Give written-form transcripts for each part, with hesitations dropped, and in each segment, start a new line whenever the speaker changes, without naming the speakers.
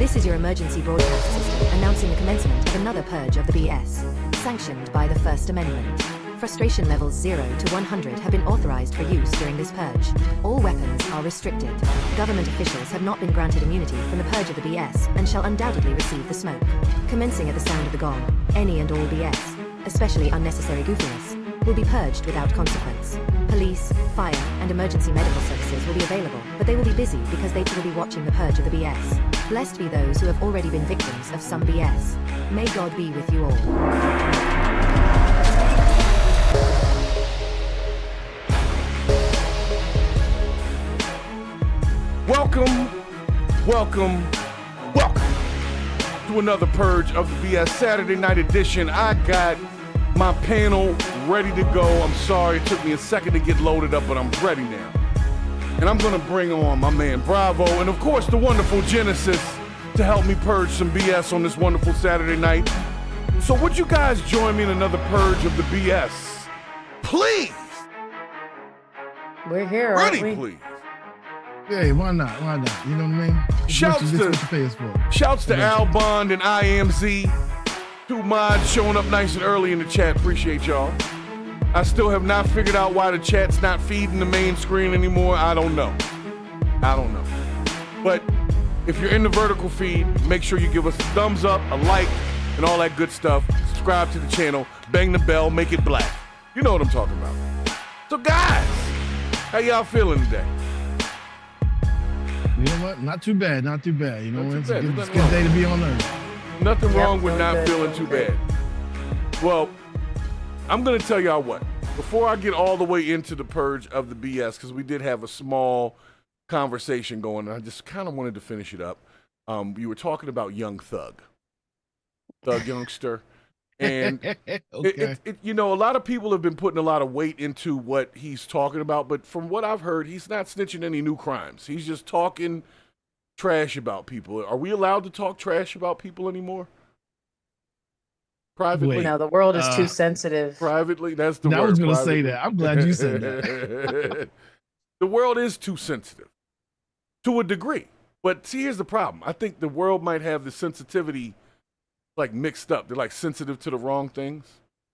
This is your emergency broadcast system announcing the commencement of another purge of the BS, sanctioned by the First Amendment. Frustration levels 0 to 100 have been authorized for use during this purge. All weapons are restricted. Government officials have not been granted immunity from the purge of the BS and shall undoubtedly receive the smoke. Commencing at the sound of the gong, any and all BS, especially unnecessary goofiness, will be purged without consequence. Police, fire, and emergency medical services will be available, but they will be busy because they will be watching the purge of the BS. Blessed be those who have already been victims of some BS. May God be with you all.
Welcome to another Purge of the BS Saturday night edition. I got my panel ready to go. I'm sorry it took me a second to get loaded up, but I'm ready now. And I'm gonna bring on my man Bravo and of course the wonderful Genesis to help me purge some BS on this wonderful Saturday night. So would you guys join me in another Purge of the BS? Please!
We're here,
Ready,
aren't we?
please.
Hey, why not? Why not? You know what I mean?
Shouts to Al Bond and IMZ. Two mods showing up nice and early in the chat. Appreciate y'all. I still have not figured out why the chat's not feeding the main screen anymore. I don't know. But if you're in the vertical feed, make sure you give us a thumbs up, a like, and all that good stuff. Subscribe to the channel, bang the bell, make it black. You know what I'm talking about. So guys, how y'all feeling today?
You know what? Not too bad. You know,
Not
it's
too
a
bad.
good day to be on Earth.
Nothing wrong with
feeling
not
good,
feeling too
feeling
bad. Well, I'm going to tell y'all what. Before I get all the way into the purge of the BS, because we did have a small conversation going, and I just kind of wanted to finish it up. You were talking about Young Thug Youngster. And
Okay.
you know, a lot of people have been putting a lot of weight into what he's talking about, but from what I've heard, he's not snitching any new crimes. He's just talking trash about people. Are we allowed to talk trash about people anymore? Privately?
Wait.
No, the world is too sensitive.
Privately? That's the word.
I was going to say
privately.
that. I'm glad you said that.
The world is too sensitive to a degree. But see, here's the problem. I think the world might have the sensitivity like mixed up. They're like sensitive to the wrong things.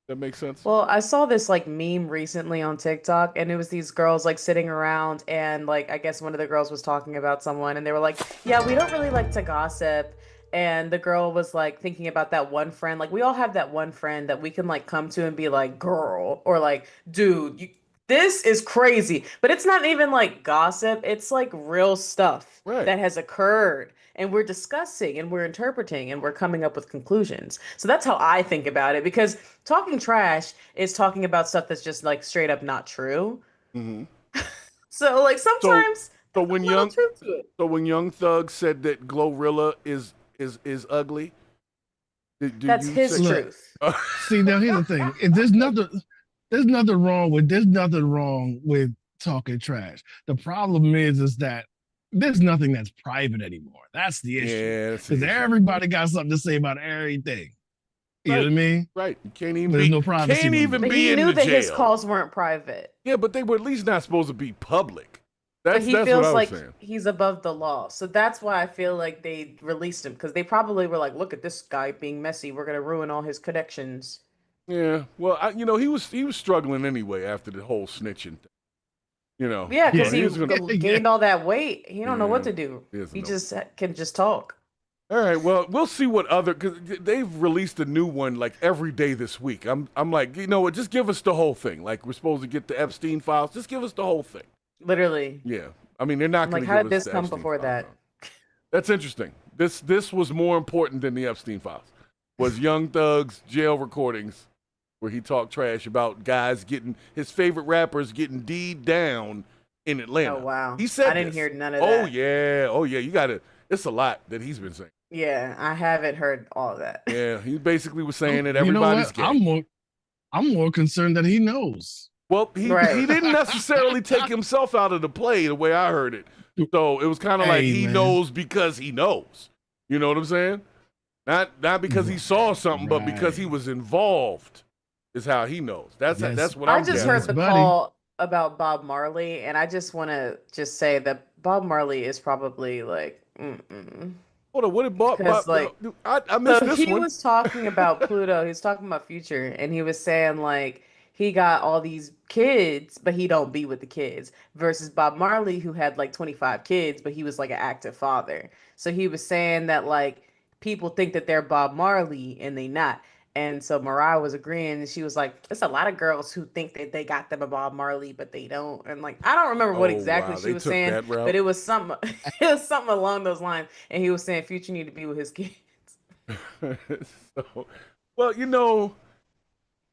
That makes sense?
Well, I saw this like meme recently on TikTok, and it was these girls like sitting around, and like I guess one of the girls was talking about someone, and they were like, "Yeah, we don't really like to gossip." And the girl was like thinking about that one friend. Like we all have that one friend that we can like come to and be like, "Girl," or like, "Dude, this is crazy." But it's not even like gossip. It's like real stuff
Right.
that has occurred. And we're discussing and we're interpreting and we're coming up with conclusions. So that's how I think about it, because talking trash is talking about stuff that's just like straight up not true.
Mm-hmm.
So like sometimes
So
there's
when
a little
young
truth to it.
so when Young Thug said that Glorilla is ugly, do
That's
you
his
say-
truth.
See, now here's the thing. If there's nothing wrong with talking trash. The problem is that there's nothing that's private anymore. That's the issue.
Yeah, that's the
Because
issue.
everybody got something to say about everything. You know what I mean?
Right. You can't even
There's
be,
no privacy
can't
no
even
more.
But
be
he
in
knew
the
that his
jail.
calls weren't private.
Yeah, but they were at least not supposed to be public.
But
That's
he
what I
feels
was
like
saying.
he's above the law. So that's why I feel like they released him, because they probably were like, look at this guy being messy. We're going to ruin all his connections.
Yeah. Well, you know, he was struggling anyway after the whole snitching thing. You know.
Yeah, because
he
he
was gonna-
gained all that weight. He don't know what
Yeah,
to do.
he doesn't
He
know.
just can just talk.
All right. Well, we'll see what other, because they've released a new one like every day this week. I'm like, you know what? Just give us the whole thing. Like we're supposed to get the Epstein files. Just give us the whole thing.
Literally.
Yeah. I mean, they're not
I'm
going
like,
to
how
give
did
us
this
the
come
Epstein
before
files,
that?
though. That's interesting. This was more important than the Epstein files. Was Young Thug's jail recordings where he talked trash about guys getting, his favorite rappers getting D'd down in Atlanta.
Oh, wow.
He said
I didn't
this.
hear none of
Oh
that.
yeah. You got to, it's a lot that he's been saying.
Yeah, I haven't heard all of that.
Yeah, he basically was saying that
You know
everybody's
what?
gay.
I'm more concerned that he knows.
Well, he
Right.
didn't necessarily take himself out of the play the way I heard it. So it was kind of like
Hey,
he
man.
knows because he knows. You know what I'm saying? Not because he saw something, but because he
Right.
was involved is how he knows. That's
Yes.
what
I
I'm
just
gathering.
heard the
buddy.
call about Bob Marley, and I just want to just say that Bob Marley is probably like,
Hold on, what did Bob?
Because like,
I missed
so
this
he
one.
was talking about Pluto. He was talking about Future, and he was saying like he got all these kids, but he don't be with the kids. Versus Bob Marley, who had like 25 kids, but he was like an active father. So he was saying that like people think that they're Bob Marley and they not. And so Mariah was agreeing, and she was like, "It's a lot of girls who think that they got them a Bob Marley, but they don't." And like, I don't remember what
Oh
exactly
wow,
she
they
was
took
saying,
that
but
route.
it was something. It was something along those lines. And he was saying Future need to be with his kids.
So, well, you know,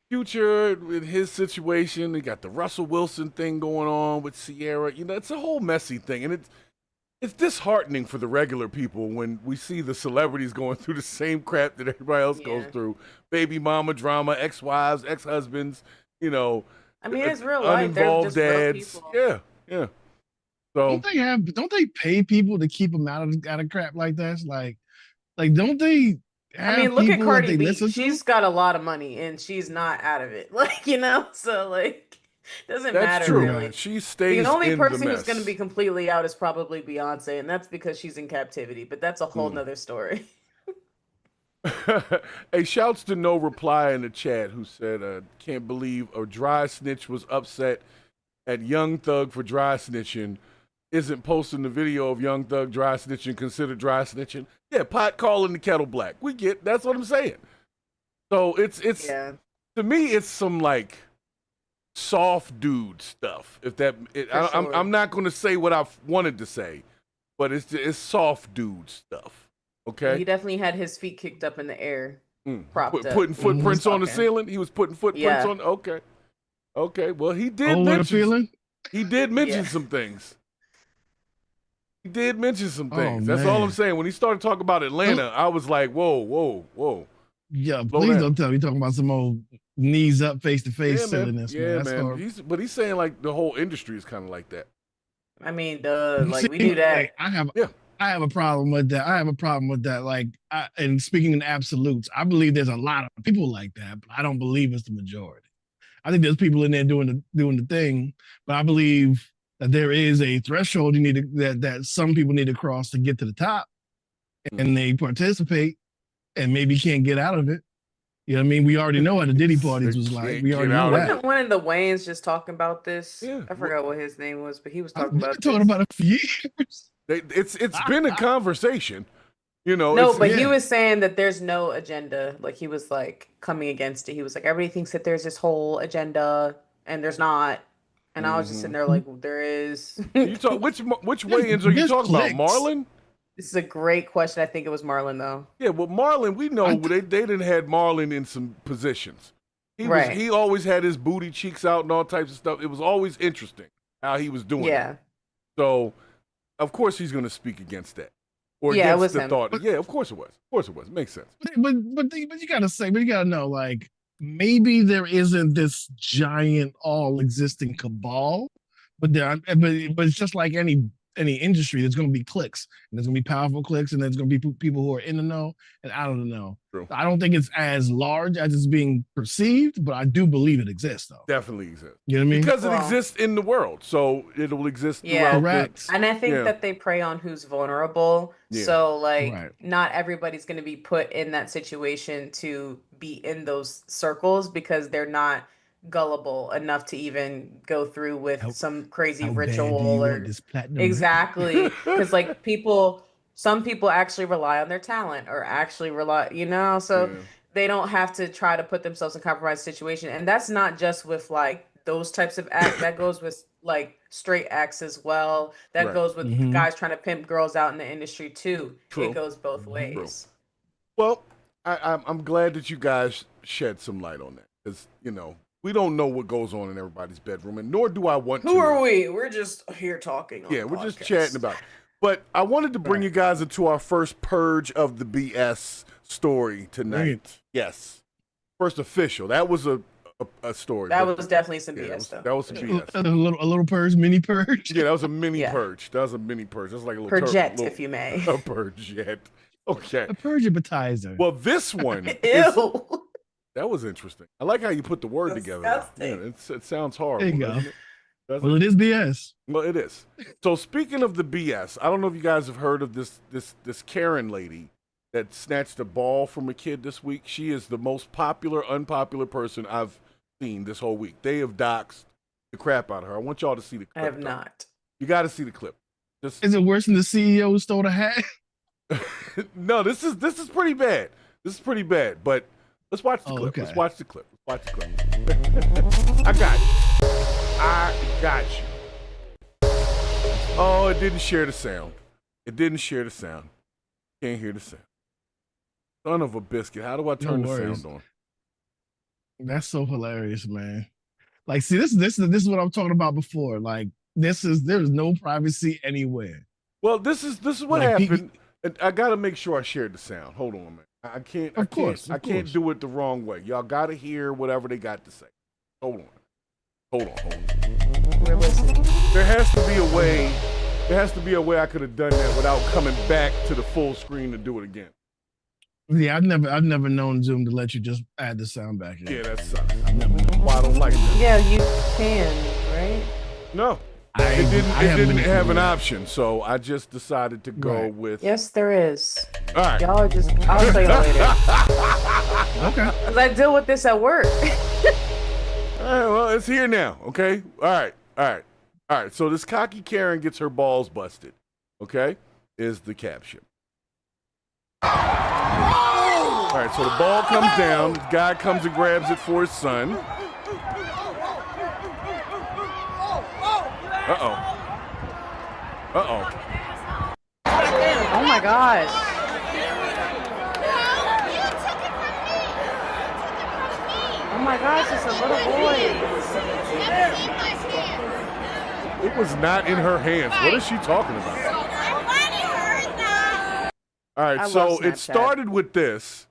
Future in his situation, he got the Russell Wilson thing going on with Sierra. You know, it's a whole messy thing, and it's disheartening for the regular people when we see the celebrities going through the same crap that everybody else goes
Yeah.
through: baby mama drama, ex-wives, ex-husbands. You know,
I mean, it's real life. They're
uninvolved
just real
dads.
people.
Yeah, yeah. So
Don't they pay people to keep them out of crap like that? Like don't they
I
have
mean, look at
people that
Cardi
they
B.
listen to?
She's got a lot of money and she's not out of it. Like, so like doesn't
that's
matter
true.
really.
She
The
stays
only
in the
person who's going to
mess.
be completely out is probably Beyonce, and that's because she's in captivity, but that's a whole
Mm.
nother story.
Hey, shouts to No Reply in the chat who said, can't believe a dry snitch was upset at Young Thug for dry snitching. Isn't posting the video of Young Thug dry snitching considered dry snitching? Yeah, pot calling the kettle black. We get, that's what I'm saying. So it's
Yeah.
to me, it's some like soft dude stuff. If that,
For sure.
I'm not going to say what I wanted to say, but it's soft dude stuff. Okay.
He definitely had his feet kicked up in the air, propped up.
Putting
when he was
footprints on the
talking.
ceiling. He was putting footprints
Yeah.
on. Okay. Okay. Well, he did
Oh, what a
mention.
feeling!
He did mention
Yeah.
some things. He did mention some
Oh,
things. That's all I'm
man.
saying. When he started talking about Atlanta, I was like, whoa, whoa, whoa.
Yeah,
Slow
please
down.
don't tell me talking about some old knees up, face to face
Yeah, man.
silliness,
Yeah,
man. That's
man.
horrible.
But he's saying like the whole industry is kind of like that.
I mean, duh, like we
See,
knew that.
like, I
Yeah.
have a problem with that. I have a problem with that. Like, and speaking in absolutes, I believe there's a lot of people like that, but I don't believe it's the majority. I think there's people in there doing the thing, but I believe that there is a threshold you need to that some people need to cross to get to the top, and they participate, and maybe can't get out of it. You know what I mean? We already know how the Diddy parties was like. We
Can't
already
get
know
out of
that.
Wasn't one of the Wayans just talking about this?
Yeah.
I forgot what his name was, but he was
I've
talking
been
about
talking
this.
about it for years.
It's been a conversation. You know.
No,
it's,
but he
yeah.
was saying that there's no agenda. Like he was like coming against it. He was like, everybody thinks that there's this whole agenda, and there's not. And I was just sitting there like, well, there is.
You talk which Wayans are you
There's
talking about?
clicks.
Marlon?
This is a great question. I think it was Marlon though.
Yeah, well, Marlon, we know they didn't had Marlon in some positions.
Right.
He always had his booty cheeks out and all types of stuff. It was always interesting how he was doing it.
Yeah.
So, of course, he's going to speak against that or
Yeah, it
against
was
the
him.
thought. Yeah, of course it was. Of course it was. Makes sense.
But you gotta know, like, maybe there isn't this giant all existing cabal, but but it's just like any industry. There's gonna be cliques, and there's gonna be powerful cliques, and there's gonna be people who are in the know and out of the know.
True.
I don't think it's as large as it's being perceived, but I do believe it exists, though.
Definitely exists.
You know what I mean?
Because it
Well-
exists in the world, so it'll exist
Yeah.
throughout.
Correct.
And I think
Yeah.
that they prey on who's vulnerable.
Yeah.
So like
Right.
not everybody's going to be put in that situation to be in those circles because they're not gullible enough to even go through with
How-
some crazy
How bad do
ritual
you
or
want this platinum?
exactly because like some people actually rely on their talent or actually rely, so
Yeah.
they don't have to try to put themselves in compromised situation. And that's not just with like those types of acts. That goes with like straight acts as well. That
Right.
goes with
Mhm.
guys trying to pimp girls out in the industry too.
True.
It goes both
True.
ways.
Well, I'm glad that you guys shed some light on that because we don't know what goes on in everybody's bedroom, and nor do I want to.
Who are
know.
we? We're just here talking. On
Yeah,
the
we're just
podcast.
chatting about it. But I wanted to bring you guys into our first purge of the BS story tonight.
Bring it.
Yes, first official. That was a story.
That
but-
was definitely some
yeah,
BS though.
that was some BS.
A little purge, mini purge.
Yeah, that was a mini
Yeah.
purge. That was a mini purge. That's like a little
Project,
little,
if you may.
a purge yet. Okay.
A purge appetizer.
Well, this one is,
Ew.
that was interesting. I like how you put the word together. Yeah,
Disgusting.
it sounds horrible.
There you go.
doesn't it? Does
Well, it is BS.
Well, it is. So speaking of the BS, I don't know if you guys have heard of this Karen lady that snatched a ball from a kid this week. She is the most unpopular person I've seen this whole week. They have doxed the crap out of her. I want y'all to see the clip.
I have not.
You got to see the clip.
Is it worse than the CEO who stole the hat?
No, this is pretty bad. This is pretty bad. But let's watch the clip.
Okay.
Let's watch the clip. Let's watch the clip. I got you. I got you. Oh, it didn't share the sound. It didn't share the sound. Can't hear the sound. Son of a biscuit. How do I turn the sound on?
That's so hilarious, man. Like, see, this is what I'm talking about before. Like, there's no privacy anywhere.
Well, this is what
Like,
happened. And I gotta make sure I shared the sound. Hold on, man. I can't do it the wrong way. Y'all gotta hear whatever they got to say. Hold on.
We're listening.
There has to be a way. There has to be a way I could have done that without coming back to the full screen to do it again.
Yeah, I've never known Zoom to let you just add the sound back in.
Yeah, that sucks. I've never known. Why I don't like that.
Yeah, you can, right?
No. It didn't have an option, so I just decided to go with.
Yes, there is.
All right.
Y'all are just. I'll tell y'all later.
Okay.
Because I deal with this at work.
All right, well, it's here now, okay? All right. So this cocky Karen gets her balls busted, okay? Is the caption. All right, so the ball comes down. The guy comes and grabs it for his son. Uh-oh.
Oh my gosh. Oh my gosh, it's a little boy.
It was not in her hands. What is she talking about? All right, so it started with this.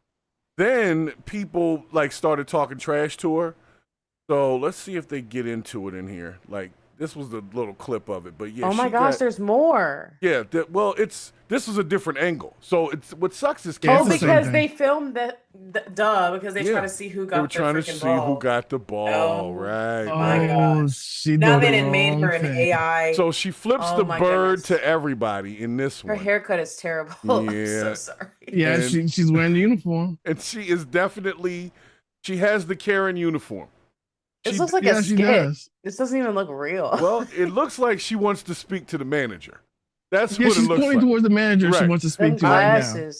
Then people started talking trash to her. So let's see if they get into it in here. This was the little clip of it, but yeah.
Oh my gosh, there's more.
Yeah, this was a different angle. So what sucks is
because they filmed that, because they try to see who got the ball.
They were trying to see who got the ball, right?
Oh my God.
She
now
did
they made her an AI.
So she flips the bird to everybody in this one.
Her haircut is terrible.
Yeah.
I'm so sorry.
Yeah, she's wearing the uniform.
And she is definitely, she has the Karen uniform.
This looks like a skit. This doesn't even look real.
Well, it looks like she wants to speak to the manager. That's what it looks like.
She's pointing towards the manager she wants to speak to right now.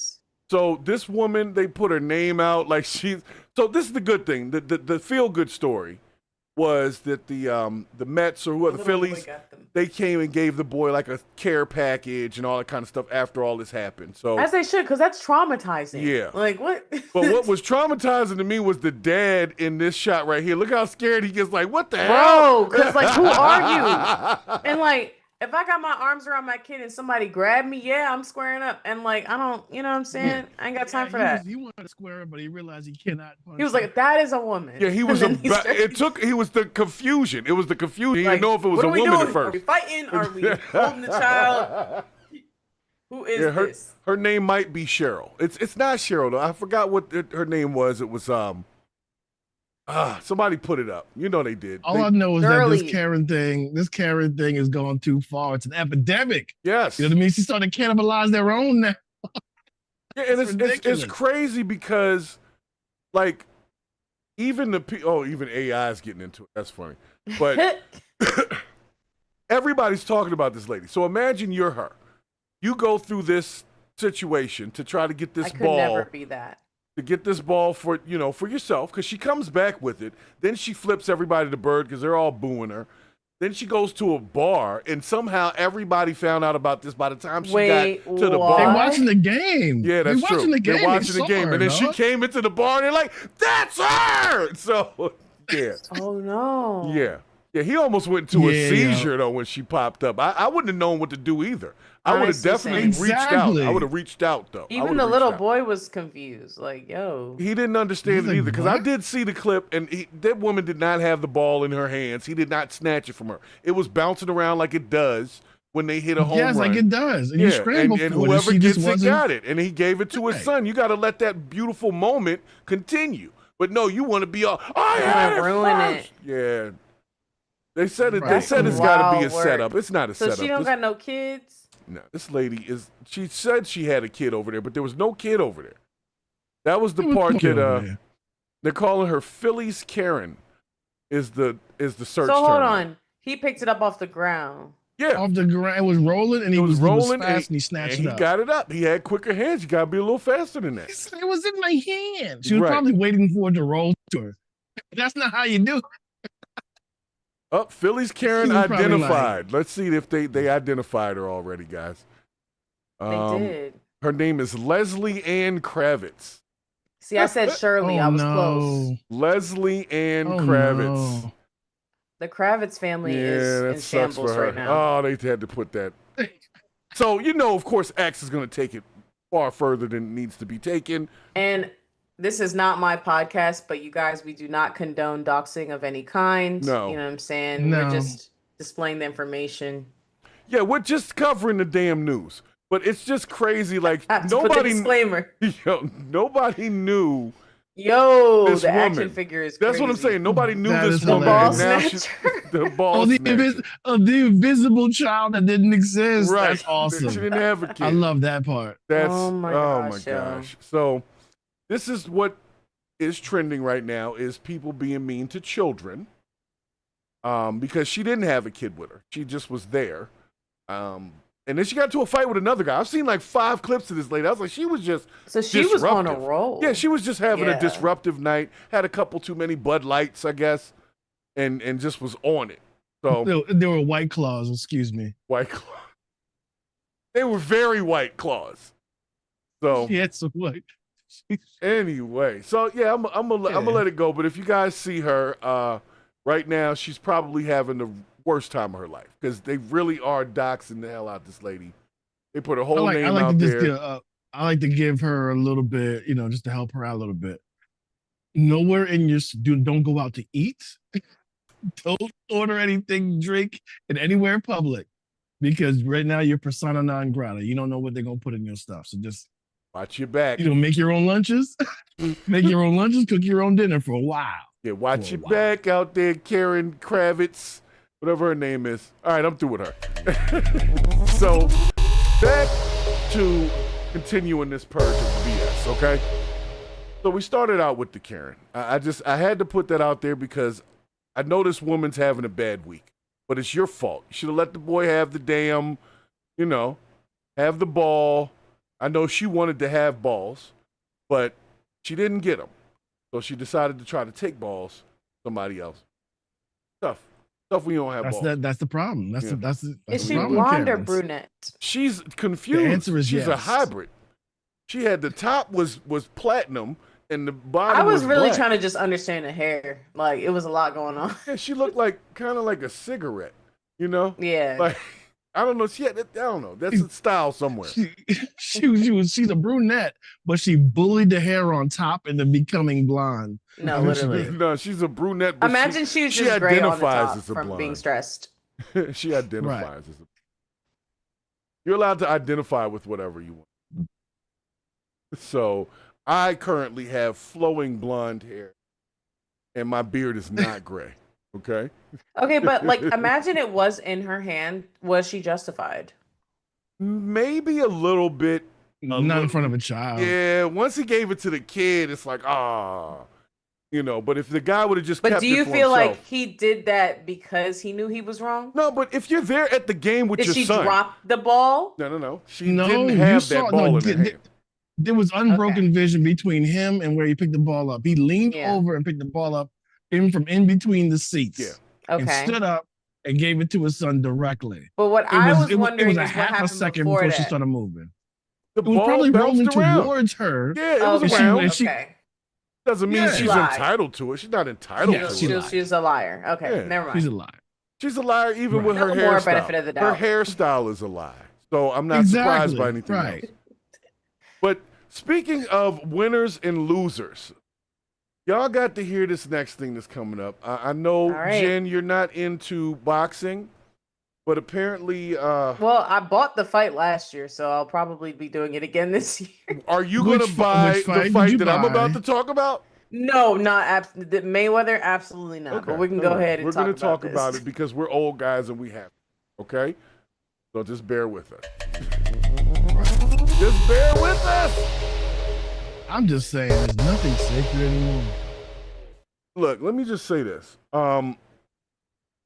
So this woman, they put her name out so this is the good thing. The feel-good story was that the Mets or whoever, the Phillies, they came and gave the boy a care package and all that kind of stuff after all this happened. So
as they should, because that's traumatizing.
Yeah.
What?
But what was traumatizing to me was the dad in this shot right here. Look how scared he gets. What the hell?
Bro, because who are you? And if I got my arms around my kid and somebody grabbed me, yeah, I'm squaring up. And I don't, you know what I'm saying? I ain't got time for that.
He wanted to square up, but he realized he cannot.
He was like, that is a woman.
Yeah, he was he was the confusion. It was the confusion. He didn't know if it was a woman at first.
Are we fighting? Are we holding the child? Who is this?
Her name might be Cheryl. It's not Cheryl though. I forgot what her name was. It was somebody put it up. You know they did.
I know is that this Karen thing is going too far. It's an epidemic.
Yes.
You know what I mean? She started to cannibalize their own now.
Yeah, and it's crazy because even even AI is getting into it. That's funny. But everybody's talking about this lady. So imagine you're her. You go through this situation to try to get this ball.
I could never be that.
To get this ball for yourself, because she comes back with it. Then she flips everybody the bird because they're all booing her. Then she goes to a bar, and somehow everybody found out about this by the time she got to the bar.
They're watching the game.
Yeah, that's true. They're watching the game.
Her,
and then she came into the bar, and they're like, that's her! So, yeah.
Oh, no.
Yeah. Yeah, he almost went into a seizure, though, when she popped up. I wouldn't have known what to do either. I would have definitely reached out. I would have reached out, though.
Even the little boy was confused. Yo.
He didn't understand it either, because I did see the clip, and that woman did not have the ball in her hands. He did not snatch it from her. It was bouncing around like it does when they hit a home run.
Yes, like it does. And you scramble
and whoever gets it got it. And he gave it to his son. You got to let that beautiful moment continue. But no, you want to be all, I had it
ruin
first. Yeah. They said it. They
Right.
said it's got to be a
Wild work.
setup. It's not a
So
setup.
she don't
This-
got no kids?
No, this lady is. She said she had a kid over there, but there was no kid over there. That was the
There was
part
no kid
that
over there.
they're calling her Philly's Karen. Is the search
So hold
term.
on. He picked it up off the ground.
Yeah,
Off the ground, it was rolling, and
it was rolling,
fast, and he snatched
and
it
he
up.
got it up. He had quicker hands. You gotta be a little faster than that.
It was in my hand. She was
Right.
probably waiting for it to roll to her. That's not how you do it.
Up, Philly's Karen
She was probably
identified. Let's see if they identified her already, guys.
They did.
Her name is Leslie Ann Kravitz.
See, I said Shirley. I was close.
Leslie Ann
Oh,
Kravitz.
no.
The Kravitz family is
that
in
sucks
shambles
for her.
right now.
Oh, they had to put that. So, of course, X is going to take it far further than it needs to be taken.
And this is not my podcast, but you guys, we do not condone doxing of any kind.
No.
You know what I'm saying?
No.
We're just displaying the information.
Yeah, we're just covering the damn news. But it's just crazy. Like,
I have to put the disclaimer.
nobody knew
Yo,
this
the
woman.
action figure is
That's what I'm
crazy.
saying. Nobody knew
That
this
is
woman.
ball
and now she's
snatcher.
the ball
Oh, the,
snatcher.
the invisible child that didn't exist.
Right.
That's awesome.
She didn't have a kid.
I love that part.
That's
Oh my gosh, yo.
gosh. So this is what is trending right now is people being mean to children. Because she didn't have a kid with her. She just was there. And then she got into a fight with another guy. I've seen like 5 clips of this lady. I was like, she was just
So she was on a
disruptive.
roll.
Yeah, she was just having
Yeah.
a disruptive night. Had a couple too many Bud Lights, I guess, and just was on it. So
There were white claws, excuse me.
White Claw. They were very White Claws. So
She had some white.
anyway, so yeah, I'm gonna let it go. But if you guys see her right now, she's probably having the worst time of her life because they really are doxing the hell out this lady. They put her whole name out there.
I like to give her a little bit, just to help her out a little bit. Nowhere in your don't go out to eat. Don't order anything, drink, and anywhere public, because right now you're persona non grata. You don't know what they're gonna put in your stuff. So just
Watch your back.
make your own lunches, make your own lunches, cook your own dinner for a while.
Yeah, watch
For a
your
while.
back out there, Karen Kravitz, whatever her name is. All right, I'm through with her. So back to continuing this purge of BS, okay? So we started out with the Karen. I had to put that out there because I know this woman's having a bad week, but it's your fault. You should have let the boy have the damn, have the ball. I know she wanted to have balls, but she didn't get them. So she decided to try to take balls somebody else. Stuff we don't have balls.
That's the problem. That's
Yeah.
the
Is
the
she
problem with
blonde or
Karens.
brunette?
She's confused.
The answer is
She's a
yes.
hybrid. She had the top was platinum and the bottom
I was really
black.
trying to just understand the hair. Like, it was a lot going on.
Yeah, she looked like kind of like a cigarette,
Yeah.
Like I don't know. I don't know. That's a style somewhere.
She's a brunette, but she bullied the hair on top and then becoming blonde.
No, literally.
No, she's a brunette. But
Imagine she was
she
just gray on the
identifies
top
as a
from being
blonde.
stressed.
She identifies as a. You're allowed to identify with whatever you want. So I currently have flowing blonde hair, and my beard is not gray. Okay.
Okay, but like, imagine it was in her hand. Was she justified?
Maybe a little bit.
Not in front of a child.
Yeah. Once he gave it to the kid, it's like But if the guy would have just
But
kept
do
it
you
for
feel
himself,
like he did that because he knew he was wrong?
No, but if you're there at the game with
Did
your
she
son,
drop the ball?
no, she
No,
didn't
you
have
saw-
that ball
no,
in her hand.
There was unbroken vision between him and where he picked the ball up. He leaned
Yeah.
over and picked the ball up from in between the seats.
Yeah.
And
Okay.
stood up and gave it to his son directly.
But what
It
I
was,
was
it was, it
wondering
was a
is what
half a
happened
second
before
before
that.
she started moving.
The
It was
ball
probably rolling
bounced around.
towards her.
Yeah, it was
Okay,
around.
and she-
okay.
Doesn't mean
Yeah.
she's
She lied.
entitled to it. She's not entitled
Yeah,
to
she
it.
lied.
She's a liar. Okay,
Yeah.
never mind.
She's a liar.
She's a liar even
Right.
with her
No more
hairstyle.
benefit of the
Her
doubt.
hairstyle is a lie. So I'm not surprised by anything
Right.
else. But speaking of winners and losers, y'all got to hear this next thing that's coming up. I know,
All right.
Jen, you're not into boxing, but apparently,
Well, I bought the fight last year, so I'll probably be doing it again this year.
are you
Which
going to
fi-
buy
which
the
fight did
fight
you
that I'm
buy?
about to talk about?
No, not Mayweather, absolutely not.
Okay,
But we can
all
go
right.
ahead and
We're
talk
gonna
about
talk
this.
about it because we're old guys and we have. Okay, so just bear with us. Just bear with us.
I'm just saying, there's nothing sacred anymore.
Look, let me just say this.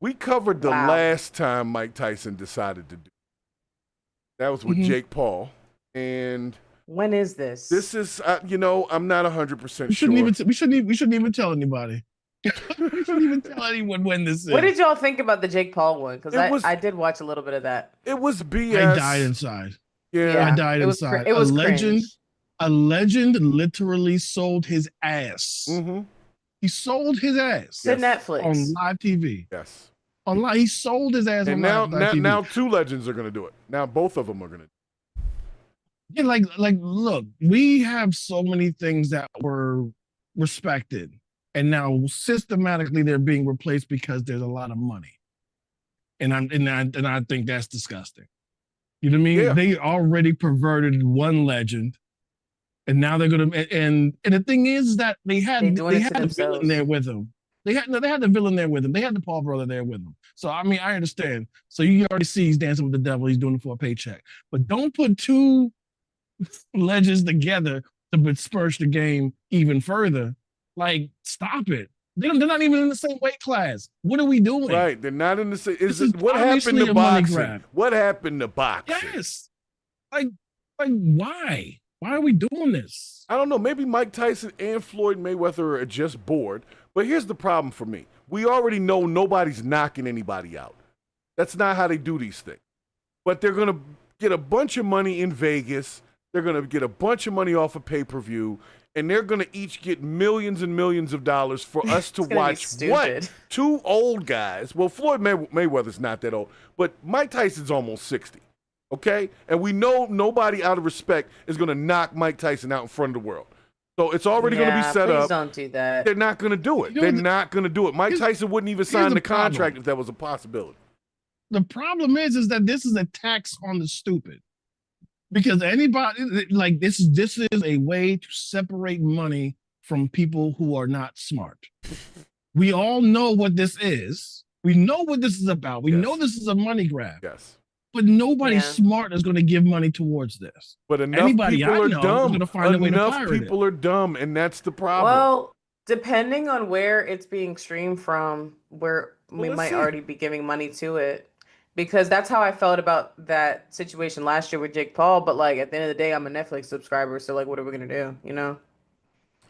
We covered the last time Mike Tyson decided to do. That was with Jake Paul, and
when is this?
this is, I'm not 100%
We
sure.
we shouldn't even tell anybody. We shouldn't even tell anyone when this is.
What did y'all think about the Jake Paul one? Because I did watch a little bit of that.
It was BS.
I died inside.
Yeah,
I died inside.
It was
a legend literally sold his ass.
Mm-hmm.
He sold his ass
to Netflix
on live TV.
Yes.
He sold his ass
and
on live TV.
Now two legends are going to do it. Now both of them are going to.
Yeah, look, we have so many things that were respected, and now systematically they're being replaced because there's a lot of money, and I think that's disgusting. You know what I mean?
Yeah.
They already perverted one legend, and now they're gonna. And the thing is that they had the villain there with them. They had the villain there with him. They had the Paul brother there with him. So I mean, I understand. So you already see he's dancing with the devil. He's doing it for a paycheck. But don't put two legends together to besmirch the game even further. Like, stop it. They're not even in the same weight class. What are we doing?
Right, they're not in the same. What happened
obviously
to
a money
boxing?
grab.
What happened to boxing?
Yes. Like why? Why are we doing this?
I don't know. Maybe Mike Tyson and Floyd Mayweather are just bored. But here's the problem for me. We already know nobody's knocking anybody out. That's not how they do these things. But they're going to get a bunch of money in Vegas. They're going to get a bunch of money off of pay-per-view. And they're going to each get millions and millions of dollars for us to watch what? Two old guys. Well, Floyd Mayweather's not that old. But Mike Tyson's almost 60. Okay? And we know nobody out of respect is going to knock Mike Tyson out in front of the world. So it's already going to be set up.
Please don't do that.
They're not going to do it. They're not going to do it. Mike Tyson wouldn't even sign the contract if that was a possibility.
The problem is that this is a tax on the stupid. Because anybody, like, this is a way to separate money from people who are not smart. We all know what this is. We know what this is about. We know this is a money grab.
Yes.
But nobody smart is going to give money towards this.
But enough people are dumb.
Enough
people are dumb, and that's the problem.
Well, depending on where it's being streamed from, we might already be giving money to it. Because that's how I felt about that situation last year with Jake Paul. But like at the end of the day, I'm a Netflix subscriber, so like, what are we gonna do? You know?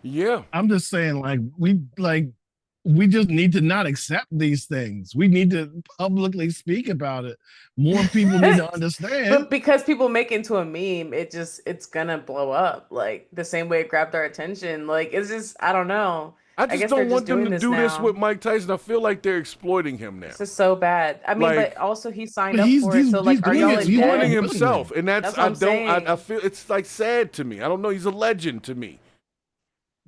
Yeah.
I'm just saying, we just need to not accept these things. We need to publicly speak about it. More people need to understand.
But because people make it into a meme, it's gonna blow up. Like the same way it grabbed our attention. Like it's just, I don't know.
I just don't want them to do this with Mike Tyson. I feel like they're exploiting him now.
This is so bad. I mean, but also he signed up for it. So
like,
are y'all
exploiting himself? And that's
what I'm saying.
I feel it's like sad to me. I don't know. He's a legend to me.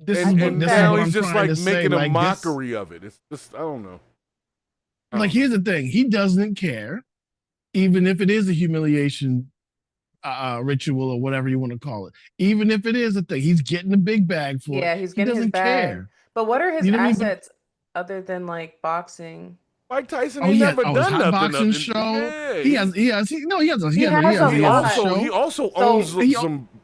And
now he's just like making a mockery of it. It's just, I don't know.
Like, here's the thing. He doesn't care, even if it is a humiliation ritual or whatever you want to call it. Even if it is a thing, he's getting a big bag for it.
Yeah, he's getting his bag. Care. But what are his assets other than like boxing?
Mike Tyson ain't never done nothing.
Boxing show. Yeah. He has a
show. He also owns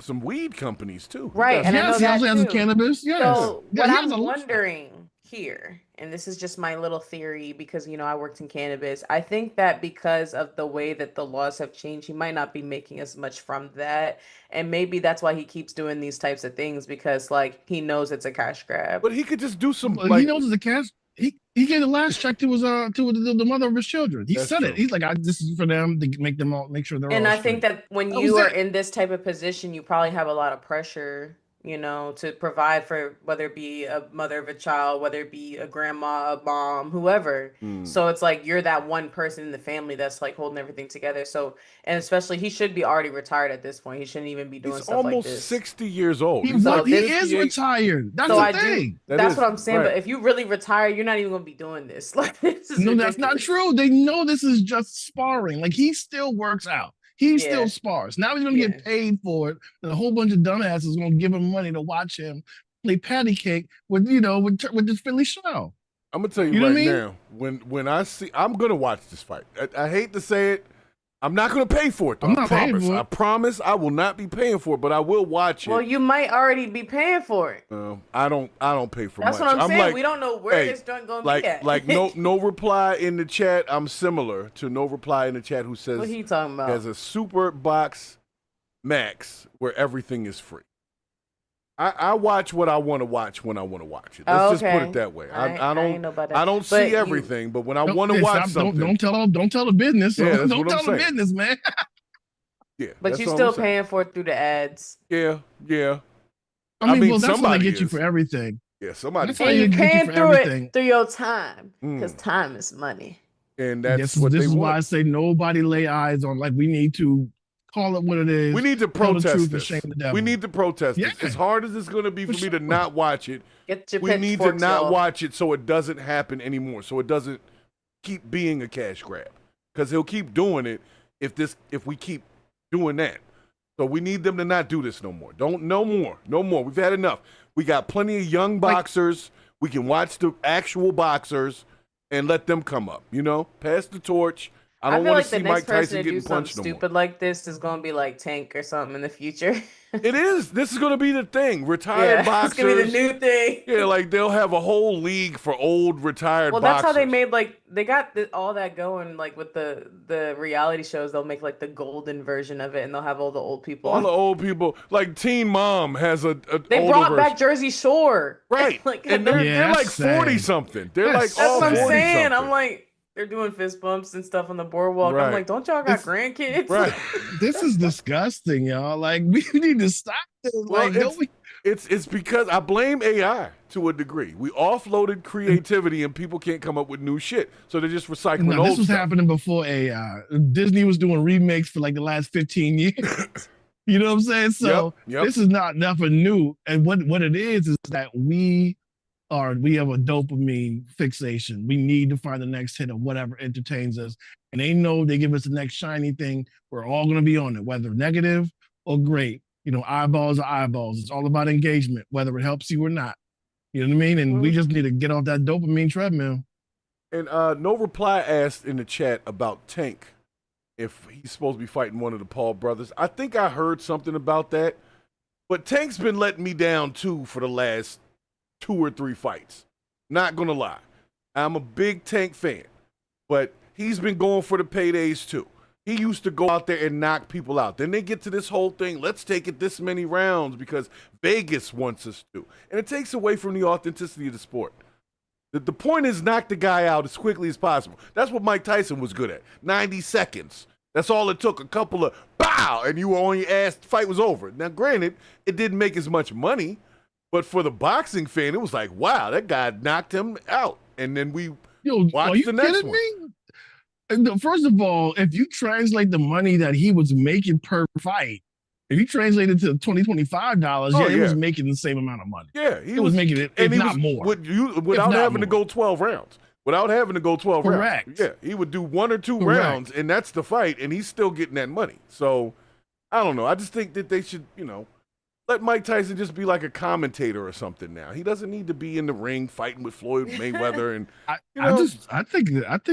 some weed companies too.
Right, and
he also has cannabis. Yes.
So what I'm wondering here, and this is just my little theory because I worked in cannabis. I think that because of the way that the laws have changed, he might not be making as much from that, and maybe that's why he keeps doing these types of things because like he knows it's a cash grab.
But he could just do some.
He knows it's a cash. He gave the last check to the mother of his children. He said it. He's like, this is for them to make sure they're.
And I think that when you are in this type of position, you probably have a lot of pressure, to provide for whether it be a mother of a child, whether it be a grandma, a mom, whoever. So it's like you're that one person in the family that's like holding everything together. So, and especially he should be already retired at this point. He shouldn't even be doing stuff like this.
Almost 60 years old.
He is retired. That's the thing.
That's what I'm saying. Right. But if you really retire, you're not even going to be doing this. Like, this is ridiculous.
That's not true. They know this is just sparring. Like he still works out. He still spars. Now he's going to get paid for it. And a whole bunch of dumbasses going to give him money to watch him play patty cake with with this Philly show.
I'm gonna tell you,
You know
right
what I mean?
now, when I see, I'm gonna watch this fight. I hate to say it, I'm not gonna pay for it. Though.
I'm not paying for it.
I promise, I will not be paying for it, but I will watch it.
Well, you might already be paying for it.
I don't pay for
That's
much.
what I'm saying.
like,
We don't know where
hey,
this joint gonna be at.
Like no reply in the chat. I'm similar to no reply in the chat who says
What he talking about?
has a super box max where everything is free. I watch what I want to watch when I want to watch it. Let's just put it that way. I don't see everything, but when I want to watch something,
don't tell the business.
Yeah, that's
don't
what I'm
tell the
saying.
business, man.
Yeah,
But you're still paying for it through the ads.
Yeah.
I mean, well, that's what they
somebody
get you for everything.
Yeah, somebody.
That's
And
why
you're
get
paying
for
through
everything.
it through your time, because time is money.
And that's
this
what
is
they want.
why I say nobody lay eyes on. Like, we need to call it what it is.
We need to
tell the
protest
truth and
this.
shame the devil.
We need to protest
Yeah.
this. As hard as it's going to be for me to not watch it,
Get your
we need to
pitchforks,
not
y'all.
watch it so it doesn't happen anymore. So it doesn't keep being a cash grab. Because he'll keep doing it if we keep doing that. So we need them to not do this no more. No more. We've had enough. We got plenty of young boxers. We can watch the actual boxers and let them come up. Pass the torch. I don't
feel
want
like
to
the
see
next
Mike
person
Tyson
to do
getting
something
punched no more.
stupid like this is gonna be like Tank or something in the future.
It is. This is going to be the thing. Retired boxers.
It's gonna be the new thing.
Yeah, like they'll have a whole league for old retired boxers.
Well, that's how they made they got all that going with the reality shows. They'll make the golden version of it, and they'll have all the old people.
All the old people, like Teen Mom has a
they
older
brought
version.
back Jersey Shore,
Right? And they're like 40 something. They're like
that's
all
what I'm
40
saying.
something.
I'm like, they're doing fist bumps and stuff on the boardwalk.
Right.
I'm like, don't y'all got grandkids?
Right.
This is disgusting, y'all. Like, we need to stop this.
Well, it's because I blame AI to a degree. We offloaded creativity and people can't come up with new shit, so they're just recycling
No,
old
this was
stuff.
happening before AI. Disney was doing remakes for the last 15 years. You know what I'm saying? So
Yep.
this is not nothing new. And what it is that we have a dopamine fixation. We need to find the next hit of whatever entertains us. And they know they give us the next shiny thing. We're all going to be on it, whether negative or great. Eyeballs are eyeballs. It's all about engagement, whether it helps you or not. You know what I mean? And we just need to get off that dopamine treadmill.
And no reply asked in the chat about Tank, if he's supposed to be fighting one of the Paul brothers. I think I heard something about that. But Tank's been letting me down too for the last 2 or 3 fights. Not gonna lie. I'm a big Tank fan. But he's been going for the paydays too. He used to go out there and knock people out. Then they get to this whole thing, let's take it this many rounds because Vegas wants us to. And it takes away from the authenticity of the sport. The point is knock the guy out as quickly as possible. That's what Mike Tyson was good at. 90 seconds. That's all it took. A couple of bow, and you were on your ass. The fight was over. Now, granted, it didn't make as much money, but for the boxing fan, it was like, wow, that guy knocked him out. And then we watched the next one.
Me? First of all, if you translate the money that he was making per fight, if you translate it to $20-$25, he was making the same amount of money.
Yeah,
he was making it, if not more.
Without having to go 12 rounds. Without having to go 12
Correct.
rounds. Yeah, he would do 1 or 2 rounds, and that's the fight, and he's still getting that money. So, I don't know. I just think that they should, let Mike Tyson just be like a commentator or something now. He doesn't need to be in the ring fighting with Floyd Mayweather. And
I think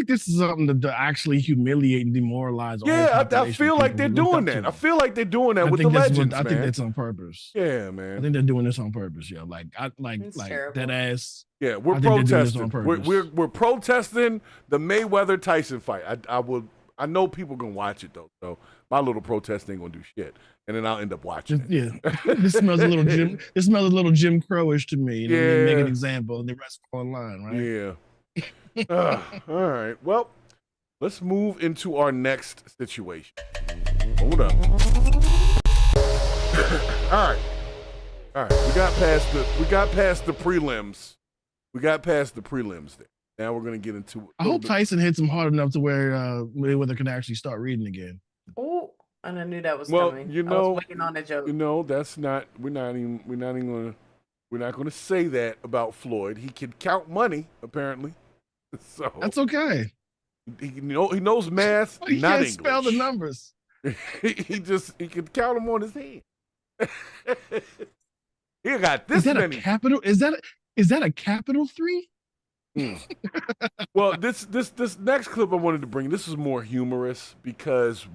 this is something to actually humiliate and demoralize.
I feel like they're doing that. I feel like they're doing that with the legends,
I think that's on purpose.
Yeah, man.
I think they're doing this on purpose. Yeah, like that ass.
Yeah, we're protesting. We're protesting the Mayweather Tyson fight. I know people gonna watch it though, so my little protest ain't gonna do shit, and then I'll end up watching it.
Yeah, this smells a little Jim. This smells a little Jim Crowish to me. Make an example, and the rest go online, right?
Yeah. All right. Well, let's move into our next situation. Hold up. All right. We got past the prelims. There. Now we're gonna get into.
I hope Tyson hits him hard enough to where Mayweather can actually start reading again.
Oh, and I knew that was coming. I was waiting on a joke.
That's not. We're not gonna say that about Floyd. He can count money apparently, so
that's okay.
He knows math.
He
not
can't
English.
spell the numbers.
he can count them on his head. He got
Is
this
that
many.
a capital? Is that a capital 3?
Well, this next clip I wanted to bring, this is more humorous because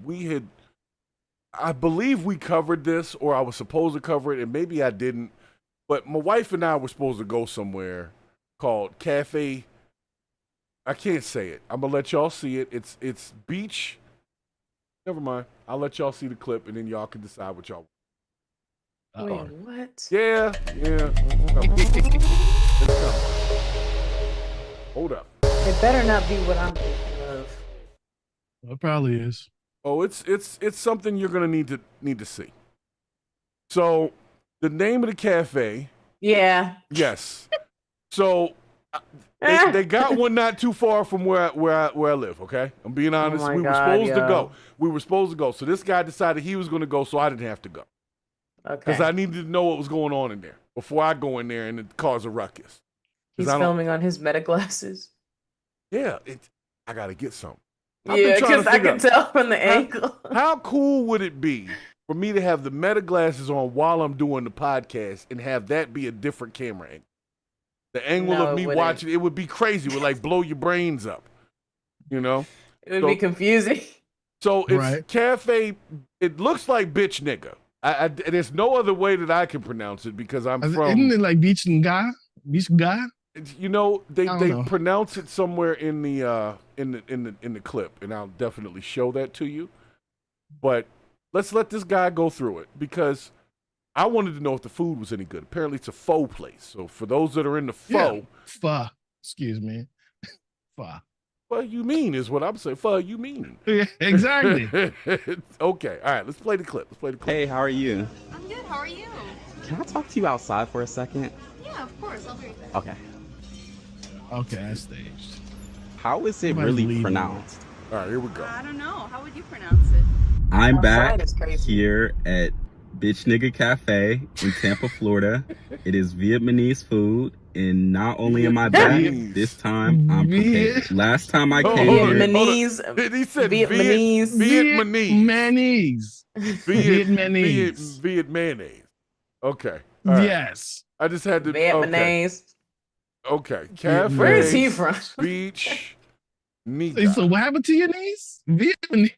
I believe we covered this, or I was supposed to cover it, and maybe I didn't. But my wife and I were supposed to go somewhere called Cafe. I can't say it. I'm gonna let y'all see it. It's beach. Never mind. I'll let y'all see the clip, and then y'all can decide what y'all want.
Wait, what?
Yeah. It's coming. Hold up.
It better not be what I'm thinking of.
It probably is.
Oh, it's something you're gonna need to see. So, the name of the cafe.
Yeah.
Yes. So, they got one not too far from where I live. Okay, I'm being honest.
my
We were
God,
supposed to
yo.
go. We were supposed to go. So this guy decided he was going to go, so I didn't have to go because
Okay.
I needed to know what was going on in there before I go in there and it cause a ruckus.
He's
I don't-
filming on his meta glasses.
Yeah, I got to get something.
Yeah, because I can tell from the angle.
How cool would it be for me to have the meta glasses on while I'm doing the podcast and have that be a different camera angle? The angle
No,
of
it
me
wouldn't.
watching it would be crazy. It would like blow your brains up, you know?
It would be confusing.
So it's
Right.
cafe. It looks like bitch nigga. There's no other way that I can pronounce it because I'm
Isn't
from.
it like Beach Guy?
You know, they
I don't know.
pronounce it somewhere in the clip, and I'll definitely show that to you. But let's let this guy go through it because I wanted to know if the food was any good. Apparently, it's a pho place. So for those that are in the pho,
Pho. Excuse me. Pho.
well, you mean is what I'm saying. Pho, you mean?
Yeah, exactly.
Okay, all right. Let's play the clip.
Hey, how are you?
I'm good. How are you?
Can I talk to you outside for a second?
Yeah, of course. I'll be right back.
Okay.
Okay, I staged.
How is it
Somebody's
really
leaving.
pronounced?
All right, here we go.
I don't know. How would you pronounce it?
I'm
Outside
back
is crazy.
here at Bitch Nigga Cafe in Tampa, Florida. It is Vietnamese food, and not only am I back,
Vietnamese.
this time I'm prepared. Last time I
Oh,
came
hold on,
here,
Vietnamese.
He said
Vietnamese.
Vietnamese.
Vietnamese.
Viet mayonnaise. Okay. All right.
Yes.
I just had to.
Vietnamese.
Okay. Cafe.
Where is he from?
Beach.
So
Nigga.
what happened to your niece? Vietnamese.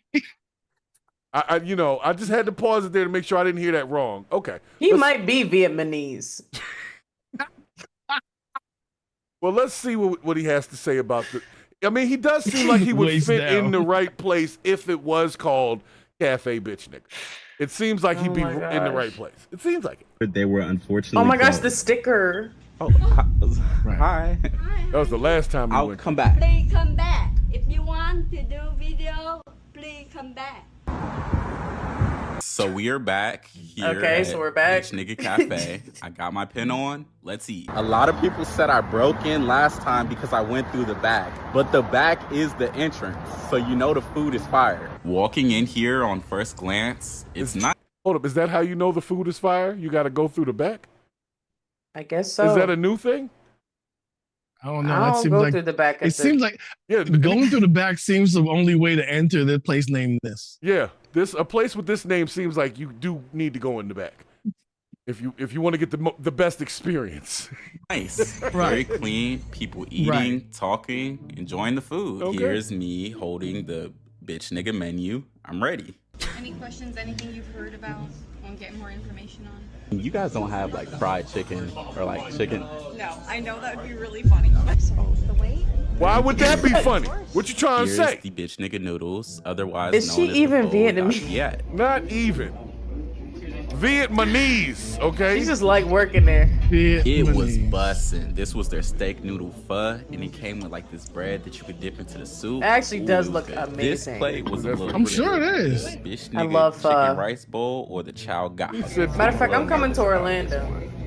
I just had to pause it there to make sure I didn't hear that wrong. Okay.
He might be Vietnamese.
Well, let's see what he has to say about the. I mean, he does seem like he would
Waist
fit
down.
in the right place if it was called Cafe Bitch Nigga. It seems like he'd
Oh
be
my
in the
gosh.
right place. It seems like it.
they were unfortunately
Oh my gosh,
closed.
the sticker.
Oh, hi.
That was the last time we
I'll
went.
come back.
Please come back. If you want to do video, please come back.
So we are back here.
Okay, so
at
we're back.
Bitch Nigga Cafe. I got my pen on. Let's eat.
A lot of people said I broke in last time because I went through the back, but the back is the entrance, so you know the food is fire.
Walking in here on first glance, it's not.
Hold up, is that how you know the food is fire? You got to go through the back?
I guess so.
Is that a new thing?
I don't know.
I
That
don't
seems
go
like
through the back.
it seems like
Yeah,
going through the back seems the only way to enter the place named this.
yeah. A place with this name seems like you do need to go in the back if you want to get the best experience.
nice. Very clean. People eating,
Right.
talking, enjoying the food.
Okay.
Here's me holding the Bitch Nigga menu. I'm ready.
Any questions? Anything you've heard about? Want to get more information on?
You guys don't have like fried chicken or like chicken.
No, I know that would be really funny. The wait?
Why would that be funny? What you trying to
Here's
say?
the Bitch Nigga noodles, otherwise
Is
known
she
as
even
the
Vietnamese?
Yeah.
Not even. Vietnamese, okay?
He's just like working there.
It was
Vietnamese.
bussin'. This was their steak noodle pho, and it came with like this bread that you could dip into the soup.
It actually does
Ooh,
look
good.
amazing.
This plate was a little.
I'm sure it
different.
is.
Bitch
I
nigga
love pho.
chicken rice bowl or the chow gao.
said-
Matter of fact, I'm coming to Orlando.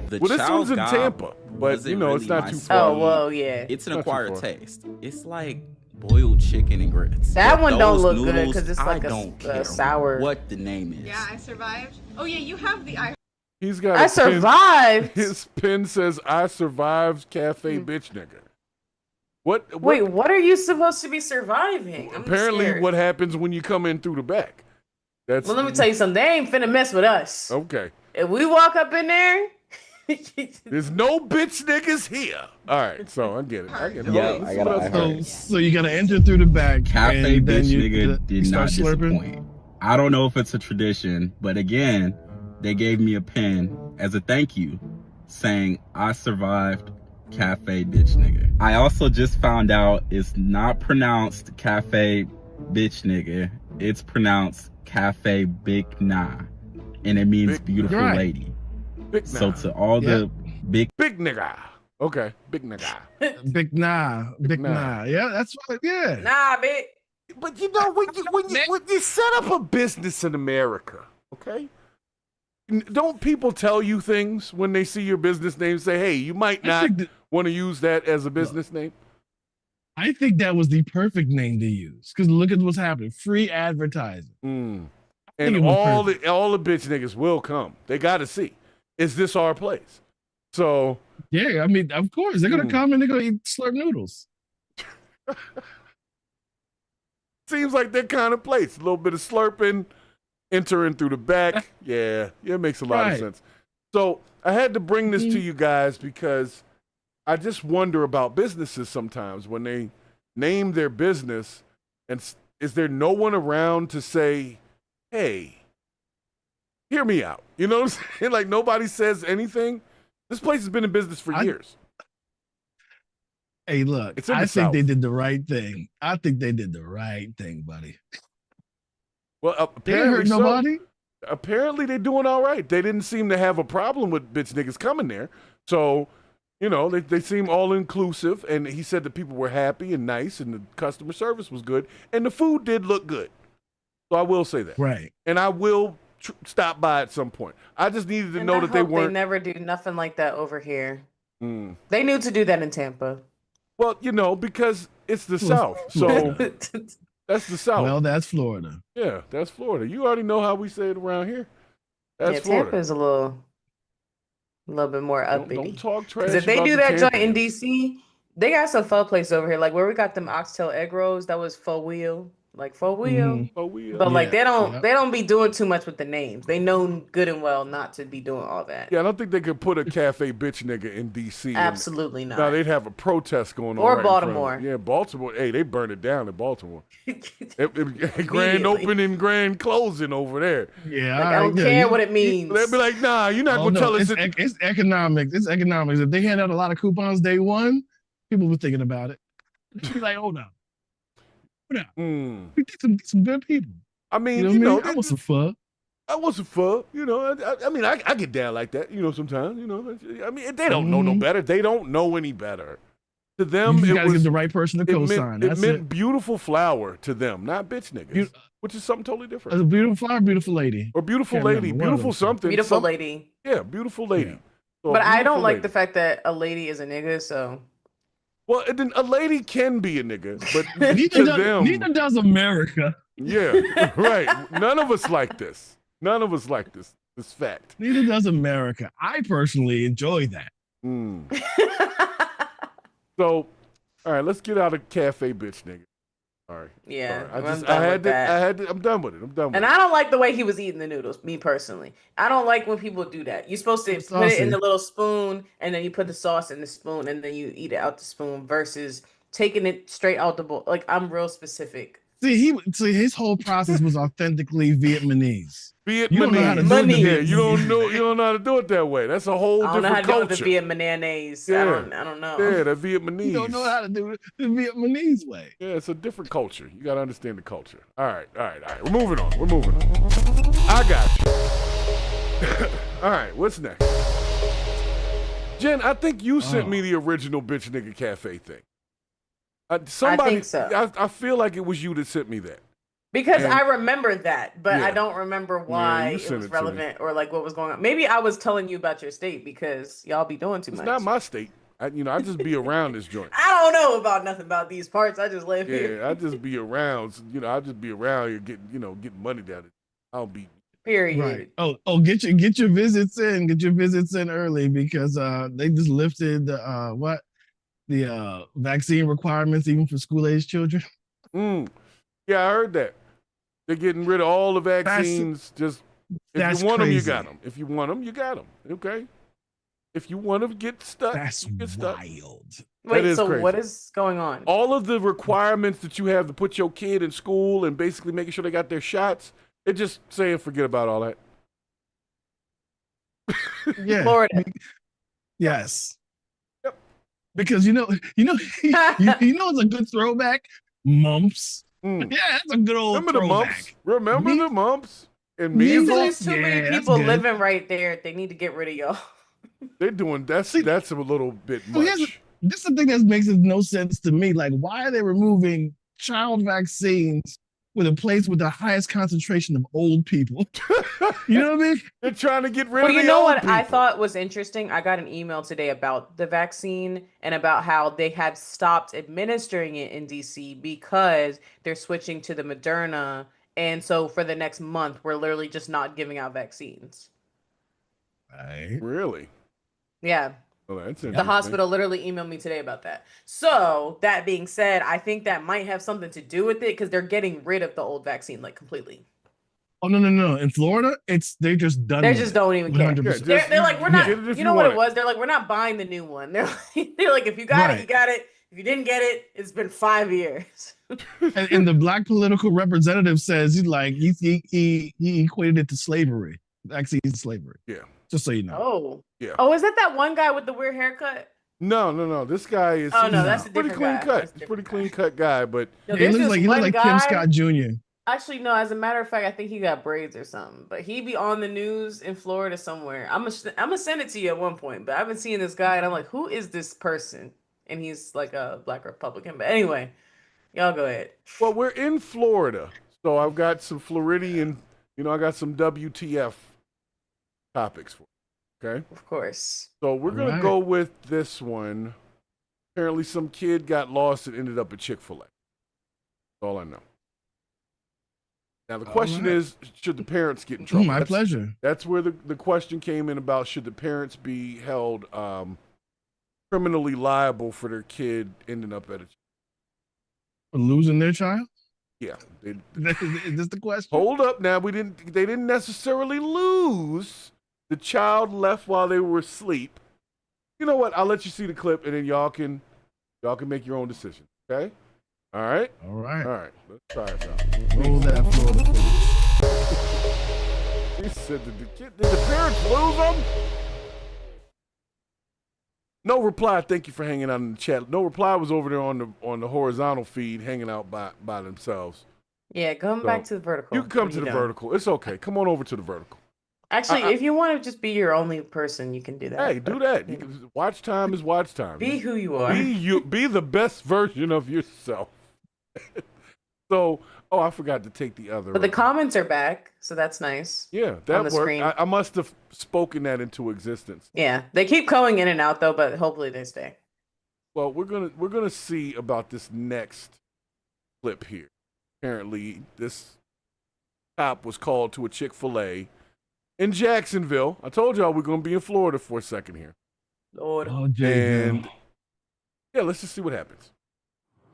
The
Well, this
chow
one's in
gao
Tampa, but
wasn't
you know, it's
really
not
my
too
speed.
far.
Oh, well, yeah.
It's an
Not too
acquired
far.
taste. It's like boiled chicken and grits.
That
But
one don't
those
look good
noodles,
'cause it's
I
like a
don't
s- a
care
sour-
what the name is.
Yeah, I survived. Oh yeah, you have the I.
He's got
I
a pen-
survived.
His pen says, I survived Cafe Bitch Nigga. What?
Wait, what are you supposed to be surviving? I'm
Apparently,
scared.
what happens when you come in through the back? That's
Well, let me tell you something. They ain't finna mess with us.
Okay.
If we walk up in there,
There's no bitch niggas here. All right, so I get it. I get it.
Yeah,
Let's
I
see
got
what
it.
else
I
there
heard.
is.
So you gotta enter through the back.
Cafe
and then
bitch
you
nigga did
start
not
slurping.
disappoint. I don't know if it's a tradition, but again, they gave me a pen as a thank you, saying I survived cafe bitch nigga. I also just found out it's not pronounced cafe bitch nigga. It's pronounced cafe big nah, and it means
Big-
beautiful
Right.
lady.
Big
So
nah.
to all the big
Big nigga. Okay, big nigga.
Big nah. Big
nah.
nah. Yeah, that's what. Yeah.
Nah, bitch.
But you know, when you set up a business in America, okay? Don't people tell you things when they see your business name? Say, hey, you might
I
not
think that-
want to use that as a business name.
I think that was the perfect name to use because look at what's happening. Free advertising.
Mm.
think
And
it was
all the bitch niggas will come. They got to see, is this our place? So
Yeah, I mean, of course they're gonna come and they're gonna eat slurp noodles.
seems like that kind of place. A little bit of slurping, entering through the back. Yeah, it makes a lot of
Right.
sense. So I had to bring this to you guys because I just wonder about businesses sometimes when they name their business, and is there no one around to say, hey, hear me out? You know what I'm saying? Like nobody says anything. This place has been in business for years.
Hey, look,
It's in the
I think they
South.
did the right thing. I think they did the right thing, buddy.
Well,
They didn't
apparently
hurt
so.
nobody.
Apparently they're doing all right. They didn't seem to have a problem with bitch niggas coming there. So, you know, they seem all inclusive. And he said that people were happy and nice and the customer service was good. And the food did look good. So I will say that.
Right.
And I will stop by at some point. I just needed to
And
know
I
that they
hope
weren't.
They never do nothing like that over here.
Mm.
They knew to do that in Tampa.
Well, you know, because it's the
Well,
South. So that's the South.
Well, that's Florida.
Yeah, that's Florida. You already know how we say it around here. That's
yeah,
Florida.
Tampa is a little bit more uppity.
Don't talk trash.
Because if they
about
do
the
that joint in
Tampans.
DC, they got some pho place over here. Like where we got them oxtail egg rolls, that was faux wheel. Like faux wheel.
Mhm.
Oh, we,
But like
Yeah,
they don't be doing too much with the names. They know good and well not to be doing all that.
Yeah, I don't think they could put a cafe bitch nigga in DC.
Absolutely not.
No, they'd have a protest going on.
Or
right in front of
Baltimore.
them. Yeah, Baltimore. Hey, they burned it down in Baltimore. Grand
Immediately.
opening, grand closing over there.
Yeah,
Like,
all
I don't
right, yeah,
care
you-
what it means.
They'd be like, nah, you're not
Oh,
gonna
no,
tell us.
it's economics. It's economics. If they hand out a lot of coupons day one, people were thinking about it. They'd be like, hold up.
Mm.
We did some good people.
I mean,
You know
you know,
what I mean? I was some fun.
I wasn't fun. You know, I mean, I get down like that. You know, sometimes. You know, I mean, they don't know no better. They don't know any better. To them,
You just
it
gotta
was
get the right person to co-sign.
It
That's
meant
it.
beautiful flower to them, not bitch niggas, which is something totally different.
A beautiful flower, beautiful lady.
Or beautiful
Can't
lady,
remember, one of
beautiful
them.
something.
Beautiful lady.
Yeah, beautiful lady.
Yeah.
So a
But I
beautiful
don't like
lady.
the fact that a lady is a nigga, so
Well, and then a lady can be a nigga, but
Neither
to
does,
them,
neither does America.
yeah, right. None of us like this. None of us like this. This fact.
Neither does America. I personally enjoy that.
Mm. So, all right, let's get out of cafe bitch nigga. Sorry.
yeah.
Sorry.
I'm done with that.
I'm done with it. I'm done with
And
it.
I don't like the way he was eating the noodles, me personally. I don't like when people do that. You're supposed to put it in
Saucy.
the little spoon and then you put the sauce in the spoon and then you eat it out the spoon versus taking it straight out the bowl. Like I'm real specific.
See, his whole process was authentically Vietnamese. You don't know how to do
Vietnamese.
it the
Yeah, you
Vietnamese
don't know how to do it that way. That's a whole
I don't know how
different
to do it
culture.
with the Vietnamese.
Yeah.
I don't know.
Yeah, the Vietnamese.
You don't know how to do it the Vietnamese way.
Yeah, it's a different culture. You got to understand the culture. All right. We're moving on. I got you. All right, what's next? Jen, I think you sent me the original bitch nigga cafe thing. Somebody,
I think so.
I feel like it was you that sent me that.
Because
And-
I remember that, but
Yeah.
I don't remember why
you
it
sent
was
it to me.
relevant or like what was going on. Maybe I was telling you about your state because y'all be doing too
It's
much.
not my state. I just be around this joint.
I don't know about nothing about these parts. I just live here.
Yeah, I just be around. I just be around here getting money down. I don't be.
Period.
Right. Oh, get your visits in. Get your visits in early because they just lifted the vaccine requirements even for school age children.
Yeah, I heard that. They're getting rid of all the vaccines. Just if
that's
you want them, you
crazy.
got them. If you want them, you got them. Okay. If you want to get stuck,
That's
you get stuck.
wild.
Wait,
is
so
crazy.
what is going on?
All of the requirements that you have to put your kid in school and basically making sure they got their shots, they're just saying forget about all that.
Yeah.
Florida.
Yes.
Yep.
Because you know, it's a good throwback. Mumps.
Mm.
Yeah, that's a good old
Remember the
throwback.
mumps? Remember
Me-
the mumps and
Measles?
measles?
There's too
Yeah,
many
that's
people
good.
living right there. They need to get rid of y'all.
They're doing that's a little bit
So here's
much.
This is the thing that makes no sense to me. Like, why are they removing child vaccines with a place with the highest concentration of old people? You know what I mean?
They're trying to get rid
Well,
of
you
the
know
old
what I
people.
thought was interesting? I got an email today about the vaccine and about how they had stopped administering it in DC because they're switching to the Moderna. And so for the next month, we're literally just not giving out vaccines.
Right.
Really?
Yeah.
Oh, that's
The
interesting.
hospital literally emailed me today about that. So that being said, I think that might have something to do with it because they're getting rid of the old vaccine like completely.
Oh no! In Florida, they just done.
They
with
just
it.
don't even care.
100%.
Yeah,
They're like, we're
you
not.
get it if
You know
you
what
want
it was? They're like, we're not buying the new one. They're like, if you got it, you
Right.
got it. If you didn't get it, it's been 5 years.
And the black political representative says he equated it to slavery, vaccine slavery.
Yeah.
Just so you know.
Oh.
Yeah.
Oh, is that one guy with the weird haircut?
No. This guy is
Oh no,
he's
that's a
pretty
different
clean
guy.
cut. He's pretty clean cut guy, but
No,
He
there's
looks
this
like Kim
one guy.
Scott Jr.
Actually, no. As a matter of fact, I think he got braids or something. But he be on the news in Florida somewhere. I'm gonna send it to you at one point. But I've been seeing this guy, and I'm like, who is this person? And he's like a black Republican. But anyway, y'all go ahead.
well, we're in Florida, so I've got some Floridian. I got some WTF topics for you, okay?
Of course.
So we're gonna
Alright.
go with this one. Apparently, some kid got lost and ended up at Chick-fil-A. That's all I know. Now the question
Alright.
is, should the parents get in trouble?
My
That's-
pleasure.
That's where the question came in about should the parents be held criminally liable for their kid ending up at a
For losing their child?
yeah.
Is this the question?
Hold up now. They didn't necessarily lose. The child left while they were asleep. You know what? I'll let you see the clip and then y'all can make your own decision. Okay? All right?
All right.
All right. Let's try it out.
Roll that Florida footage.
He said, did the parents lose them? No reply. Thank you for hanging out in the chat. No reply was over there on the horizontal feed, hanging out by themselves.
Yeah, come
So,
back to the vertical.
You can come
when
to the
you're done.
vertical. It's okay. Come on over to the vertical.
Actually, if you want to just be your only person, you can do that.
Hey,
but,
do that.
you
You
know,
can, watch time is watch time.
be who you are.
Be the best version of yourself. So, I forgot to take the other.
But the comments are back, so that's nice.
yeah,
on
that
the
worked.
screen.
I must have spoken that into existence.
Yeah, they keep going in and out though, but hopefully they stay.
Well, we're gonna see about this next clip here. Apparently, this cop was called to a Chick-fil-A in Jacksonville. I told y'all we're gonna be in Florida for a second here,
Lord.
Oh, Jay.
and yeah, let's just see what happens.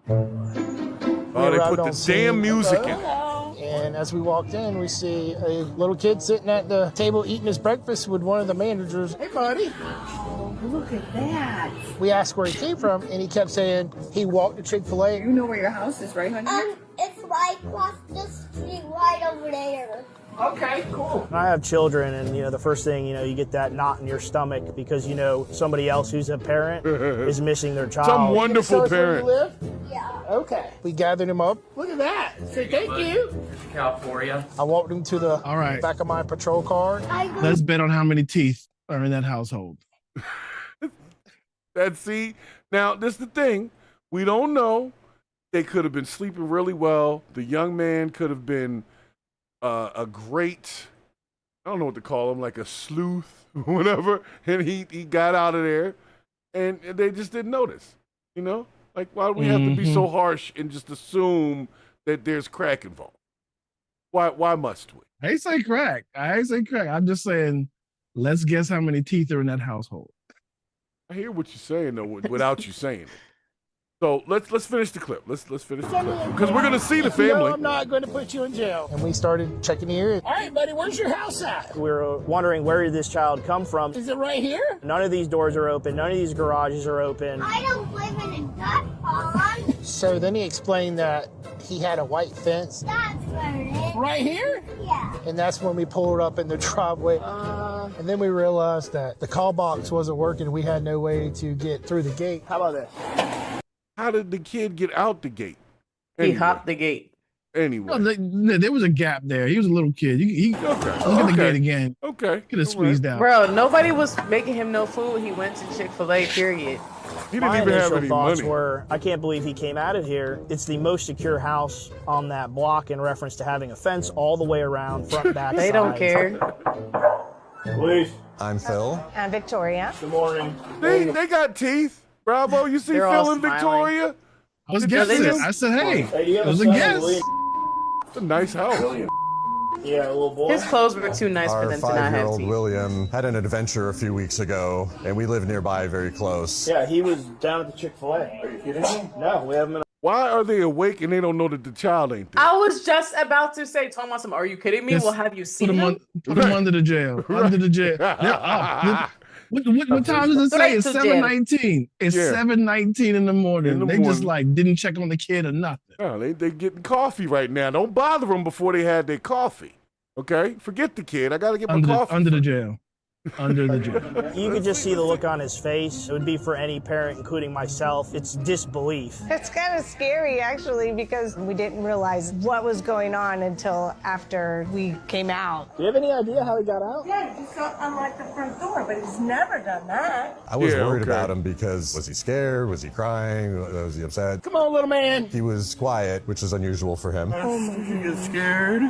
We
Oh, they
arrived
put the
on scene.
damn music in.
And as we walked in, we see a little kid sitting at the table eating his breakfast with one of the managers. Hey, buddy.
Look at that.
We asked where he came from, and he kept saying he walked to Chick-fil-A.
You know where your house is, right, honey?
It's right across the street, right over there.
Okay, cool.
I have children, and the first thing you get that knot in your stomach because somebody else who's a parent is missing their child.
Some wonderful parent.
Yeah.
Okay. We gathered him up.
Look at that. Say thank you.
I walked him to the
All right.
back of my patrol car.
Let's bet on how many teeth are in that household.
See, now this is the thing. We don't know. They could have been sleeping really well. The young man could have been a great, I don't know what to call him, like a sleuth, whatever. And he got out of there, and they just didn't notice. Like why do we have to be so harsh and just assume that there's crack involved? Why must we?
I ain't say crack. I'm just saying, let's guess how many teeth are in that household.
I hear what you're saying though, without you saying it. So let's finish the clip. Let's finish the clip because we're gonna see the family.
No, I'm not going to put you in jail. And we started checking the area. All right, buddy, where's your house at?
We were wondering, where did this child come from?
Is it right here?
None of these doors are open. None of these garages are open.
I don't live in a duck pond.
So then he explained that he had a white fence.
That's where it is.
Right here?
Yeah.
And that's when we pulled up in the driveway. And then we realized that the call box wasn't working. We had no way to get through the gate.
How about this?
How did the kid get out the gate?
He hopped the gate.
Anyway.
No, there was a gap there. He was a little kid. He
okay.
Look at the gate again.
Okay.
Could have squeezed out.
Bro, nobody was making him no food. He went to Chick-fil-A, period.
He
My
didn't even have
initial
any
thoughts
money.
were, I can't believe he came out of here. It's the most secure house on that block in reference to having a fence all the way around, front, back,
They don't
sides.
care.
Please.
I'm Phil.
And Victoria.
Good morning.
They got teeth. Bravo. You see
They're all
Phil and
smiling.
Victoria?
I was
Did you
guessing.
see them?
I said, hey,
do you
it
have
was a
son,
guess.
William?
It's a nice house.
Yeah, a little boy.
His clothes were too nice for
Our
them to not have
5-year-old
teeth.
William had an adventure a few weeks ago, and we live nearby very close.
Yeah, he was down at the Chick-fil-A. Are you kidding me? No, we haven't been.
Why are they awake and they don't know that the child ain't there?
I was just about to say, Thomas, are you kidding me?
Yes.
Well, have you
Put
seen
him,
him?
put him under the jail. Under the jail. What time does it say? It's
Straight to jail.
7:19. It's
Yeah.
7:19 in the morning.
In the
They just
morning.
like didn't check on the kid or nothing.
No, they getting coffee right now. Don't bother them before they had their coffee. Okay? Forget the kid. I got to get my coffee.
Under the jail. Under the jail.
You could just see the look on his face. It would be for any parent, including myself. It's disbelief.
It's kind of scary, actually, because we didn't realize what was going on until after we came out.
Do you have any idea how he got out?
Yeah, he's got unlocked the front door, but he's never done that.
I was
Yeah,
worried
okay.
about him because was he scared? Was he crying? Was he upset?
Come on, little man.
He was quiet, which is unusual for him.
Did you get scared?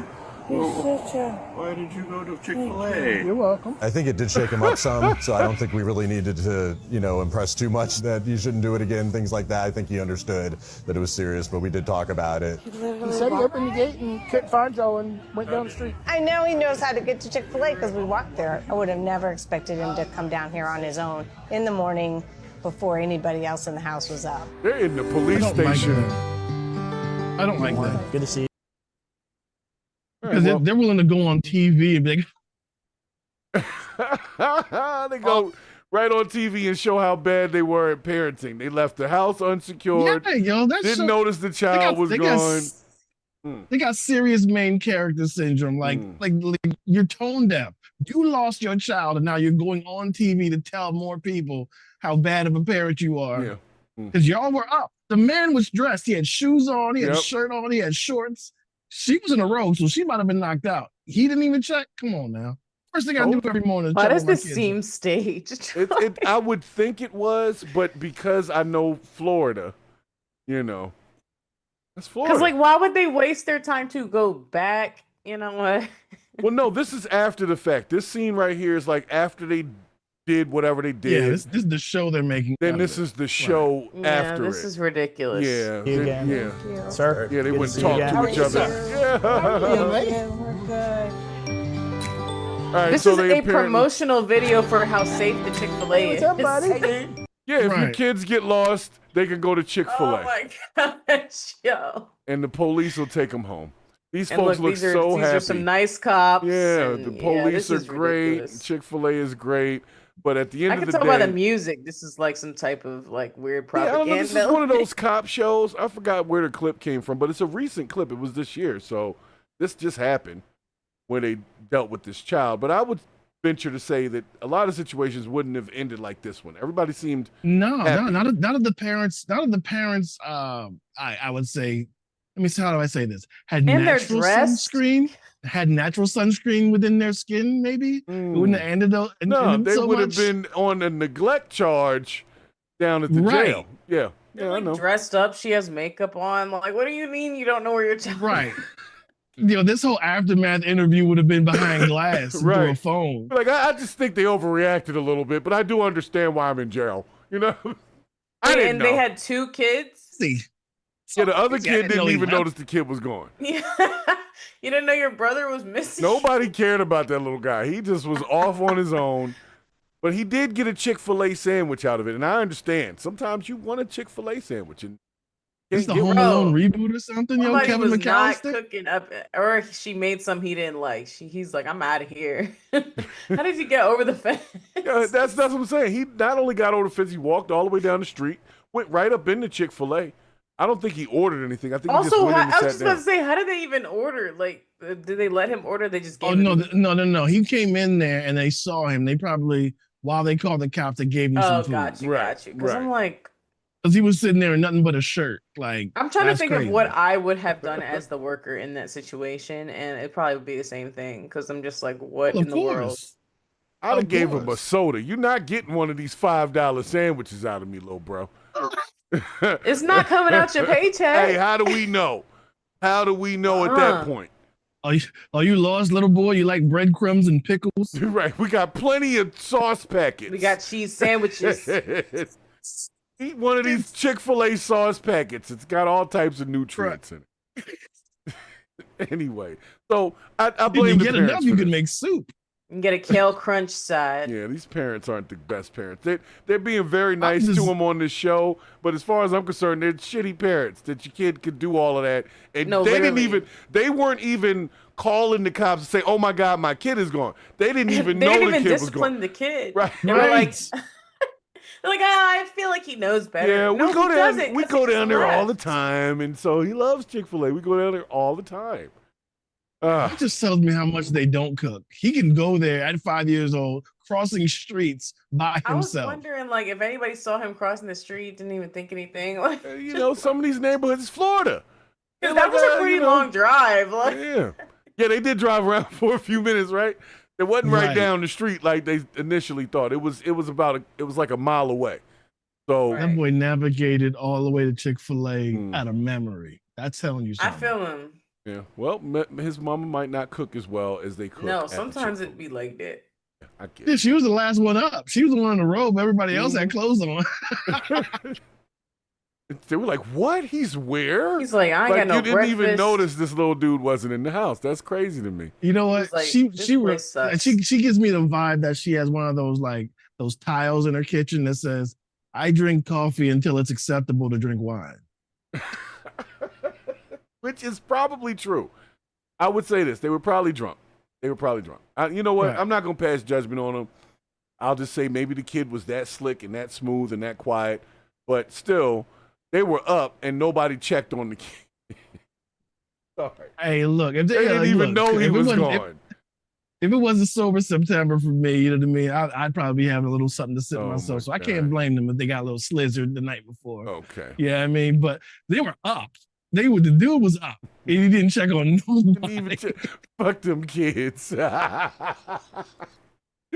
He's such a...
Why did you go to Chick-fil-A?
You're welcome.
I think it did shake him up some, so I don't think we really needed to, impress too much that you shouldn't do it again, things like that. I think he understood that it was serious, but we did talk about it.
He said he opened the gate and couldn't find y'all and went down the street.
I know he knows how to get to Chick-fil-A because we walked there. I would have never expected him to come down here on his own in the morning before anybody else in the house was up.
They're in the police station.
I don't like that.
Good to see you.
Because they're willing to go on TV and be like,
They go right on TV and show how bad they were at parenting. They left the house unsecured.
yeah, yo, that's
Didn't notice the child was gone.
They got serious main character syndrome. Like you're tone deaf. You lost your child, and now you're going on TV to tell more people how bad of a parent you are.
Yeah.
Because y'all were up. The man was dressed. He had shoes on. He had a
Yep.
shirt on. He had shorts. She was in a robe, so she might have been knocked out. He didn't even check. Come on now. First thing I do every morning. is
Why
check
does
on my
this
kids.
seem staged?
I would think it was, but because I know Florida, that's Florida.
Because, like, why would they waste their time to go back? You know what?
Well, no, this is after the fact. This scene right here is like after they did whatever they did.
Yeah, this is the show they're making.
Then this is the show
Yeah,
after
this
it.
is ridiculous.
Yeah,
You again.
yeah,
Sir?
yeah. They
Good
wouldn't
see you
talk
again.
to each other. Yeah.
We're good.
All right,
This
so
is
they
a
apparently-
promotional video for how safe the Chick-fil-A is.
Yeah, if your
Right.
kids get lost, they can go to Chick-fil-A,
Oh my gosh, yo.
and the police will take them home. These
And
folks
look,
look
these are,
so
these
happy.
are some nice cops.
Yeah,
and,
the
yeah,
police
this
are
is
great.
ridiculous.
Chick-fil-A is great, but at the end
I
of
can
the
tell
day,
by the music, this is like some type of like weird
yeah, I don't
propaganda.
know. This is one of those cop shows. I forgot where the clip came from, but it's a recent clip. It was this year, so this just happened when they dealt with this child. But I would venture to say that a lot of situations wouldn't have ended like this one. Everybody seemed happy.
None of the parents. I would say. Let me see. How do I say this? Had
And they're
natural
dressed.
sunscreen. Had natural sunscreen within their skin. Maybe it wouldn't have ended up.
No, they
so
would have
much.
been on a neglect charge down at the
Right.
jail. Yeah,
They're,
yeah, I
like,
know.
dressed up. She has makeup on. Like, what do you mean you don't know where your child?
Right. This whole aftermath interview would have been behind glass through a
Right.
phone.
Like I just think they overreacted a little bit, but I do understand why I'm in jail. I didn't
And
know.
they had 2 kids.
See,
yeah, the other
I
kid
didn't know
didn't
he
even
left.
notice the kid was gone.
Yeah. You didn't know your brother was missing.
Nobody cared about that little guy. He just was off on his own. But he did get a Chick-fil-A sandwich out of it, and I understand. Sometimes you want a Chick-fil-A sandwich, and
It's the Home Alone reboot or something, yo,
Somebody
Kevin
was not
McAllister?
cooking up, or she made some he didn't like. He's like, I'm out of here. How did you get over the fence?
Yeah, that's what I'm saying. He not only got over the fence, he walked all the way down the street, went right up into Chick-fil-A. I don't think he ordered anything. I think he just
Also,
went in and
I was
sat
just about to
down.
say, how did they even order? Like, did they let him order? They just gave
Oh, no. He came in there and they saw him. They probably, while they called the cops, they gave him some food.
got you. Because I'm like,
because he was sitting there in nothing but a shirt. Like,
I'm trying to
that's
think
crazy.
of what I would have done as the worker in that situation, and it probably would be the same thing. Because I'm just like, what
Well,
in
of
the world?
course. I'd have gave him a soda. You're not getting one of these $5 sandwiches out of me, little bro.
It's not coming out your paycheck.
Hey, how do we know? How do we know at that point?
Are you lost, little boy? You like breadcrumbs and pickles?
Right. We got plenty of sauce packets.
We got cheese sandwiches.
Eat one of these Chick-fil-A sauce packets. It's got all types of nutrients in it. Anyway, so I blame the
get
parents
enough,
for
you
this.
can make soup.
You can get a kale crunch side.
Yeah, these parents aren't the best parents. They're being very nice to him on this show, but as far as I'm concerned, they're shitty parents that your kid could do all of that. And
No,
they
literally.
they weren't even calling the cops and say, "Oh my God, my kid is gone." They didn't even
They
know
didn't
the
even
kid was
discipline
gone.
the kid.
Right.
They were like, they're like, I feel like he knows better.
Yeah,
No,
we go
he
down.
doesn't,
We
'cause
go
he
down
just
there all the
left.
time, and so he loves Chick-fil-A. We go down there all the time.
That just tells me how much they don't cook. He can go there at 5 years old, crossing streets by
I was
himself.
wondering, like, if anybody saw him crossing the street, didn't even think anything. Like,
You know, some of these neighborhoods, Florida.
because that was a pretty long drive. Like,
Yeah, they did drive around for a few minutes, right? It wasn't right
Right.
down the street like they initially thought. It was like a mile away. So
That boy navigated all the way to Chick-fil-A out of memory. That's telling you
I
something.
feel him.
yeah, well, his mama might not cook as well as they cook.
No,
at the
sometimes it'd be like that.
I get
Yeah, she was the last one up. She was the one on the robe. Everybody else had clothes on.
They were like, "What? He's where?"
He's like, I ain't got no
you didn't even
breakfast."
notice this little dude wasn't in the house. That's crazy to me.
You know
He
what?
was like,
she
"This
she
place sucks."
she gives me the vibe that she has one of those like those tiles in her kitchen that says, "I drink coffee until it's acceptable to drink wine."
Which is probably true. I would say this: they were probably drunk. You know what?
Right.
I'm not gonna pass judgment on them. I'll just say maybe the kid was that slick and that smooth and that quiet, but still, they were up and nobody checked on the kid. Sorry.
Hey, look, if
They didn't even know he
if it
was
wasn't-
gone.
If it wasn't sober September for me, you know what I mean, I'd probably be having a little something to sit
Oh,
myself.
my
So I
God.
can't blame them if they got a little slizzard the night before.
Okay.
Yeah, I mean, but they were up. The dude was up. And he didn't check on nobody.
Fuck them kids. He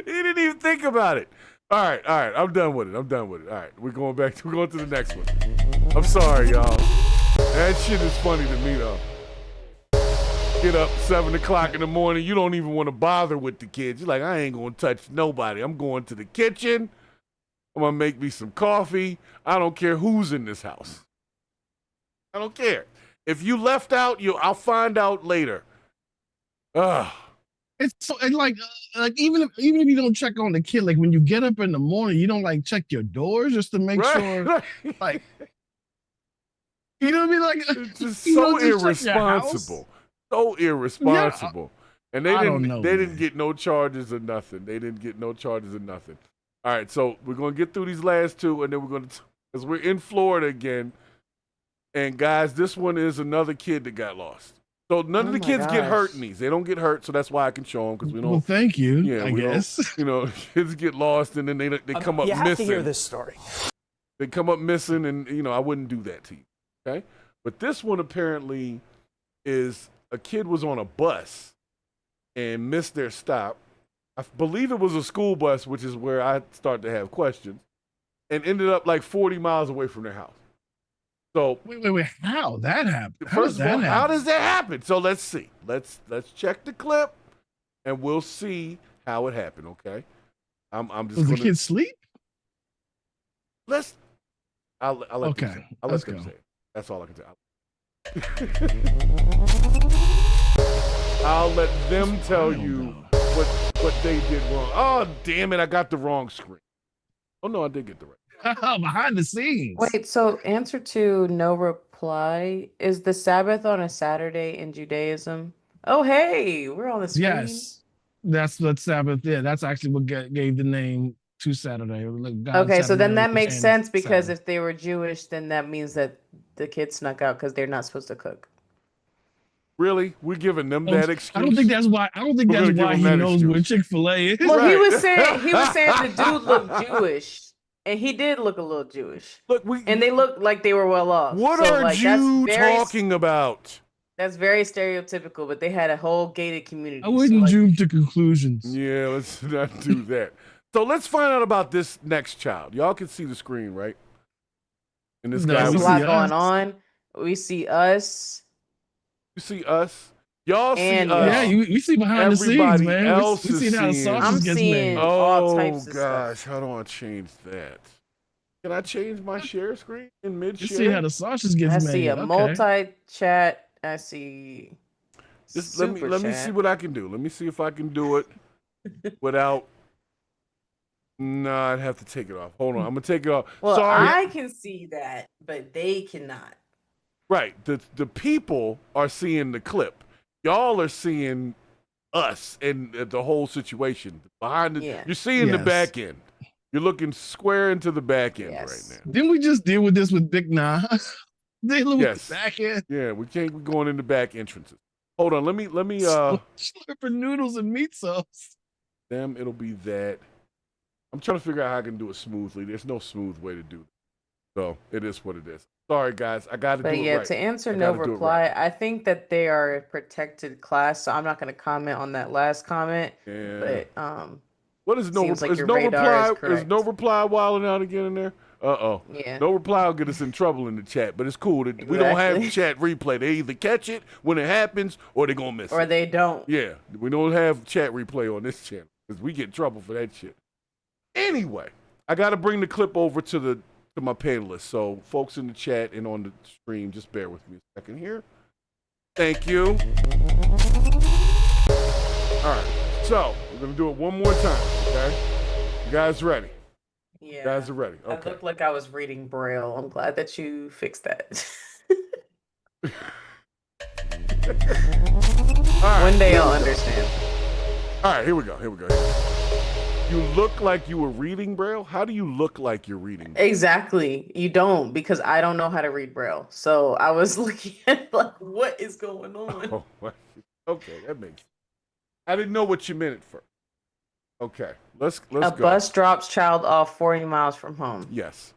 didn't even think about it. All right. I'm done with it. All right, we're going to the next one. I'm sorry, y'all. That shit is funny to me, though. Get up 7 o'clock in the morning. You don't even want to bother with the kids. You're like, I ain't going to touch nobody. I'm going to the kitchen. I'm going to make me some coffee. I don't care who's in this house. I don't care. If you left out, I'll find out later. Ugh.
It's so and like even if you don't check on the kid, like when you get up in the morning, you don't like check your doors just to make sure, like, you know what I mean? Like,
it's just
you
so
don't just check your house.
irresponsible. So irresponsible. And they
I don't
didn't
know,
they didn't get no charges or nothing. All right, so we're gonna get through these last two, and then we're gonna, because we're in Florida again. And guys, this one is another kid that got lost. So none of the kids get hurt in these. They don't get hurt, so that's why I can show them, because we don't.
Well, thank you.
Yeah,
I
we
guess.
don't, you know, kids get lost and then they come up
you have
missing.
to hear this story.
They come up missing, and I wouldn't do that to you. Okay, but this one apparently is a kid was on a bus and missed their stop. I believe it was a school bus, which is where I start to have questions, and ended up like 40 miles away from their house. So
wait, how that happened?
First of all, how does that happen? So let's see. Let's check the clip, and we'll see how it happened. Okay, I'm just.
Does the
gonna,
kid sleep?
I'll let
Okay,
them say it. I'll
let's
let them
go.
say it. That's all I can say. I'll let them tell you what they did wrong. Oh, damn it, I got the wrong screen. Oh, no, I did get the right.
Behind the scenes.
Wait, so answer to no reply. Is the Sabbath on a Saturday in Judaism? Oh, hey, we're on the screen.
Yes. That's what Sabbath. Yeah, that's actually what gave the name to Saturday.
Okay, so then that makes sense because if they were Jewish, then that means that the kids snuck out because they're not supposed to cook.
Really? We're giving them that excuse?
I don't think that's why. I don't think that's why he knows where Chick-fil-A is.
Well, he was saying the dude looked Jewish, and he did look a little Jewish.
Look,
and they looked like they were well off.
What are you talking about?
That's very stereotypical, but they had a whole gated community.
I wouldn't jump to conclusions.
Yeah, let's not do that. So let's find out about this next child. Y'all can see the screen, right? And this guy,
there's a lot going on. We see us.
You see us. Y'all see us.
Yeah, we see behind the scenes, man.
Else
we see how the sausage gets made.
all types of
gosh,
stuff.
how do I change that? Can I change my share screen in mid-share?
You see how the sausage gets made.
I see a multi-chat. I see.
Just let me see what I can do. Let me see if I can do it without. No, I'd have to take it off. Hold on, I'm gonna take it off.
Well,
Sorry.
I can see that, but they cannot.
Right. The people are seeing the clip. Y'all are seeing us and the whole situation behind the. You're seeing the back end. You're looking square into the back end right now.
Didn't we just deal with this with Big Nah? They look at the back end.
Yeah, we can't be going in the back entrances. Hold on, let me
slurping noodles and meat sauce.
Damn, it'll be that. I'm trying to figure out how I can do it smoothly. There's no smooth way to do it. So it is what it is. Sorry guys, I gotta do it right.
But yeah, to answer no reply, I think that they are a protected class, so I'm not gonna comment on that last comment.
Yeah.
But
what is no
seems like
is
your
no
radar
reply?
is
Is no reply wilding out again in there?
Yeah.
No reply will get us in trouble in the chat, but it's cool. We don't have chat replay. They either catch it when it happens or they're gonna miss it.
Or they don't.
Yeah, we don't have chat replay on this channel because we get in trouble for that shit. Anyway, I gotta bring the clip over to my panelists. So folks in the chat and on the stream, just bear with me a second here. Thank you. All right, so we're gonna do it one more time, okay? You guys ready?
Yeah.
You guys are ready. Okay.
I looked like I was reading Braille. I'm glad that you fixed that. One day I'll understand.
All right, here we go. You look like you were reading Braille? How do you look like you're reading Braille?
Exactly. You don't, because I don't know how to read Braille. So I was looking at like, what is going on?
Oh, okay, that makes sense. I didn't know what you meant at first. Okay, let's go.
A bus drops child off 40 miles from home.
Yes,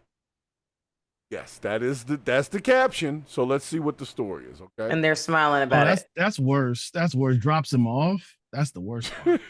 that's the caption. So let's see what the story is, okay?
And they're smiling about it.
That's worse. That's worse. Drops him off. That's the worst part.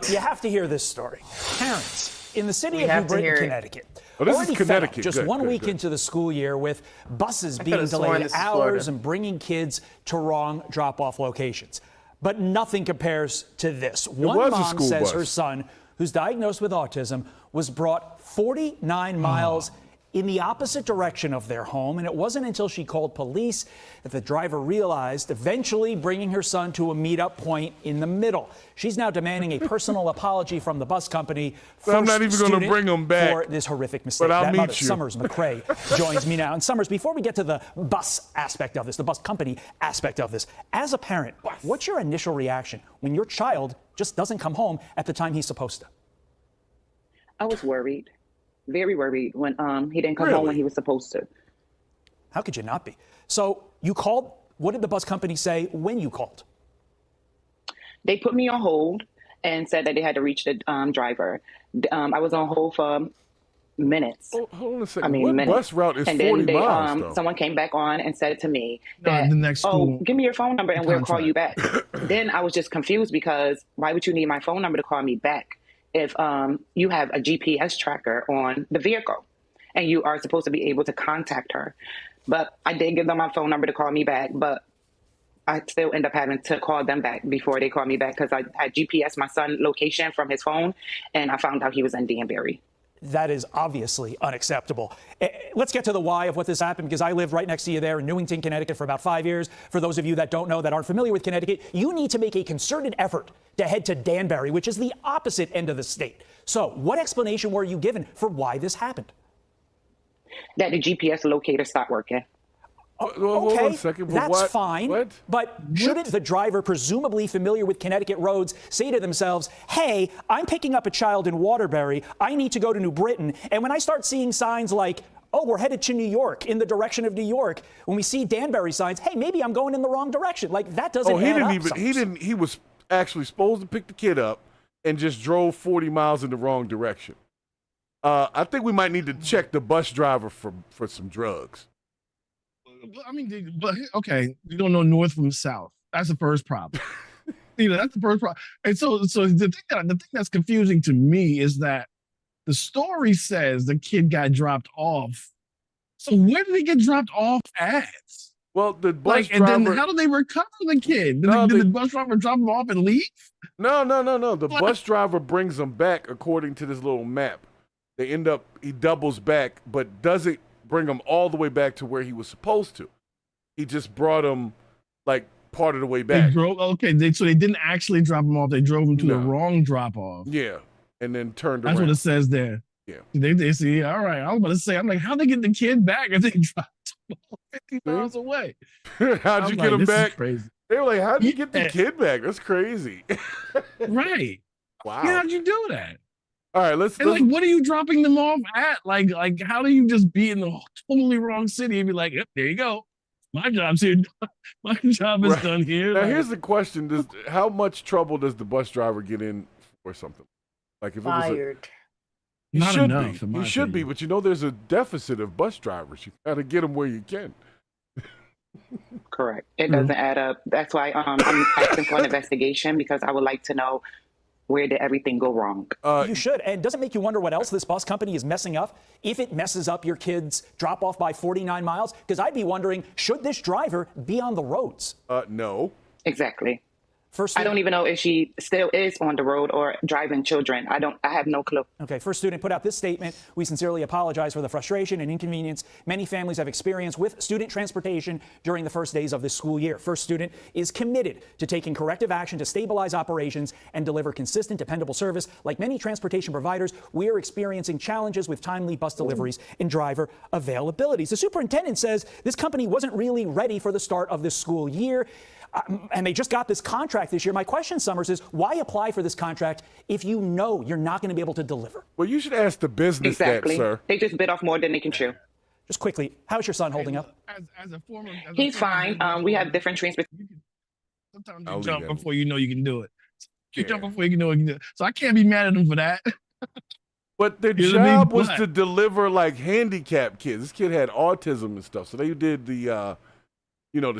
You have to hear this story. Parents in the city of New Britain, Connecticut.
Oh, this is
already
Connecticut.
fed up just one week into the school year with buses being delayed hours and bringing kids to wrong drop-off locations. But nothing compares to this. One mom says her son, who's diagnosed with autism, was brought 49 miles in the opposite direction of their home, and it wasn't until she called police that the driver realized, eventually bringing her son to a meetup point in the middle. She's now demanding a personal apology from the bus company.
I'm not even going to bring them back
for this horrific mistake.
But I'll
that
meet
mother,
you.
Summers McCrae, joins me now. And Summers, before we get to the bus aspect of this, the bus company aspect of this, as a parent, what's your initial reaction when your child just doesn't come home at the time he's supposed to?
I was worried. Very worried when he didn't come home when he was supposed to.
How could you not be? So you called. What did the bus company say when you called?
They put me on hold and said that they had to reach the driver. I was on hold for minutes.
Oh, hold on a second. What
minutes.
bus route is
and
40
then
miles, though?
someone came back on and said to me that,
the next school
give me your phone number and we'll call you back. Then I was just confused because why would you need my phone number to call me back if you have a GPS tracker on the vehicle and you are supposed to be able to contact her? But I did give them my phone number to call me back, but I still end up having to call them back before they call me back because I had GPS my son's location from his phone and I found out he was in Danbury.
That is obviously unacceptable. Let's get to the why of what this happened, because I lived right next to you there in Newington, Connecticut for about 5 years. For those of you that don't know, that aren't familiar with Connecticut, you need to make a concerted effort to head to Danbury, which is the opposite end of the state. So what explanation were you given for why this happened?
That the GPS locator stopped working.
Okay,
hold on a second, but
that's fine. But shouldn't the driver, presumably familiar with Connecticut roads, say to themselves, hey, I'm picking up a child in Waterbury. I need to go to New Britain. And when I start seeing signs like, oh, we're headed to New York, in the direction of New York, when we see Danbury signs, hey, maybe I'm going in the wrong direction. Like, that doesn't add up.
He was actually supposed to pick the kid up and just drove 40 miles in the wrong direction. I think we might need to check the bus driver for some drugs.
I mean, but okay, you don't know north from south. That's the first problem. That's the first problem. And so the thing that's confusing to me is that the story says the kid got dropped off. So where did he get dropped off at?
Well, the bus driver.
And then how did they recover the kid? Did the bus driver drop him off and leave?
No. The bus driver brings them back according to this little map. He doubles back, but doesn't bring him all the way back to where he was supposed to. He just brought him like part of the way back.
So they didn't actually drop him off. They drove him to the wrong drop off.
Yeah, and then turned
That's
around.
what it says there.
Yeah.
They see, all right, I was about to say, I'm like, how'd they get the kid back if they dropped him 50 miles away?
How'd you get him back?
Crazy.
They were like, how'd you get the kid back? That's crazy.
Right.
Wow.
Yeah, how'd you do that?
All right, let's
like, what are you dropping them off at? Like, how do you just be in the totally wrong city and be like, yep, there you go. My job's here. My job is done here.
Now, here's the question: how much trouble does the bus driver get in for something? Like if
Fired.
It was
Not enough.
You should be, but there's a deficit of bus drivers. You got to get them where you can.
Correct. It doesn't add up. That's why I'm asking for an investigation, because I would like to know, where did everything go wrong?
You should. And does it make you wonder what else this bus company is messing up? If it messes up your kid's drop off by 49 miles? Because I'd be wondering, should this driver be on the roads?
No.
Exactly. I don't even know if she still is on the road or driving children. I have no clue.
Okay, First Student put out this statement. We sincerely apologize for the frustration and inconvenience many families have experienced with student transportation during the first days of this school year. First Student is committed to taking corrective action to stabilize operations and deliver consistent, dependable service. Like many transportation providers, we are experiencing challenges with timely bus deliveries and driver availability. The superintendent says this company wasn't really ready for the start of this school year. And they just got this contract this year. My question, Summers, is why apply for this contract if you know you're not going to be able to deliver?
Well, you should ask the business that, sir.
They just bit off more than they can chew.
Just quickly, how's your son holding up?
He's fine. We have different transportation.
Sometimes you jump before you know you can do it. You jump before you know you can do it. So I can't be mad at them for that.
But their job was to deliver like handicapped kids. This kid had autism and stuff, so they did the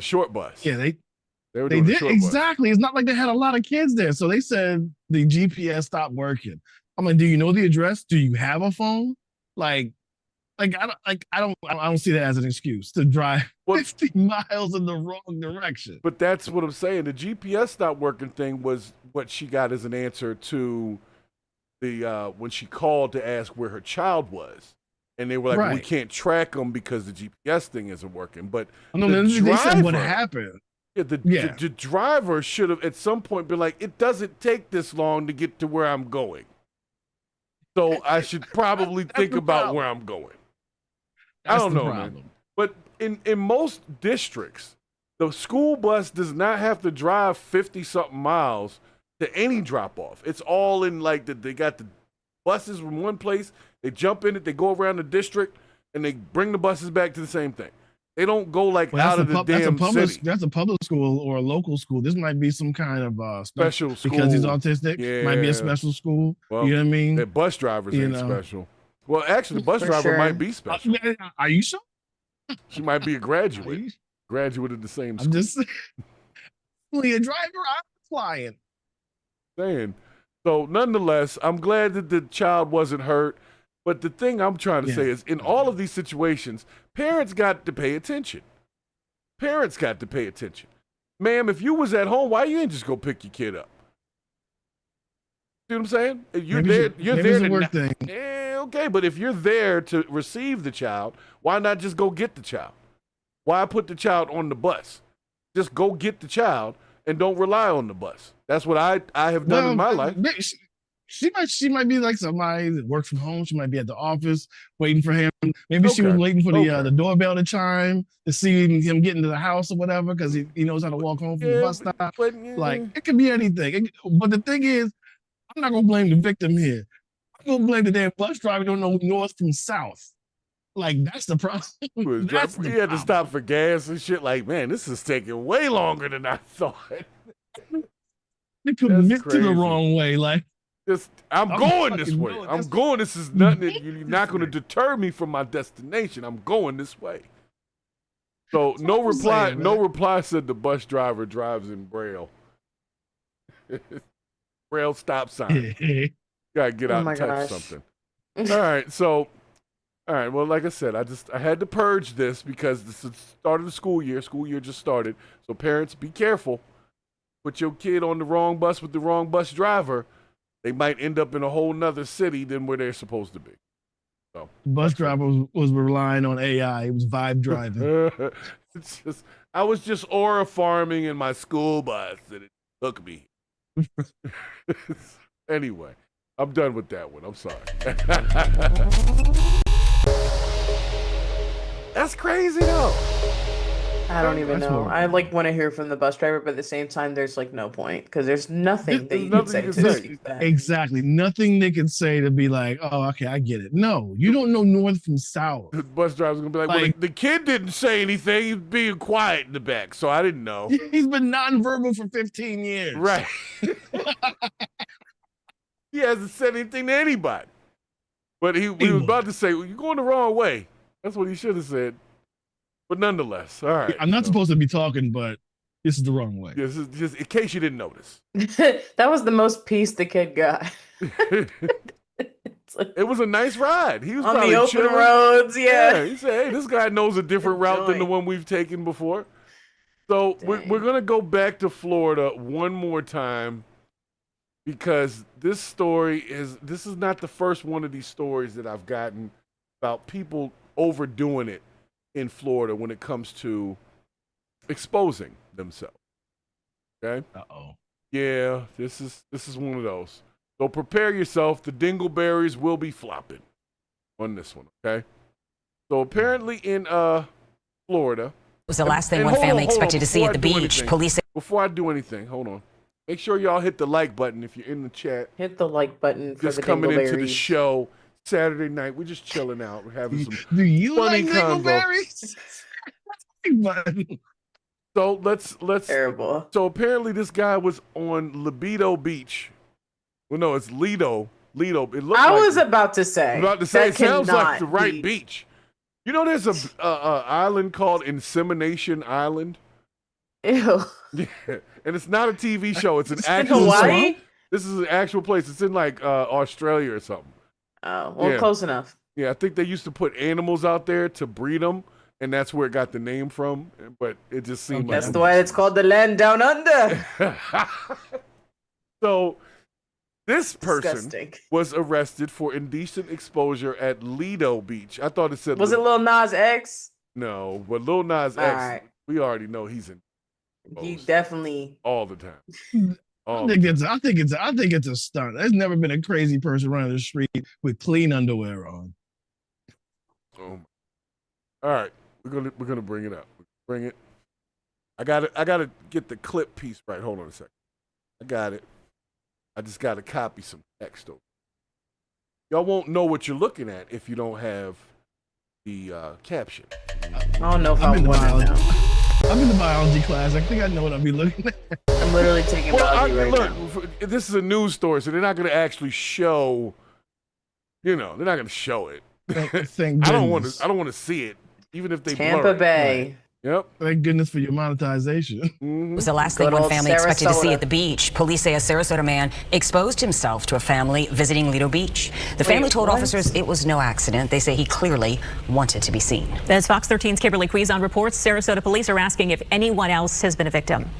short bus.
Yeah, they
did
exactly. It's not like they had a lot of kids there. So they said the GPS stopped working. I'm like, do you know the address? Do you have a phone? I don't see that as an excuse to drive 50 miles in the wrong direction.
But that's what I'm saying. The GPS stopped working thing was what she got as an answer to the when she called to ask where her child was. And they were like, we can't track them because the GPS thing isn't working. But
they said what happened.
Yeah, the driver should have at some point been like, it doesn't take this long to get to where I'm going. So I should probably think about where I'm going. I don't know, man. But in most districts, the school bus does not have to drive 50-something miles to any drop-off. It's all in they got the buses from one place, they jump in it, they go around the district, and they bring the buses back to the same thing. They don't go out of the damn city.
That's a public school or a local school. This might be some kind of
special school.
Because he's autistic.
Yeah.
Might be a special school.
Well,
you know what I mean?
The bus drivers ain't special. Well, actually, the bus driver might be special.
Are you sure?
She might be a graduate. Graduate of the same school.
I'm just only a driver. I'm flying.
Saying. So, nonetheless, I'm glad that the child wasn't hurt. But the thing I'm trying to say is, in all of these situations, parents got to pay attention. Parents got to pay attention. Ma'am, if you was at home, why you ain't just go pick your kid up? See what I'm saying? You're there to
work thing.
Yeah, okay, but if you're there to receive the child, why not just go get the child? Why put the child on the bus? Just go get the child and don't rely on the bus. That's what I have done in my life.
She might be like somebody that works from home. She might be at the office waiting for him. Maybe she was waiting for the doorbell to chime to see him get into the house or whatever because he knows how to walk home from the bus stop. Like, it could be anything. But the thing is, I'm not gonna blame the victim here. I'm gonna blame the damn bus driver who don't know north from south. Like, that's the problem.
He had to stop for gas and shit. Like, man, this is taking way longer than I thought.
They commit to the wrong way. Like,
I'm going this way. I'm going. This is nothing that you're not going to deter me from my destination. I'm going this way. So no reply. No reply said the bus driver drives in Braille. Braille stop sign. Gotta get out and type something. All right. So, all right. Well, like I said, I had to purge this because this is the start of the school year. School year just started. So parents, be careful. Put your kid on the wrong bus with the wrong bus driver. They might end up in a whole nother city than where they're supposed to be. So
bus driver was relying on AI. It was vibe driving.
It's just, I was just aura farming in my school bus and it took me. Anyway, I'm done with that one. I'm sorry. That's crazy though.
I don't even know. I like want to hear from the bus driver, but at the same time, there's like no point because there's nothing that you can say to dispute that.
Exactly. Nothing they can say to be like, oh, okay, I get it. No, you don't know north from south.
The bus driver's gonna be like, well, the kid didn't say anything. He's being quiet in the back, so I didn't know.
He's been nonverbal for 15 years.
Right. He hasn't said anything to anybody. But he was about to say, well, you're going the wrong way. That's what he should have said. But nonetheless, all right.
I'm not supposed to be talking, but this is the wrong way.
This is just in case you didn't notice.
That was the most peace the kid got.
It was a nice ride. He was
on
probably
the open
chilling.
roads, yeah.
He said, hey, this guy knows a different route than the one we've taken before. So we're going to go back to Florida one more time because this is not the first one of these stories that I've gotten about people overdoing it in Florida when it comes to exposing themselves. Okay? Yeah, this is one of those. So prepare yourself. The dingleberries will be flopping on this one, okay? So apparently in Florida.
It was the last thing one family expected to see at the beach. Police.
Before I do anything, hold on. Make sure y'all hit the like button if you're in the chat.
Hit the like button for
just
the
coming
dingleberries.
into the show Saturday night. We're just chilling out. We're having some
Do you
funny
like
convo.
dingleberries?
So let's
terrible.
So apparently this guy was on Libido Beach. Well, no, it's Lido. Lido. It looked
I
like
was about to say.
It sounds like the right beach. You know, there's a island called Insemination Island.
Ew.
Yeah, and it's not a TV show. It's an
It's
actual.
in Hawaii?
This is an actual place. It's in like Australia or something.
Oh, well, close enough.
Yeah, I think they used to put animals out there to breed them, and that's where it got the name from. But it just seemed like
That's the why it's called the land down under.
So this person
Disgusting.
was arrested for indecent exposure at Lido Beach. I thought it said.
Was it Lil Nas X?
No, but Lil Nas X.
Alright.
We already know he's in.
He definitely
all the time.
I think it's a stunt. There's never been a crazy person running the street with clean underwear on.
Oh my. All right, we're gonna bring it up. Bring it. I gotta get the clip piece right. Hold on a second. I got it. I just gotta copy some text over. Y'all won't know what you're looking at if you don't have the caption.
I don't know if I want it now.
I'm in the biology class. I think I know what I'll be looking at.
I'm literally taking biology right now.
This is a news story, so they're not going to actually show. You know, they're not going to show it. I don't want to see it, even if they
Tampa
blur it.
Bay.
Right. Yep.
Thank goodness for your monetization.
It was the last thing one family expected to see at the beach. Police say a Sarasota man exposed himself to a family visiting Lido Beach. The family told officers it was no accident. They say he clearly wanted to be seen.
As Fox 13's Kimberly Quizon reports, Sarasota police are asking if anyone else has been a victim.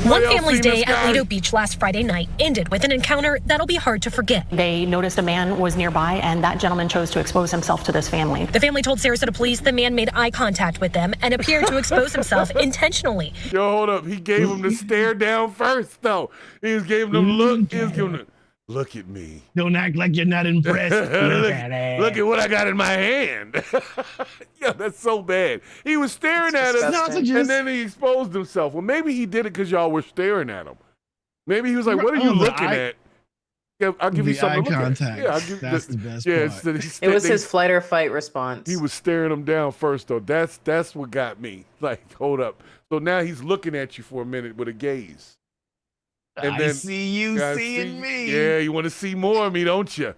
One family's day at Lido Beach last Friday night ended with an encounter that'll be hard to forget.
They noticed a man was nearby, and that gentleman chose to expose himself to this family.
The family told Sarasota police the man made eye contact with them and appeared to expose himself intentionally.
Yo, hold up. He gave him the stare down first, though. He was giving them look. He was giving them, look at me.
Don't act like you're not impressed.
Look at what I got in my hand. Yeah, that's so bad. He was staring at us, and then he exposed himself. Well, maybe he did it because y'all were staring at him. Maybe he was like, what are you looking at? Yeah, I'll give you something to look
contact.
at. Yeah, I'll give
That's the best part.
It was his flight or fight response.
He was staring him down first, though. That's what got me. Like, hold up. So now he's looking at you for a minute with a gaze. And
I see you seeing me.
Yeah, you want to see more of me, don't you?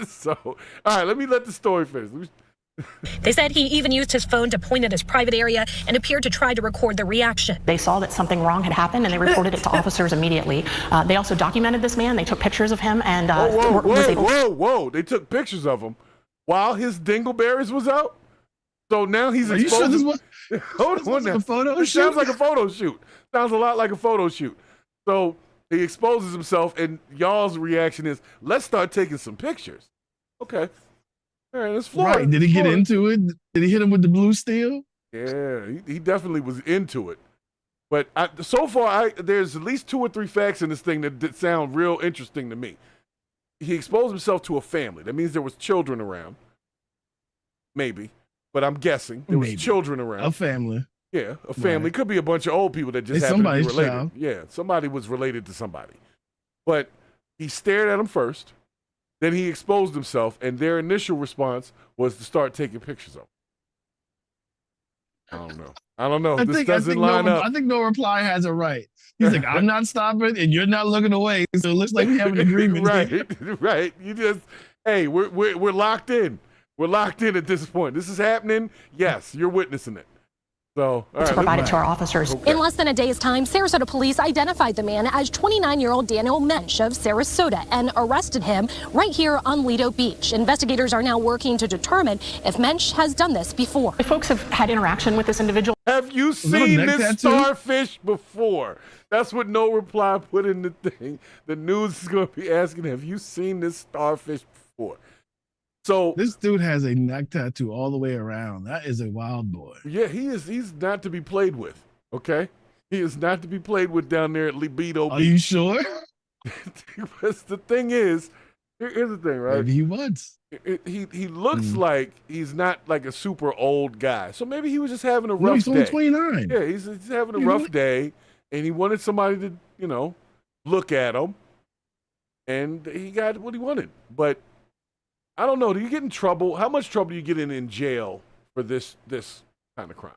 So, all right, let the story finish.
They said he even used his phone to point at his private area and appeared to try to record the reaction.
They saw that something wrong had happened, and they reported it to officers immediately. They also documented this man. They took pictures of him, and
whoa! They took pictures of him while his dingleberries was out. So now he's exposed.
Are you sure this was?
Hold on now.
A photo
it
shoot?
Sounds like a photo shoot. Sounds a lot like a photo shoot. So he exposes himself, and y'all's reaction is, let's start taking some pictures. Okay. All right, let's Floyd.
Right. Did he get into it? Did he hit him with the blue steel?
Yeah, he definitely was into it. But so far, there's at least 2 or 3 facts in this thing that sound real interesting to me. He exposed himself to a family. That means there was children around. Maybe. But I'm guessing there was children around.
A family.
Yeah, a family.
Right.
Could be a bunch of old people that just happen to be related. Child. Yeah, somebody was related to somebody. But he stared at him first. Then he exposed himself, and their initial response was to start taking pictures of him. I don't know. This doesn't line up.
I think No Reply has it right. He's like, I'm not stopping, and you're not looking away. So it looks like we have an agreement.
Right. You just, hey, we're locked in. We're locked in at this point. This is happening. Yes, you're witnessing it. So, all right,
provided to our officers.
Okay.
In less than a day's time, Sarasota police identified the man as 29-year-old Daniel Mensch of Sarasota and arrested him right here on Lido Beach. Investigators are now working to determine if Mensch has done this before.
Folks have had interaction with this individual.
Have you seen this starfish before? That's what No Reply put in the thing. The news is going to be asking, have you seen this starfish before? So
this dude has a neck tattoo all the way around. That is a wild boy.
Yeah, he's not to be played with. Okay, he is not to be played with down there at Libido Beach.
Are you sure?
Because the thing is, here's the thing, right?
Maybe he was.
He looks like he's not like a super old guy. So maybe he was just having a rough
he's
day.
only 29.
Yeah, he's having a rough day, and he wanted somebody to, look at him, and he got what he wanted. But I don't know. Do you get in trouble? How much trouble do you get in jail for this kind of crime?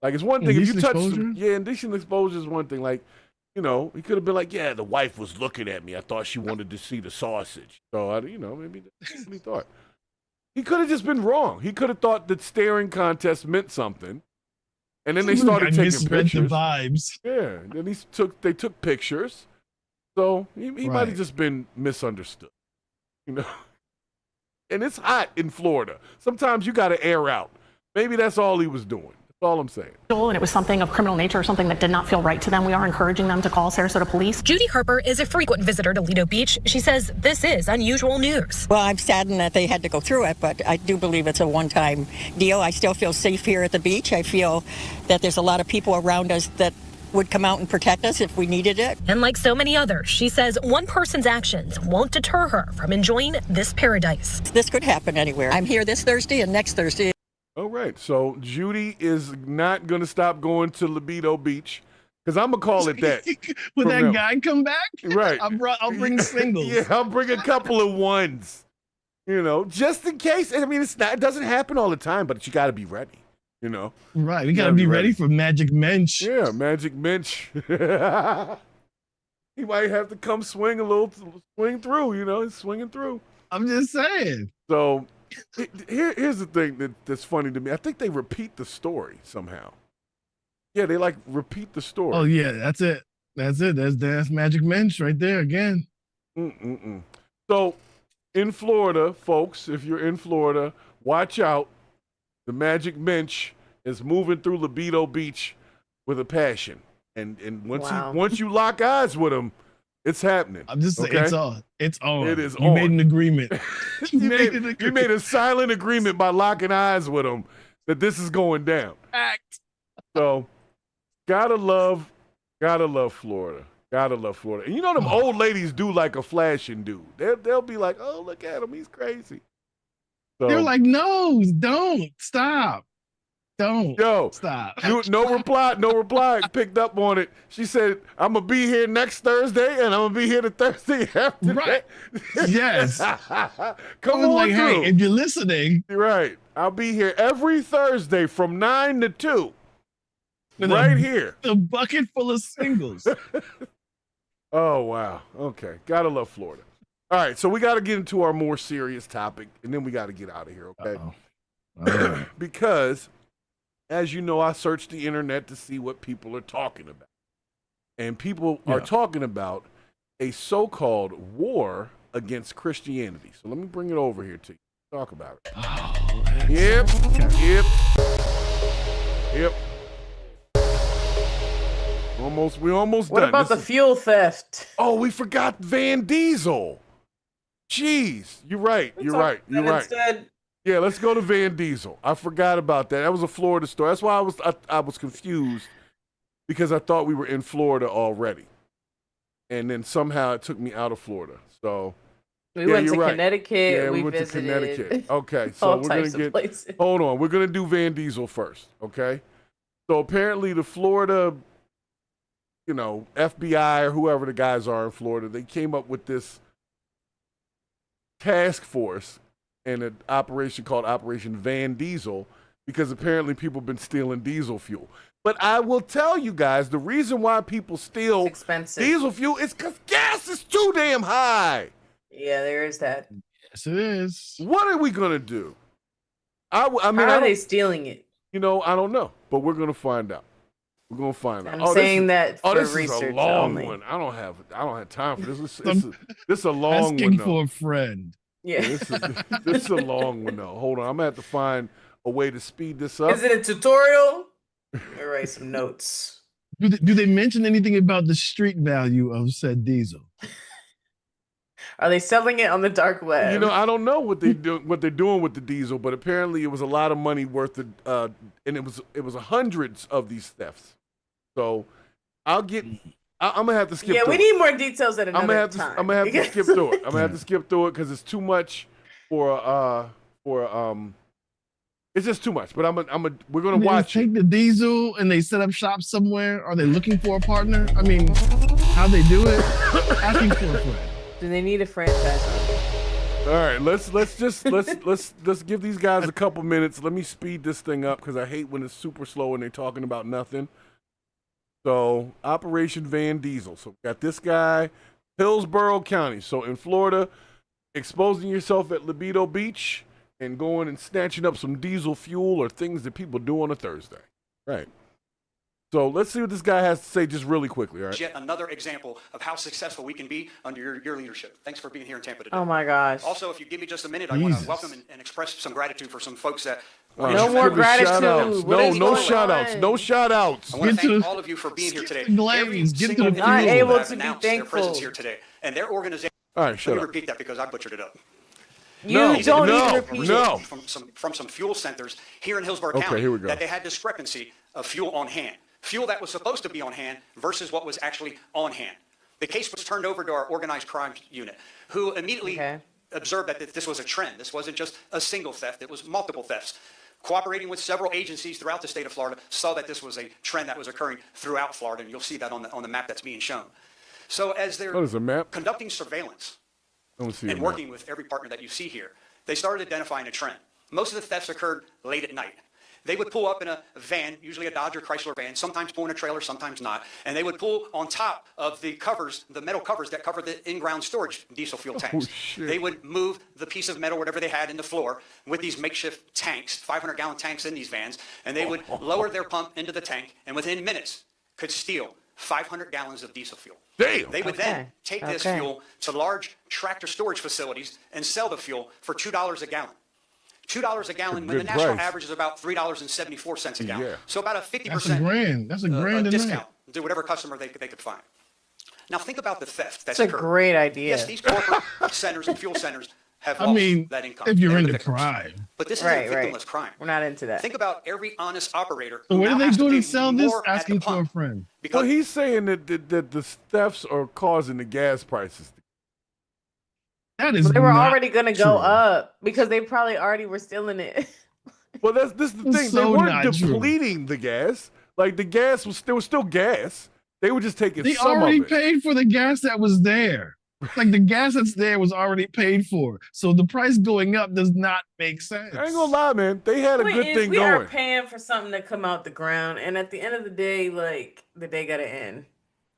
Like, it's one thing if you touch indecent exposure is one thing. Like, he could have been like, yeah, the wife was looking at me. I thought she wanted to see the sausage. So, maybe that's what he thought. He could have just been wrong. He could have thought that staring contest meant something. And then they started taking pictures.
The vibes.
Yeah. Then they took pictures. So he might have just been misunderstood. And it's hot in Florida. Sometimes you got to air out. Maybe that's all he was doing. That's all I'm saying.
And it was something of criminal nature or something that did not feel right to them. We are encouraging them to call Sarasota police.
Judy Harper is a frequent visitor to Lido Beach. She says this is unusual news.
Well, I'm saddened that they had to go through it, but I do believe it's a one-time deal. I still feel safe here at the beach. I feel that there's a lot of people around us that would come out and protect us if we needed it.
And like so many others, she says one person's actions won't deter her from enjoying this paradise.
This could happen anywhere. I'm here this Thursday and next Thursday.
All right, so Judy is not going to stop going to Libido Beach, because I'm going to call it that.
Will that guy come back?
Right.
I'll bring singles.
Yeah, I'll bring a couple of ones, just in case. I mean, it doesn't happen all the time, but you got to be ready.
Right, we gotta be ready for Magic Mensch.
Yeah, Magic Mensch. He might have to come swing through. He's swinging through.
I'm just saying.
So here's the thing that's funny to me. I think they repeat the story somehow. Yeah, they repeat the story.
Oh yeah, that's it. That's Magic Mensch right there again.
So in Florida, folks, if you're in Florida, watch out. The Magic Mensch is moving through Libido Beach with a passion. And once you lock eyes with him, it's happening.
I'm just saying,
okay?
it's on.
It is
you
on.
made an agreement.
you made a silent agreement by locking eyes with him that this is going down.
Fact.
So, gotta love Florida. Gotta love Florida. And you know them old ladies do like a flashing dude. They'll be like, oh, look at him, he's crazy. So,
They're like, no, don't stop. Don't stop.
No reply. Picked up on it. She said, I'm gonna be here next Thursday, and I'm gonna be here the Thursday after
right.
that.
Yes.
Come on,
like,
through.
hey, if you're listening,
you're right. I'll be here every Thursday from 9 to 2. Right here.
The bucket full of singles.
Oh wow. Okay. Gotta love Florida. All right, so we got to get into our more serious topic, and then we got to get out of here, okay?
Right.
Because, as you know, I searched the internet to see what people are talking about. And people are talking about a so-called war against Christianity. So let me bring it over here to you. Talk about it.
Oh,
Yep. We almost done.
What about the fuel theft?
Oh, we forgot Van Diesel. Jeez, you're right. You're right.
Instead.
Yeah, let's go to Van Diesel. I forgot about that. That was a Florida story. That's why I was confused, because I thought we were in Florida already, and then somehow it took me out of Florida. So
we went to Connecticut.
Yeah, we went to Connecticut. Okay, so we're gonna get.
Places.
Hold on, we're gonna do Van Diesel first. Okay, so apparently the Florida, FBI or whoever the guys are in Florida, they came up with this task force and an operation called Operation Van Diesel, because apparently people have been stealing diesel fuel. But I will tell you guys, the reason why people steal diesel fuel is because gas is too damn high.
Yeah, there is that.
Yes, it is.
What are we going to do? I mean,
how are they stealing it?
I don't know, but we're going to find out. We're going to find out.
I'm saying that for
this
research
is a long
only.
one. I don't have time for this. This is a long one.
Asking for a friend.
Yeah.
This is a long one, though. Hold on. I'm going to have to find a way to speed this up.
Is it a tutorial? I'll write some notes.
Do they mention anything about the street value of said diesel?
Are they selling it on the dark web?
I don't know what they're doing with the diesel, but apparently it was a lot of money worth of, and it was hundreds of these thefts. So I'm gonna have to skip.
Yeah,
through
we need more details at another time.
I'm gonna have to skip through it. I'm gonna have to skip through it because it's too much for it's just too much. But we're gonna watch
take the diesel and they set up shop somewhere. Are they looking for a partner? I mean, how they do it? Asking for a friend.
Do they need a franchise?
All right, let's give these guys a couple minutes. Let me speed this thing up because I hate when it's super slow and they're talking about nothing. So, Operation Van Diesel. So, we got this guy, Hillsborough County. So, in Florida, exposing yourself at Libido Beach and going and snatching up some diesel fuel or things that people do on a Thursday. Right. So, let's see what this guy has to say just really quickly, all right?
Yet another example of how successful we can be under your leadership. Thanks for being here in Tampa today.
Oh, my gosh.
Also, if you give me just a minute, I want to welcome and express some gratitude for some folks that...
no more gratitude.
No shout-outs. No shout-outs.
I want to thank all of you for being here today.
Not able to be thankful.
Their presence here today. And their organization...
All right, shut
Let me
up.
repeat that because I butchered it up.
Don't need to repeat it.
From some fuel centers here in Hillsborough County
here we go.
that they had discrepancy of fuel on hand. Fuel that was supposed to be on hand versus what was actually on hand. The case was turned over to our organized crime unit, who immediately observed that this was a trend. This wasn't just a single theft, it was multiple thefts. Cooperating with several agencies throughout the state of Florida, saw that this was a trend that was occurring throughout Florida, and you'll see that on the map that's being shown. So as they're conducting surveillance and working with every partner that you see here, they started identifying a trend. Most of the thefts occurred late at night. They would pull up in a van, usually a Dodge or Chrysler van, sometimes pull in a trailer, sometimes not, and they would pull on top of the covers, the metal covers that cover the in-ground storage diesel fuel tanks. They would move the piece of metal, whatever they had, in the floor with these makeshift tanks, 500-gallon tanks in these vans, and they would lower their pump into the tank, and within minutes could steal 500 gallons of diesel fuel.
Damn.
They would then take this fuel to large tractor storage facilities and sell the fuel for $2 a gallon. $2 a gallon when the national average is about $3.74 a gallon.
Yeah.
So about a 50%
That's a grand. That's a grand a
discount.
night.
to whatever customer they could find. Now think about the theft that's
That's a
occurred.
great idea.
Yes, these corporate centers and fuel centers have
I
lost
mean,
that income.
if you're
They're the
into
victims.
crime.
But this
Right,
is a
right.
victimless crime.
We're not into that.
Think about every honest operator
So
who
where
now
do they
has
go
to
to
pay
sell this?
more at the
Asking for a
pump.
friend.
Well, he's saying that the thefts are causing the gas prices.
That is
Well, they were
not
already going to
true.
go up because they probably already were stealing it.
Well, this is the
It's
thing.
so
They weren't
not true.
depleting the gas. Like the gas was still gas. They were just taking
They
some
already
of it.
paid for the gas that was there. Like the gas that's there was already paid for. So the price going up does not make sense.
I ain't gonna lie, man. They had a
Point
good
is,
thing
we are
going.
paying for something to come out the ground, and at the end of the day, like the day gotta end.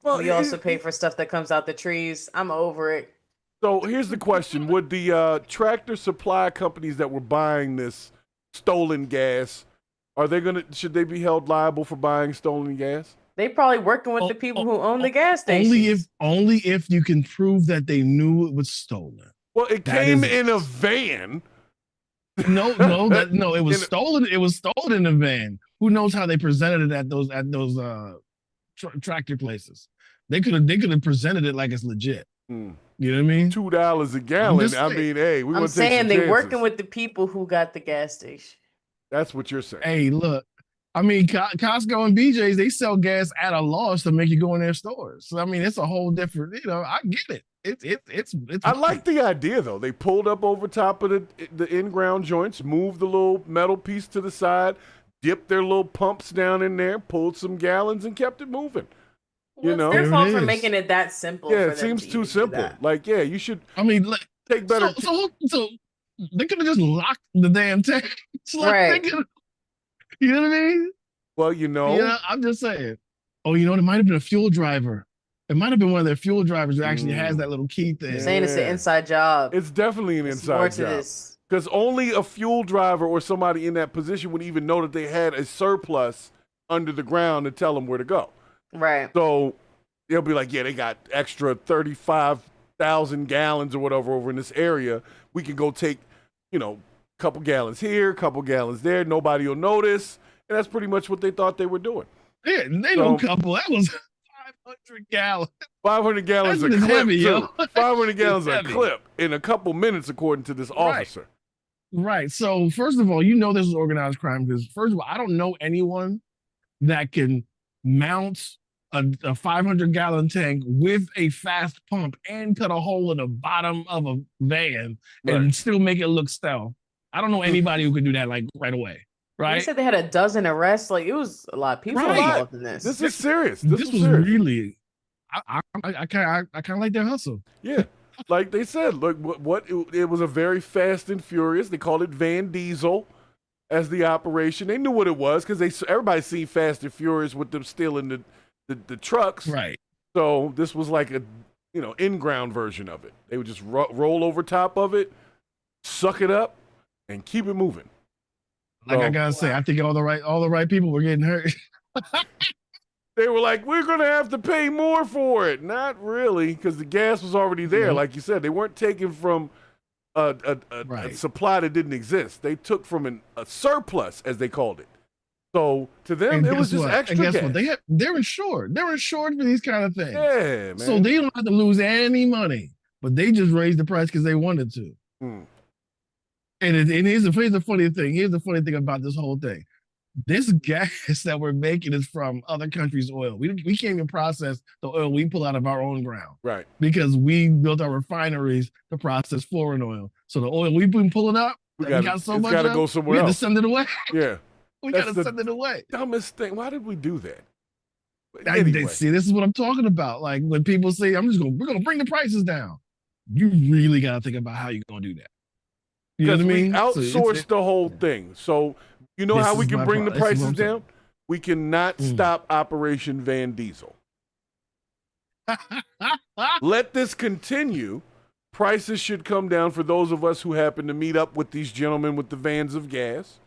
Well,
We also pay for stuff that comes out the trees. I'm over it.
So here's the question: would the tractor supply companies that were buying this stolen gas, should they be held liable for buying stolen gas?
They probably working with the people who own the gas stations.
Only if you can prove that they knew it was stolen.
Well, it
That
came
is-
in a van.
No, it was stolen. It was stolen in a van. Who knows how they presented it at those tractor places? They could have presented it like it's legit. You know what I mean?
$2 a gallon. I mean, hey, we
I'm
want to take
saying
some
they
chances.
working with the people who got the gas station.
That's what you're saying.
Hey, look. I mean, Costco and BJ's, they sell gas at a loss to make you go in their stores. So I mean, it's a whole different. I get it. It's.
I like the idea though. They pulled up over top of the in-ground joints, moved the little metal piece to the side, dipped their little pumps down in there, pulled some gallons, and kept it moving.
Well, it's their fault for making it that simple.
Yeah,
for
it
them
seems
to
too
even do
simple.
that.
Like, yeah, you should.
I mean,
take better.
So they could have just locked the damn tank. It's like
Right.
You know what I mean?
Well,
Yeah, I'm just saying. Oh, it might have been a fuel driver. It might have been one of their fuel drivers who actually has that little key thing.
You're saying it's an inside job.
It's definitely an
more
inside
to
job.
this.
Because only a fuel driver or somebody in that position would even know that they had a surplus under the ground to tell them where to go.
Right.
So they'll be like, yeah, they got extra 35,000 gallons or whatever over in this area. We can go take, a couple gallons here, a couple gallons there. Nobody will notice. And that's pretty much what they thought they were doing.
Yeah, they know a couple. That was 500 gallons.
500 gallons a
That's
clip,
heavy,
too.
yo.
500 gallons a
heavy.
clip in a couple minutes, according to this officer.
Right. So first of all, this is organized crime because first of all, I don't know anyone that can mount a 500-gallon tank with a fast pump and cut a hole in the bottom of a van and still make it look stealth. I don't know anybody who could do that like right away.
They
Right.
said they had a dozen arrests. Like it was a lot of people
Right.
involved in this.
This is serious.
This
was
was
serious.
really. I kind of like their hustle.
Yeah. Like they said, look, it was a very fast and furious. They called it Van Diesel as the operation. They knew what it was because everybody's seen Fast and Furious with them stealing the trucks.
Right.
So this was like a in-ground version of it. They would just roll over top of it, suck it up, and keep it moving.
Like I gotta say, I think all the right people were getting hurt.
They were like, we're going to have to pay more for it. Not really, because the gas was already there.
Nope.
Like you said, they weren't taking from a supply that didn't exist. They took from a surplus, as they called it. So to them,
And
it was
guess
just
what?
extra
And guess
gas.
what? They're insured. They're insured for these kind of things.
Yeah, man.
So they don't have to lose any money, but they just raised the price because they wanted to. And here's the funny thing. Here's the funny thing about this whole thing. This gas that we're making is from other countries' oil. We can't even process the oil we pull out of our own ground.
Right.
Because we built our refineries to process foreign oil. So the oil we've been pulling up, we got so
it's
much
gotta
of,
go somewhere
we had to
else.
send it away.
Yeah.
We
That's
got
the
to send it away.
Dumbest thing. Why did we do that?
Anyway. See, this is what I'm talking about. Like when people say, we're gonna bring the prices down. You really gotta think about how you're gonna do that. You know
Because
what I
we
mean?
outsourced the whole thing. So you know
This
how we
is
can
my
bring the
pro- this is
prices
what I'm saying.
down? We cannot stop Operation Van Diesel. Let this continue. Prices should come down for those of us who happen to meet up with these gentlemen with the vans of gas.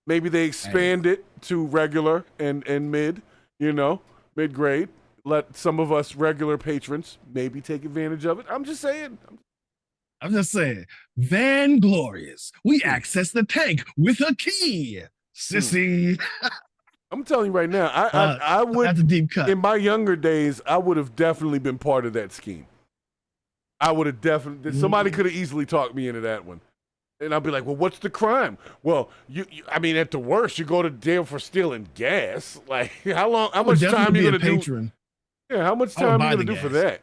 Maybe they expand it to regular and mid-grade. Let some of us regular patrons maybe take advantage of it. I'm just saying.
Van Glorious. We access the tank with a key. Sissy.
I'm telling you right now, I would.
That's a deep cut.
In my younger days, I would have definitely been part of that scheme. I would have definitely. Somebody could have easily talked me into that one, and I'd be like, "Well, what's the crime?" Well, I mean, at the worst, you go to jail for stealing gas. Like, how much time you gonna do? Yeah, how much time you gonna do for that?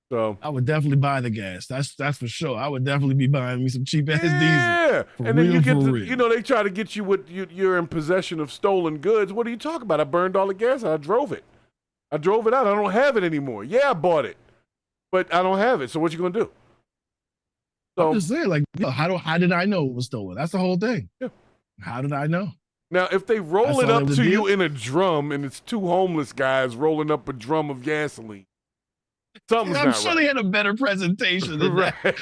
So
I would definitely buy the gas. That's for sure. I would definitely be buying me some cheap ass diesel.
Yeah,
For
and then you
real,
get
for
to,
real.
they try to get you with you're in possession of stolen goods. What are you talking about? I burned all the gas. I drove it. I drove it out. I don't have it anymore. Yeah, I bought it, but I don't have it. So what you gonna do? So,
I'm just saying, like, how did I know it was stolen? That's the whole thing.
Yeah.
How did I know?
Now, if they roll
That's
it
all
up
they
to
would
you
do?
in a drum and it's two homeless guys rolling up a drum of gasoline, something's
I'm
not
sure
right.
they had a better presentation than
Right.
that.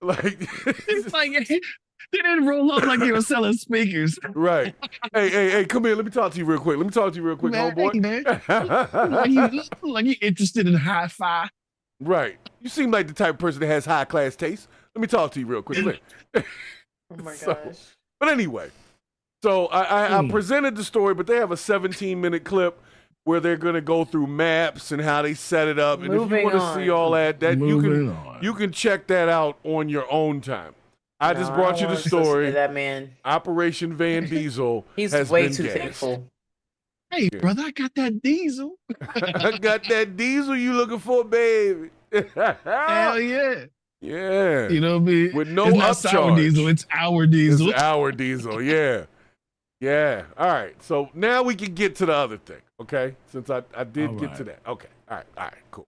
Like,
It's like they didn't roll up like they were selling speakers.
right. Hey, come here. Let me talk to you real quick.
Man,
homeboy.
man. like you interested in hi-fi.
Right. You seem like the type of person that has high class taste. Let me talk to you real quick. Come here.
Oh my gosh.
But anyway, so I presented the story, but they have a 17-minute clip where they're going to go through maps and how they set it up. And if you
Moving
want to
on.
see all that
Moving
you can check that out on your own time. I just
No,
brought
don't
you the
wanna listen to
story.
that man.
Operation Van Diesel
He's
has
way
been
too
gassed.
thankful.
Hey, brother, I got that diesel.
I got that diesel you looking for, baby.
Hell yeah.
Yeah.
You know what I mean?
With no
it's not sour
upcharge.
diesel, it's our diesel.
It's our diesel, yeah. Yeah. All right. So now we can get to the other thing, okay? Since I did
All
get
right.
to that. Okay. All right, cool.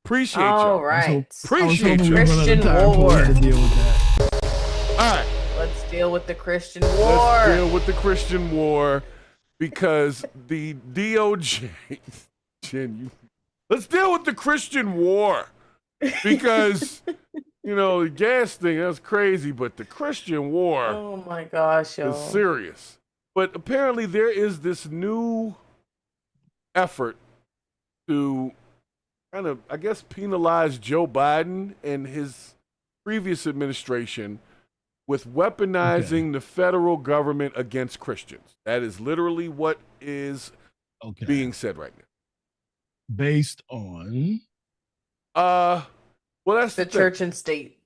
Appreciate
All
y'all.
right.
Appreciate you.
Christian war.
To deal with that.
All right.
Let's deal with the Christian war.
Let's deal with the Christian war because the DOJ. Let's deal with the Christian war because, the gas thing, that's crazy, but the Christian war
Oh my gosh, yo.
is serious. But apparently there is this new effort to kind of, I guess, penalize Joe Biden and his previous administration with weaponizing the federal government against Christians. That is literally what is being said right now.
Based on
well, that's
The church and state.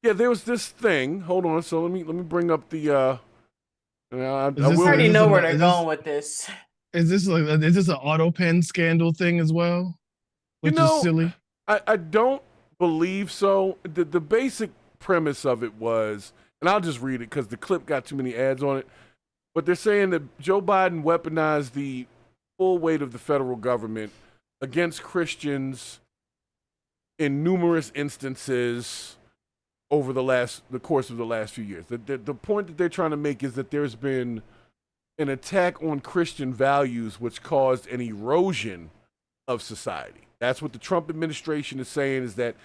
Yeah, there was this thing. Hold on. So let me bring up the. I
already know where they're going with this.
Is this an auto pen scandal thing as well? Which is silly.
I don't believe so. The basic premise of it was, and I'll just read it because the clip got too many ads on it. But they're saying that Joe Biden weaponized the full weight of the federal government against Christians in numerous instances over the course of the last few years. The point that they're trying to make is that there's been an attack on Christian values which caused an erosion of society. That's what the Trump administration is saying, is that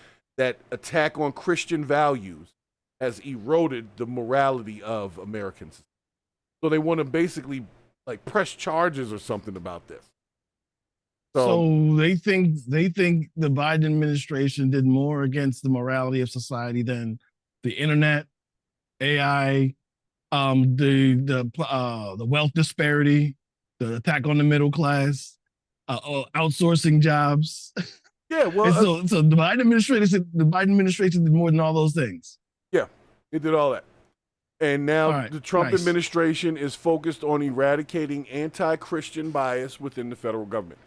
attack on Christian values has eroded the morality of Americans. So they want to basically press charges or something about this.
So they think the Biden administration did more against the morality of society than the internet, AI, the wealth disparity, the attack on the middle class, outsourcing jobs.
Yeah, well,
And so the Biden administration did more than all those things.
Yeah, it did all that. And now the Trump administration is focused on eradicating anti-Christian bias within the federal government.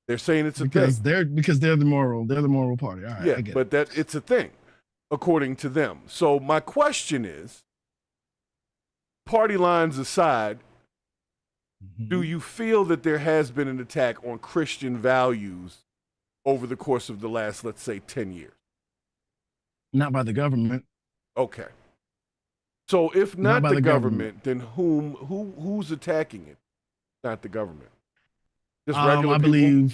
They're saying it's a
because
thing.
they're the moral party. All right,
Yeah,
I get
but it's a thing, according to them. So my question is, party lines aside, do you feel that there has been an attack on Christian values over the course of the last, let's say, 10 years?
Not by the government.
Okay. So if not
by
the government, then who's attacking it? Not the government. Just regular people?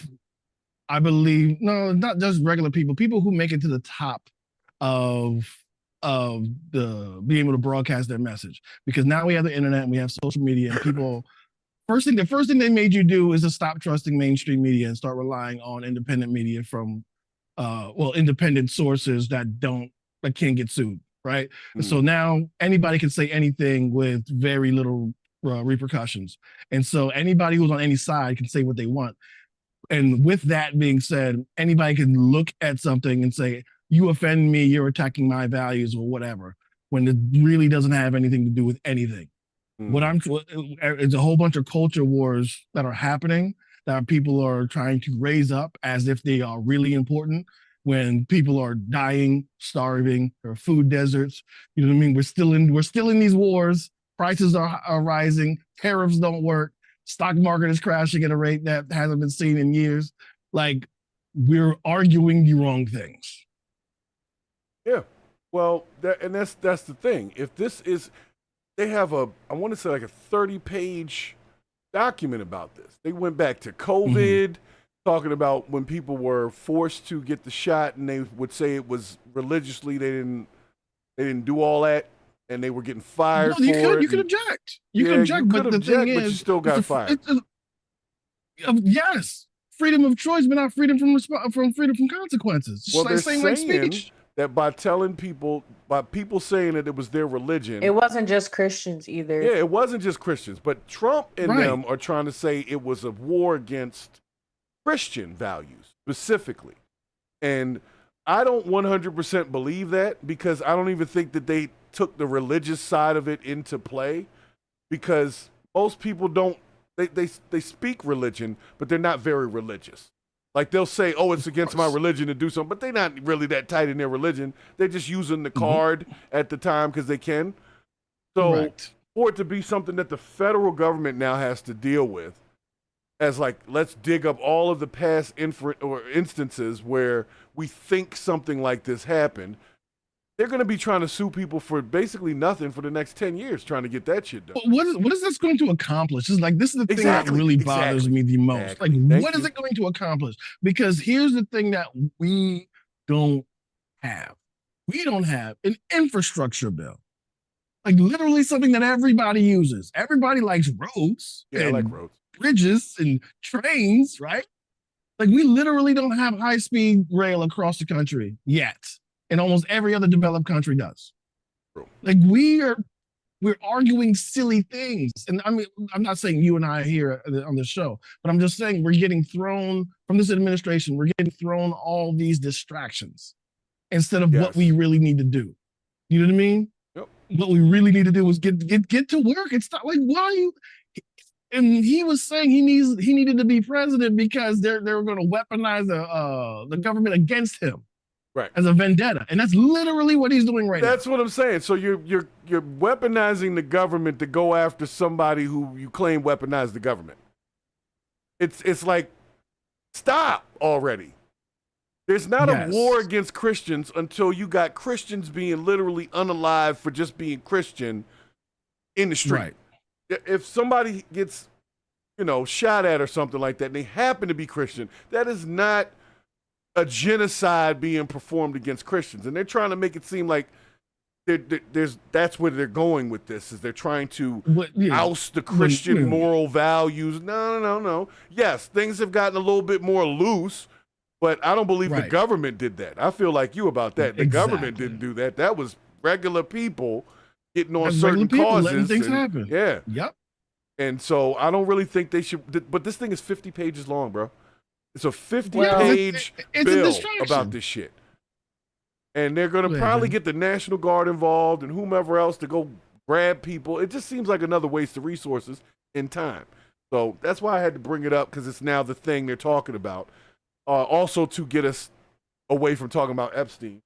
I believe no, not just regular people. People who make it to the top of the being able to broadcast their message. Because now we have the internet and we have social media, and people the first thing they made you do is to stop trusting mainstream media and start relying on independent media from independent sources that can't get sued, right? So now anybody can say anything with very little repercussions. And so anybody who's on any side can say what they want. And with that being said, anybody can look at something and say, you offend me, you're attacking my values or whatever, when it really doesn't have anything to do with anything. It's a whole bunch of culture wars that are happening that people are trying to raise up as if they are really important, when people are dying, starving, or food deserts. You know what I mean? We're still in these wars. Prices are rising. Tariffs don't work. Stock market is crashing at a rate that hasn't been seen in years. Like, we're arguing the wrong things.
Yeah. Well, that's the thing. If this is, they have I want to say like a 30-page document about this. They went back to COVID, talking about when people were forced to get the shot, and they would say it was religiously. They didn't do all that, and they were getting fired for it.
You could object. You could object, but the thing is,
but you still got fired.
Yes, freedom of choice, but not freedom from freedom from consequences.
Well, they're
saying
speech. That by people saying that it was their religion.
It wasn't just Christians either.
Yeah, it wasn't just Christians, but Trump and them are trying to say it was a war against Christian values specifically. And I don't 100% believe that, because I don't even think that they took the religious side of it into play, because most people they speak religion, but they're not very religious. Like, they'll say, oh, it's against my religion to do something, but they're not really that tight in their religion. They're just using the card at the time because they can. So for it to be something that the federal government now has to deal with, as like, let's dig up all of the past instances where we think something like this happened, they're going to be trying to sue people for basically nothing for the next 10 years trying to get that shit done.
What is this going to accomplish? It's like, this is the thing that really bothers me the most. Like, what is it going to accomplish? Because here's the thing that we don't have. We don't have an infrastructure bill. Like, literally something that everybody uses. Everybody likes roads.
Yeah, I like roads.
Bridges and trains, right? Like, we literally don't have high-speed rail across the country yet. And almost every other developed country does. Like, we're arguing silly things. And I mean, I'm not saying you and I are here on the show, but I'm just saying we're getting thrown from this administration. We're getting thrown all these distractions instead of what we really need to do. You know what I mean?
Yep.
What we really need to do is get to work. It's not like, why are you? And he was saying he needed to be president because they're going to weaponize the government against him.
Right.
As a vendetta. And that's literally what he's doing right now.
That's what I'm saying. So you're weaponizing the government to go after somebody who you claim weaponized the government. It's like, stop already. There's not a war against Christians until you got Christians being literally unalive for just being Christian in the street. Right. If somebody gets, shot at or something like that, and they happen to be Christian, that is not a genocide being performed against Christians. And they're trying to make it seem like that's where they're going with this, is they're trying to oust the Christian moral values. No. Yes, things have gotten a little bit more loose, but I don't believe the government did that. I feel like you about that. The government didn't do that. That was regular people getting on certain causes.
Letting things happen.
Yeah.
Yep.
And so I don't really think they should, but this thing is 50 pages long, bro. It's a 50-page bill about this shit. And they're going to probably get the National Guard involved and whomever else to go grab people. It just seems like another waste of resources and time. So that's why I had to bring it up, because it's now the thing they're talking about. Also to get us away from talking about Epstein.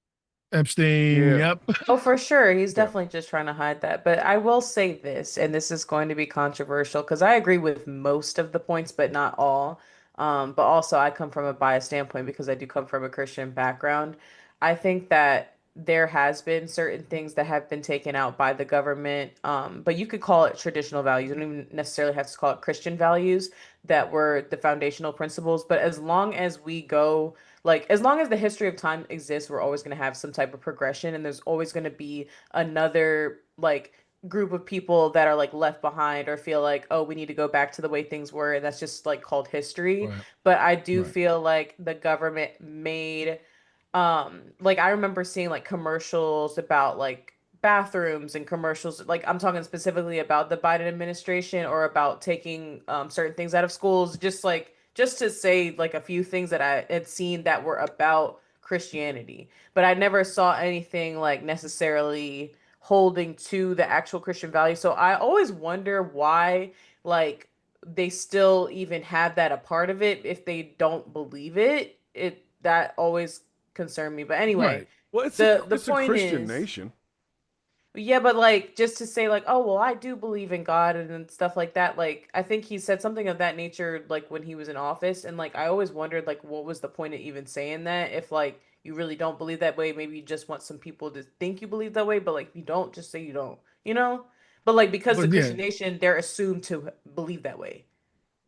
Yep.
Oh, for sure. He's definitely just trying to hide that. But I will say this, and this is going to be controversial, because I agree with most of the points, but not all. But also I come from a biased standpoint because I do come from a Christian background. I think that there has been certain things that have been taken out by the government, but you could call it traditional values. You don't even necessarily have to call it Christian values that were the foundational principles. But as long as we go, as long as the history of time exists, we're always going to have some type of progression, and there's always going to be another group of people that are left behind or feel like, oh, we need to go back to the way things were, and that's just called history. But I do feel like the government made I remember seeing commercials about bathrooms and commercials. Like I'm talking specifically about the Biden administration or about taking certain things out of schools. Just to say like a few things that I had seen that were about Christianity, but I never saw anything like necessarily holding to the actual Christian value. So I always wonder why like they still even have that a part of it if they don't believe it. It that always concerned me. But anyway,
Right. Well, it's
the
a
point
Christian
is,
nation.
yeah, but like just to say like, oh well, I do believe in God and stuff like that. Like I think he said something of that nature like when he was in office, and like I always wondered like what was the point of even saying that if like you really don't believe that way, maybe you just want some people to think you believe that way, but like if you don't, just say you don't, you know? But like because the
But yeah,
Christian nation, they're assumed to believe that way.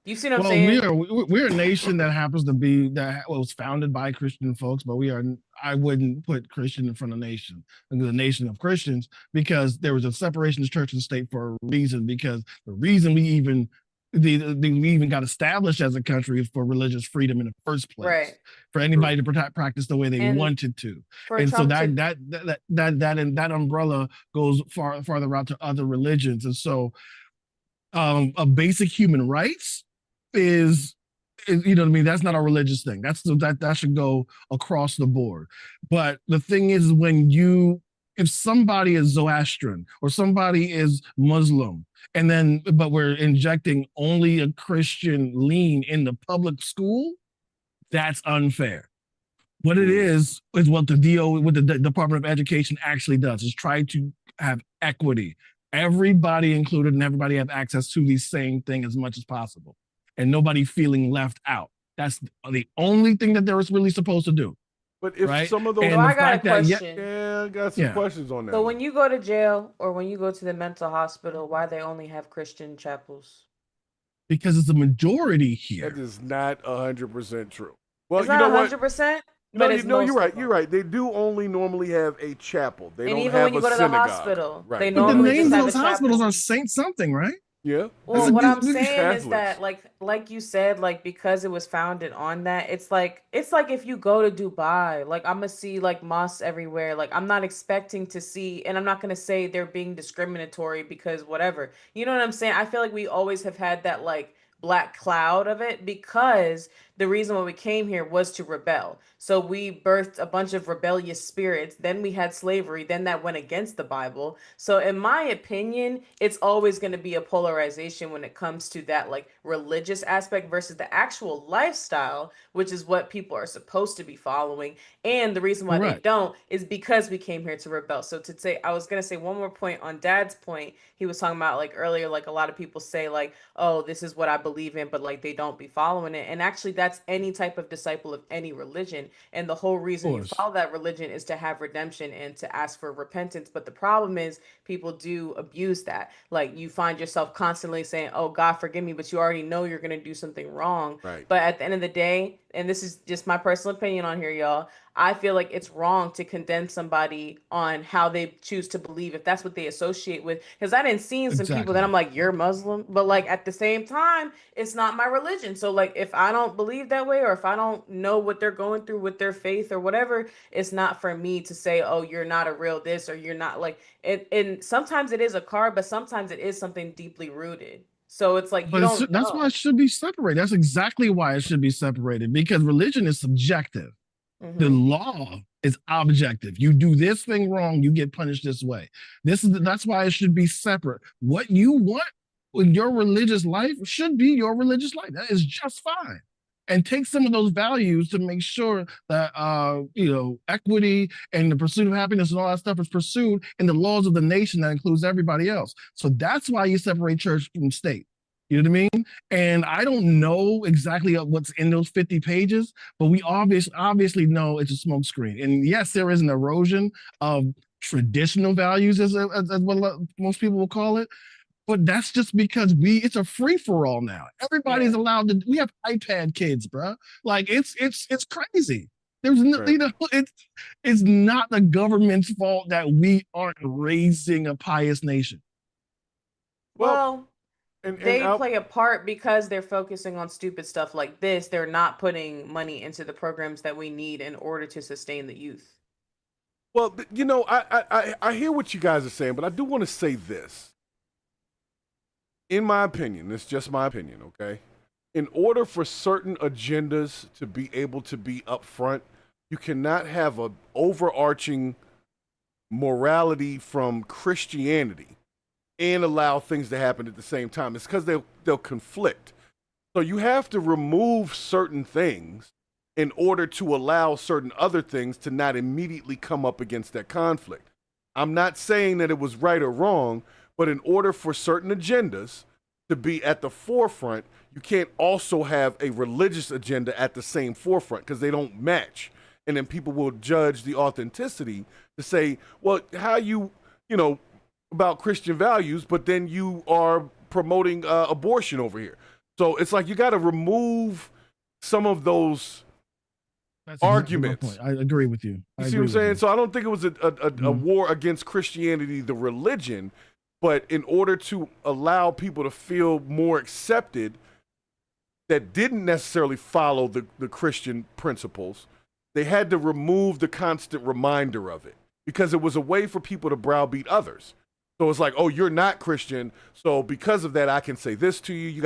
You see what I'm
well, we
saying?
are we're a nation that happens to be that was founded by Christian folks, but we are I wouldn't put Christian in front of nation, the nation of Christians, because there was a separation of church and state for a reason. Because the reason we even we even got established as a country is for religious freedom in the first place,
Right.
for anybody to practice the way they
And
wanted to.
for
And so
Trump to
that umbrella goes farther out to other religions. And so a basic human rights is you know what I mean, that's not a religious thing. That should go across the board. But the thing is, if somebody is Zoroastrian or somebody is Muslim, and then but we're injecting only a Christian lean in the public school, that's unfair. What it is what the Department of Education actually does is try to have equity. Everybody included and everybody have access to the same thing as much as possible, and nobody feeling left out. That's the only thing that they're really supposed to do.
But if
right?
some of those,
So I got a question.
yeah, I got some questions on that.
So when you go to jail or when you go to the mental hospital, why they only have Christian chapels?
Because it's a majority here.
That is not 100% true. Well,
It's
you
not
know what?
100%.
No,
But it's
you're
most
right.
of them.
You're right. They do only normally have a chapel. They
And
don't
even
have
when you
a
go to the
synagogue.
hospital,
Right.
they
But the
normally
names
just
of
have a
those hospitals
chapel.
are Saint something, right?
Yeah.
Well, what I'm saying is
Catholics.
that, like you said, like because it was founded on that, it's like if you go to Dubai, like I'm gonna see like mosques everywhere. Like I'm not expecting to see, and I'm not gonna say they're being discriminatory because whatever. You know what I'm saying? I feel like we always have had that like black cloud of it because the reason why we came here was to rebel. So we birthed a bunch of rebellious spirits. Then we had slavery. Then that went against the Bible. So in my opinion, it's always going to be a polarization when it comes to that like religious aspect versus the actual lifestyle, which is what people are supposed to be following. And the reason why they
Correct.
don't is because we came here to rebel. So to say, I was going to say one more point on Dad's point. He was talking about like earlier, like a lot of people say like, oh, this is what I believe in, but like they don't be following it. And actually that's any type of disciple of any religion. And the whole reason you follow that religion is to have redemption and to ask for repentance. But the problem is people do abuse that. Like you find yourself constantly saying, oh, God, forgive me, but you already know you're going to do something wrong.
Right.
But at the end of the day, and this is just my personal opinion on here, y'all, I feel like it's wrong to condemn somebody on how they choose to believe if that's what they associate with. Because I didn't see some people that I'm like, you're Muslim, but like at the same time, it's not my religion. So like if I don't believe that way or if I don't know what they're going through with their faith or whatever, it's not for me to say, oh, you're not a real this or you're not like it. And sometimes it is a card, but sometimes it is something deeply rooted. So it's like you don't know.
That's why it should be separated. That's exactly why it should be separated, because religion is subjective. The law is objective. You do this thing wrong, you get punished this way. That's why it should be separate. What you want in your religious life should be your religious life. That is just fine. And take some of those values to make sure that equity and the pursuit of happiness and all that stuff is pursued in the laws of the nation that includes everybody else. So that's why you separate church from state. You know what I mean? And I don't know exactly what's in those 50 pages, but we obviously know it's a smokescreen. And yes, there is an erosion of traditional values, as what most people will call it. But that's just because it's a free-for-all now. Everybody's allowed to. We have iPad kids, bro. Like it's crazy. There's no, it's not the government's fault that we aren't raising a pious nation.
Well, they play a part because they're focusing on stupid stuff like this. They're not putting money into the programs that we need in order to sustain the youth.
Well, you know, I hear what you guys are saying, but I do want to say this. In my opinion, it's just my opinion, okay? In order for certain agendas to be able to be up front, you cannot have an overarching morality from Christianity and allow things to happen at the same time. It's because they'll conflict. So you have to remove certain things in order to allow certain other things to not immediately come up against that conflict. I'm not saying that it was right or wrong, but in order for certain agendas to be at the forefront, you can't also have a religious agenda at the same forefront because they don't match. And then people will judge the authenticity to say, well, how you know, about Christian values, but then you are promoting abortion over here. So it's like you got to remove some of those arguments.
I agree with you.
You see what I'm saying? So I don't think it was a war against Christianity, the religion, but in order to allow people to feel more accepted that didn't necessarily follow the Christian principles, they had to remove the constant reminder of it because it was a way for people to browbeat others. So it's like, oh, you're not Christian, so because of that, I can say this to you. You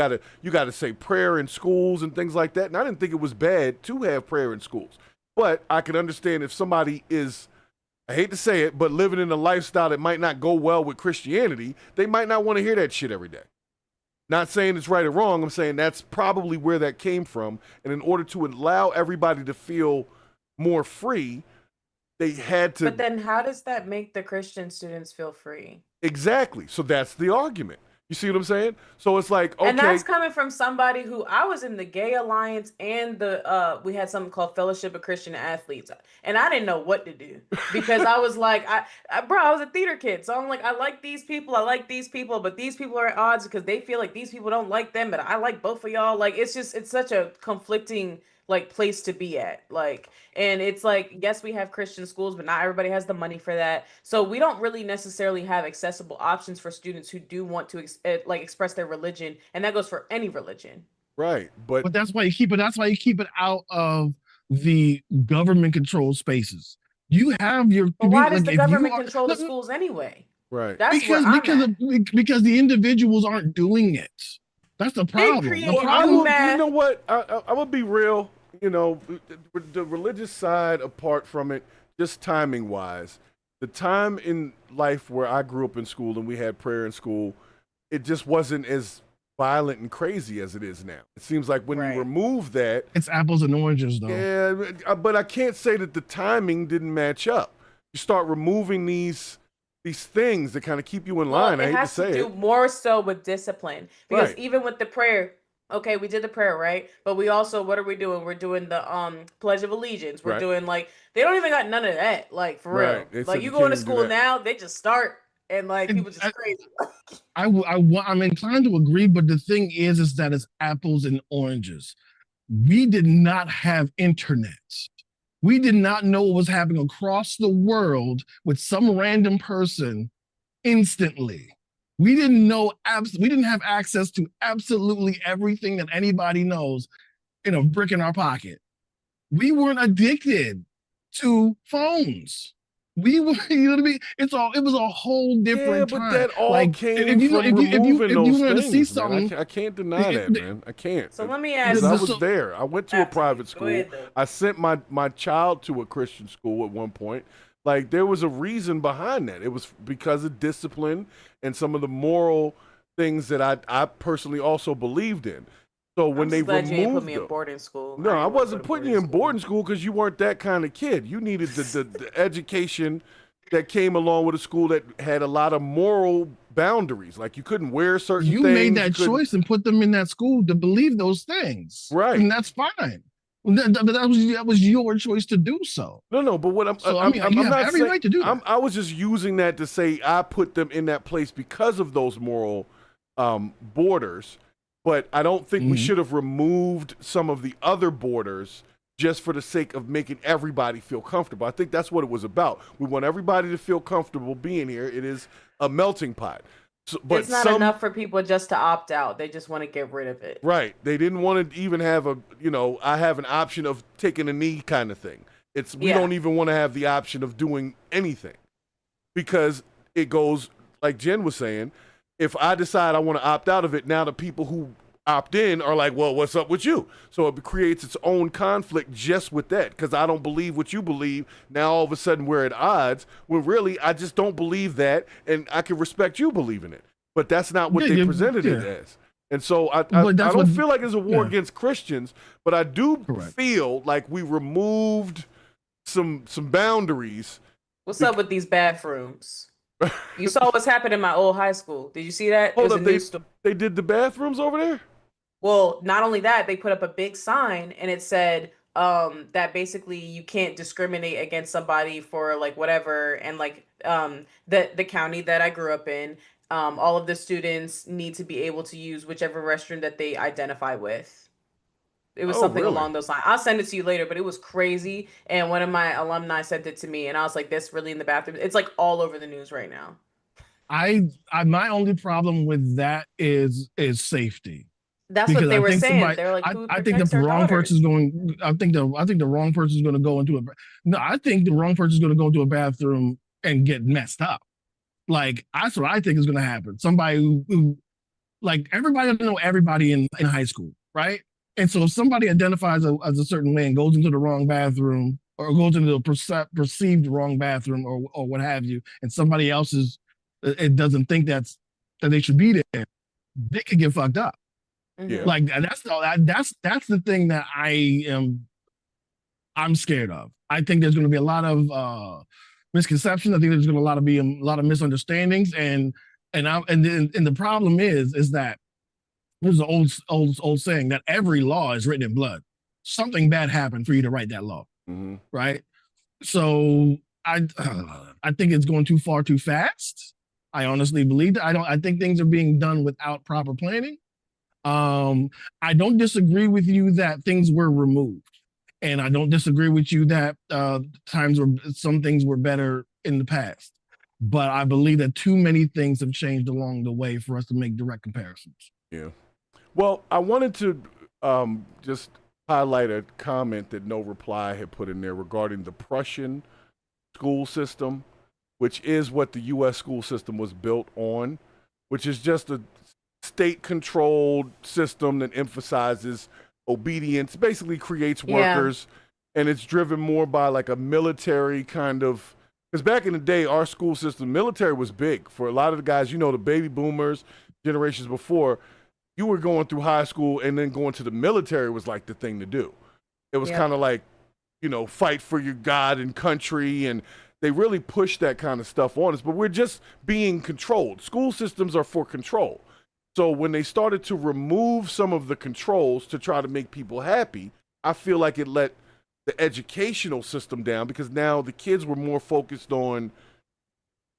gotta say prayer in schools and things like that. And I didn't think it was bad to have prayer in schools, but I can understand if somebody is, I hate to say it, but living in a lifestyle that might not go well with Christianity, they might not want to hear that shit every day. Not saying it's right or wrong. I'm saying that's probably where that came from. And in order to allow everybody to feel more free, they had to.
But then how does that make the Christian students feel free?
Exactly. So that's the argument. You see what I'm saying? So it's like, okay.
And that's coming from somebody who, I was in the Gay Alliance and we had something called Fellowship of Christian Athletes. And I didn't know what to do because I was like, I was a theater kid. So I'm like, I like these people, but these people are at odds because they feel like these people don't like them, but I like both of y'all. Like, it's such a conflicting like place to be at, like, and it's like, yes, we have Christian schools, but not everybody has the money for that. So we don't really necessarily have accessible options for students who do want to express their religion, and that goes for any religion.
Right, but
that's why you keep it. That's why you keep it out of the government-controlled spaces. You have your.
But why does the government control the schools anyway?
Right,
that's
because the individuals aren't doing it. That's the problem.
You know what? I'm gonna be real. You know, the religious side, apart from it, just timing wise, the time in life where I grew up in school and we had prayer in school, it just wasn't as violent and crazy as it is now. It seems like when you remove that,
it's apples and oranges, though.
Yeah, but I can't say that the timing didn't match up. You start removing these things that kind of keep you in line. I hate to say it.
It has to do more so with discipline, because even with the prayer. Okay, we did the prayer, right? But we also, what are we doing? We're doing the Pledge of Allegiance. We're doing like, they don't even got none of that, like for real. Like you go to school now, they just start and like people just crazy.
I'm inclined to agree, but the thing is that it's apples and oranges. We did not have internet. We did not know what was happening across the world with some random person instantly. We didn't know, we didn't have access to absolutely everything that anybody knows in a brick in our pocket. We weren't addicted to phones. We were, you know what I mean? It was a whole different time.
But that all came from removing those things, man. I can't deny that, man. I can't.
So let me ask
you. I was there. I went to a private school. I sent my child to a Christian school at one point. Like, there was a reason behind that. It was because of discipline and some of the moral things that I personally also believed in. So when they removed
you ain't put me in boarding school.
No, I wasn't putting you in boarding school because you weren't that kind of kid. You needed the education that came along with a school that had a lot of moral boundaries. Like, you couldn't wear certain things.
You made that choice and put them in that school to believe those things.
Right.
And that's fine. That was your choice to do so.
No, but what I'm not every right to do that. I was just using that to say I put them in that place because of those moral borders, but I don't think we should have removed some of the other borders just for the sake of making everybody feel comfortable. I think that's what it was about. We want everybody to feel comfortable being here. It is a melting pot. So, but
it's not enough for people just to opt out. They just want to get rid of it.
Right. They didn't want to even have I have an option of taking a knee kind of thing. We don't even want to have the option of doing anything because it goes, like Jen was saying, if I decide I want to opt out of it, now the people who opt in are like, well, what's up with you? So it creates its own conflict just with that because I don't believe what you believe. Now all of a sudden we're at odds when really I just don't believe that, and I can respect you believing it. But that's not what they presented it as. And so I don't feel like it's a war against Christians, but I do feel like we removed some boundaries.
What's up with these bathrooms? You saw what's happened in my old high school. Did you see that?
Hold up, they did the bathrooms over there?
Well, not only that, they put up a big sign and it said that basically you can't discriminate against somebody for like whatever, and like the county that I grew up in, all of the students need to be able to use whichever restroom that they identify with. It was something along those lines. I'll send it to you later, but it was crazy. And one of my alumni sent it to me, and I was like, "This really in the bathroom?" It's like all over the news right now.
My only problem with that is safety.
That's what they were saying. They're like,
I think the wrong person's going. I think the wrong person's going to go into a. No, I think the wrong person's going to go into a bathroom and get messed up. Like that's what I think is going to happen. Somebody who like everybody doesn't know everybody in high school, right? And so if somebody identifies as a certain way and goes into the wrong bathroom or goes into the perceived wrong bathroom or what have you, and somebody else it doesn't think that they should be there, they could get fucked up.
Yeah.
Like that's the thing that I'm scared of. I think there's going to be a lot of misconceptions. I think there's going to be a lot of misunderstandings, and the problem is that there's an old saying that every law is written in blood. Something bad happened for you to write that law, right? So I think it's going too far too fast. I honestly believe that. I think things are being done without proper planning. I don't disagree with you that things were removed, and I don't disagree with you that some things were better in the past. But I believe that too many things have changed along the way for us to make direct comparisons.
Yeah. Well, I wanted to just highlight a comment that No Reply had put in there regarding the Prussian school system, which is what the U.S. school system was built on, which is just a state-controlled system that emphasizes obedience, basically creates workers, and it's driven more by like a military kind of, because back in the day, our school system, military was big. For a lot of the guys, the baby boomers, generations before, you were going through high school and then going to the military was like the thing to do. It was kind of like, fight for your God and country, and they really pushed that kind of stuff on us, but we're just being controlled. School systems are for control. So when they started to remove some of the controls to try to make people happy, I feel like it let the educational system down because now the kids were more focused on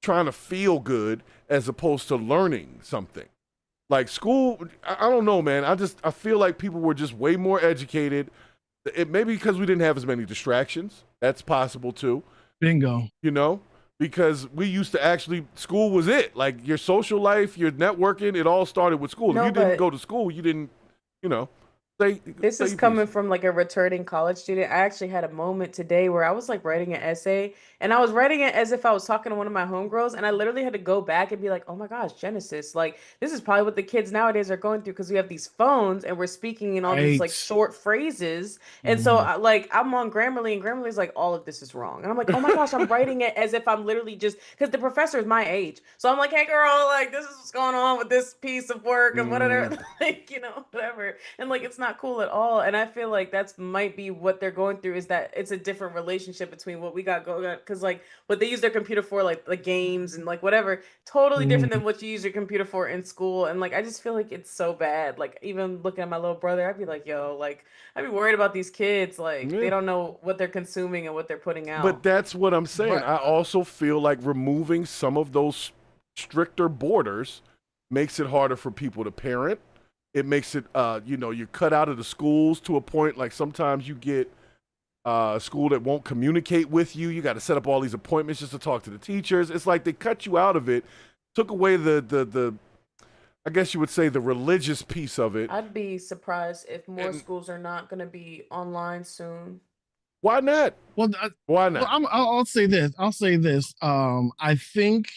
trying to feel good as opposed to learning something. Like school, I don't know, man. I feel like people were just way more educated. It maybe because we didn't have as many distractions. That's possible too.
Bingo.
Because we used to actually, school was it. Like your social life, your networking, it all started with school. If you didn't go to school, you didn't,
This is coming from like a returning college student. I actually had a moment today where I was like writing an essay, and I was writing it as if I was talking to one of my homegirls, and I literally had to go back and be like, oh my gosh, Genesis, like this is probably what the kids nowadays are going through because we have these phones and we're speaking in all these like short phrases. And so I'm on Grammarly, and Grammarly's like, all of this is wrong. And I'm like, oh my gosh, I'm writing it as if I'm literally just, because the professor is my age. So I'm like, hey girl, like this is what's going on with this piece of work and whatever, like, whatever. And like, it's not cool at all. And I feel like that's might be what they're going through, is that it's a different relationship between what we got going on, because like what they use their computer for, like the games and like whatever, totally different than what you use your computer for in school. And like I just feel like it's so bad. Like even looking at my little brother, I'd be like, yo, like I'd be worried about these kids. Like they don't know what they're consuming and what they're putting out.
But that's what I'm saying. I also feel like removing some of those stricter borders makes it harder for people to parent. It makes it, you're cut out of the schools to a point. Like sometimes you get a school that won't communicate with you. You got to set up all these appointments just to talk to the teachers. It's like they cut you out of it, took away the I guess you would say the religious piece of it.
I'd be surprised if more schools are not going to be online soon.
Why not?
Well,
why not?
Well, I'll say this. I think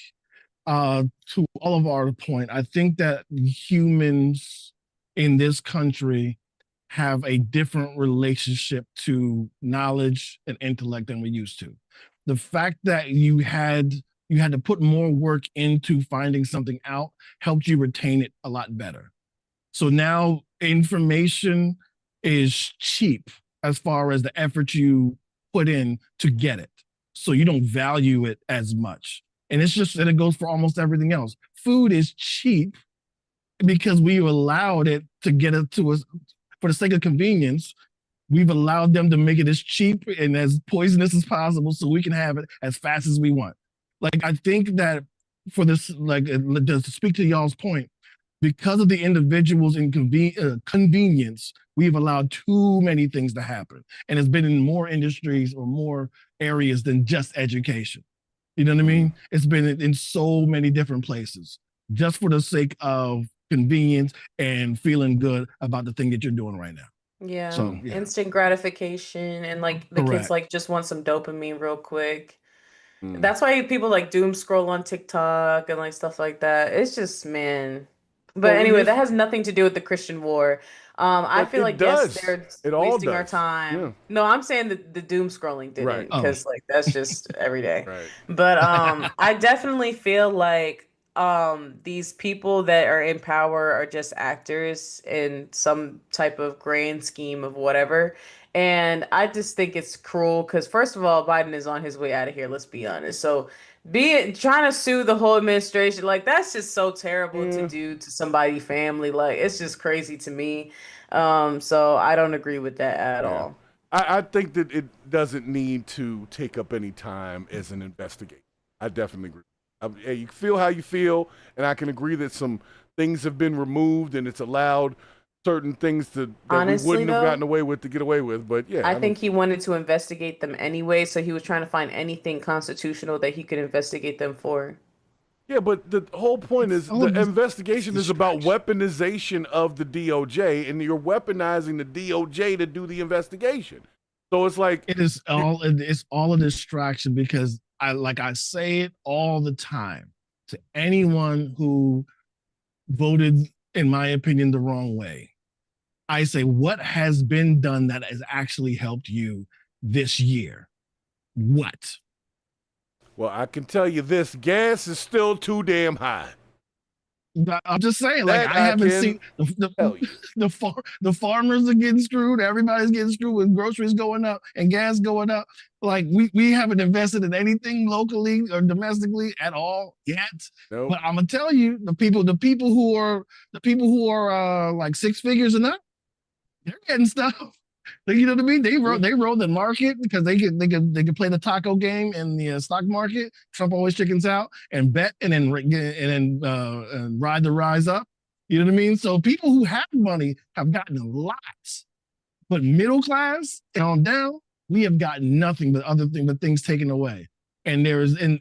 to all of our point, I think that humans in this country have a different relationship to knowledge and intellect than we used to. The fact that you had to put more work into finding something out helped you retain it a lot better. So now information is cheap as far as the effort you put in to get it. So you don't value it as much. And it's just that it goes for almost everything else. Food is cheap because we allowed it to get it to us for the sake of convenience. We've allowed them to make it as cheap and as poisonous as possible so we can have it as fast as we want. Like, I think that for this, like, to speak to y'all's point, because of the individuals in convenience, we've allowed too many things to happen. And it's been in more industries or more areas than just education. You know what I mean? It's been in so many different places just for the sake of convenience and feeling good about the thing that you're doing right now.
Yeah.
So, yeah.
Instant gratification, and like the kids
Correct.
like just want some dopamine real quick. That's why people like doom scroll on TikTok and like stuff like that. It's just, man. But
Well,
anyway,
this-
that has nothing to do with the Christian war. I
But
feel
it
like
does.
yes, they're
It all
wasting our
does.
time.
Yeah.
No, I'm saying that the doom scrolling didn't,
Right.
because like that's just every day.
Right.
But I definitely feel like these people that are in power are just actors in some type of grand scheme of whatever. And I just think it's cruel because, first of all, Biden is on his way out of here, let's be honest. So trying to sue the whole administration, like that's just so terrible to do to somebody's family. Like it's just crazy to me. So I don't agree with that at all.
I think that it doesn't need to take up any time as an investigation. I definitely agree. Hey, you feel how you feel, and I can agree that some things have been removed and it's allowed certain things that
Honestly,
we wouldn't have
though,
gotten away with to get away with. But yeah,
I think he wanted to investigate them anyway, so he was trying to find anything constitutional that he could investigate them for.
Yeah, but the whole point is the investigation is about weaponization of the DOJ, and you're weaponizing the DOJ to do the investigation. So it's like
it's all a distraction, because I say it all the time to anyone who voted, in my opinion, the wrong way. I say, what has been done that has actually helped you this year? What?
Well, I can tell you this: gas is still too damn high.
I'm just saying, like, I haven't seen the farmers are getting screwed. Everybody's getting screwed with groceries going up and gas going up. Like we haven't invested in anything locally or domestically at all yet.
Nope.
But I'm gonna tell you, the people who are like six figures and up, they're getting stuff. You know what I mean? They roll the market because they can play the taco game in the stock market. Trump always chickens out and bet and then ride the rise up. You know what I mean? So people who have money have gotten a lot, but middle class and on down, we have gotten nothing but things taken away. And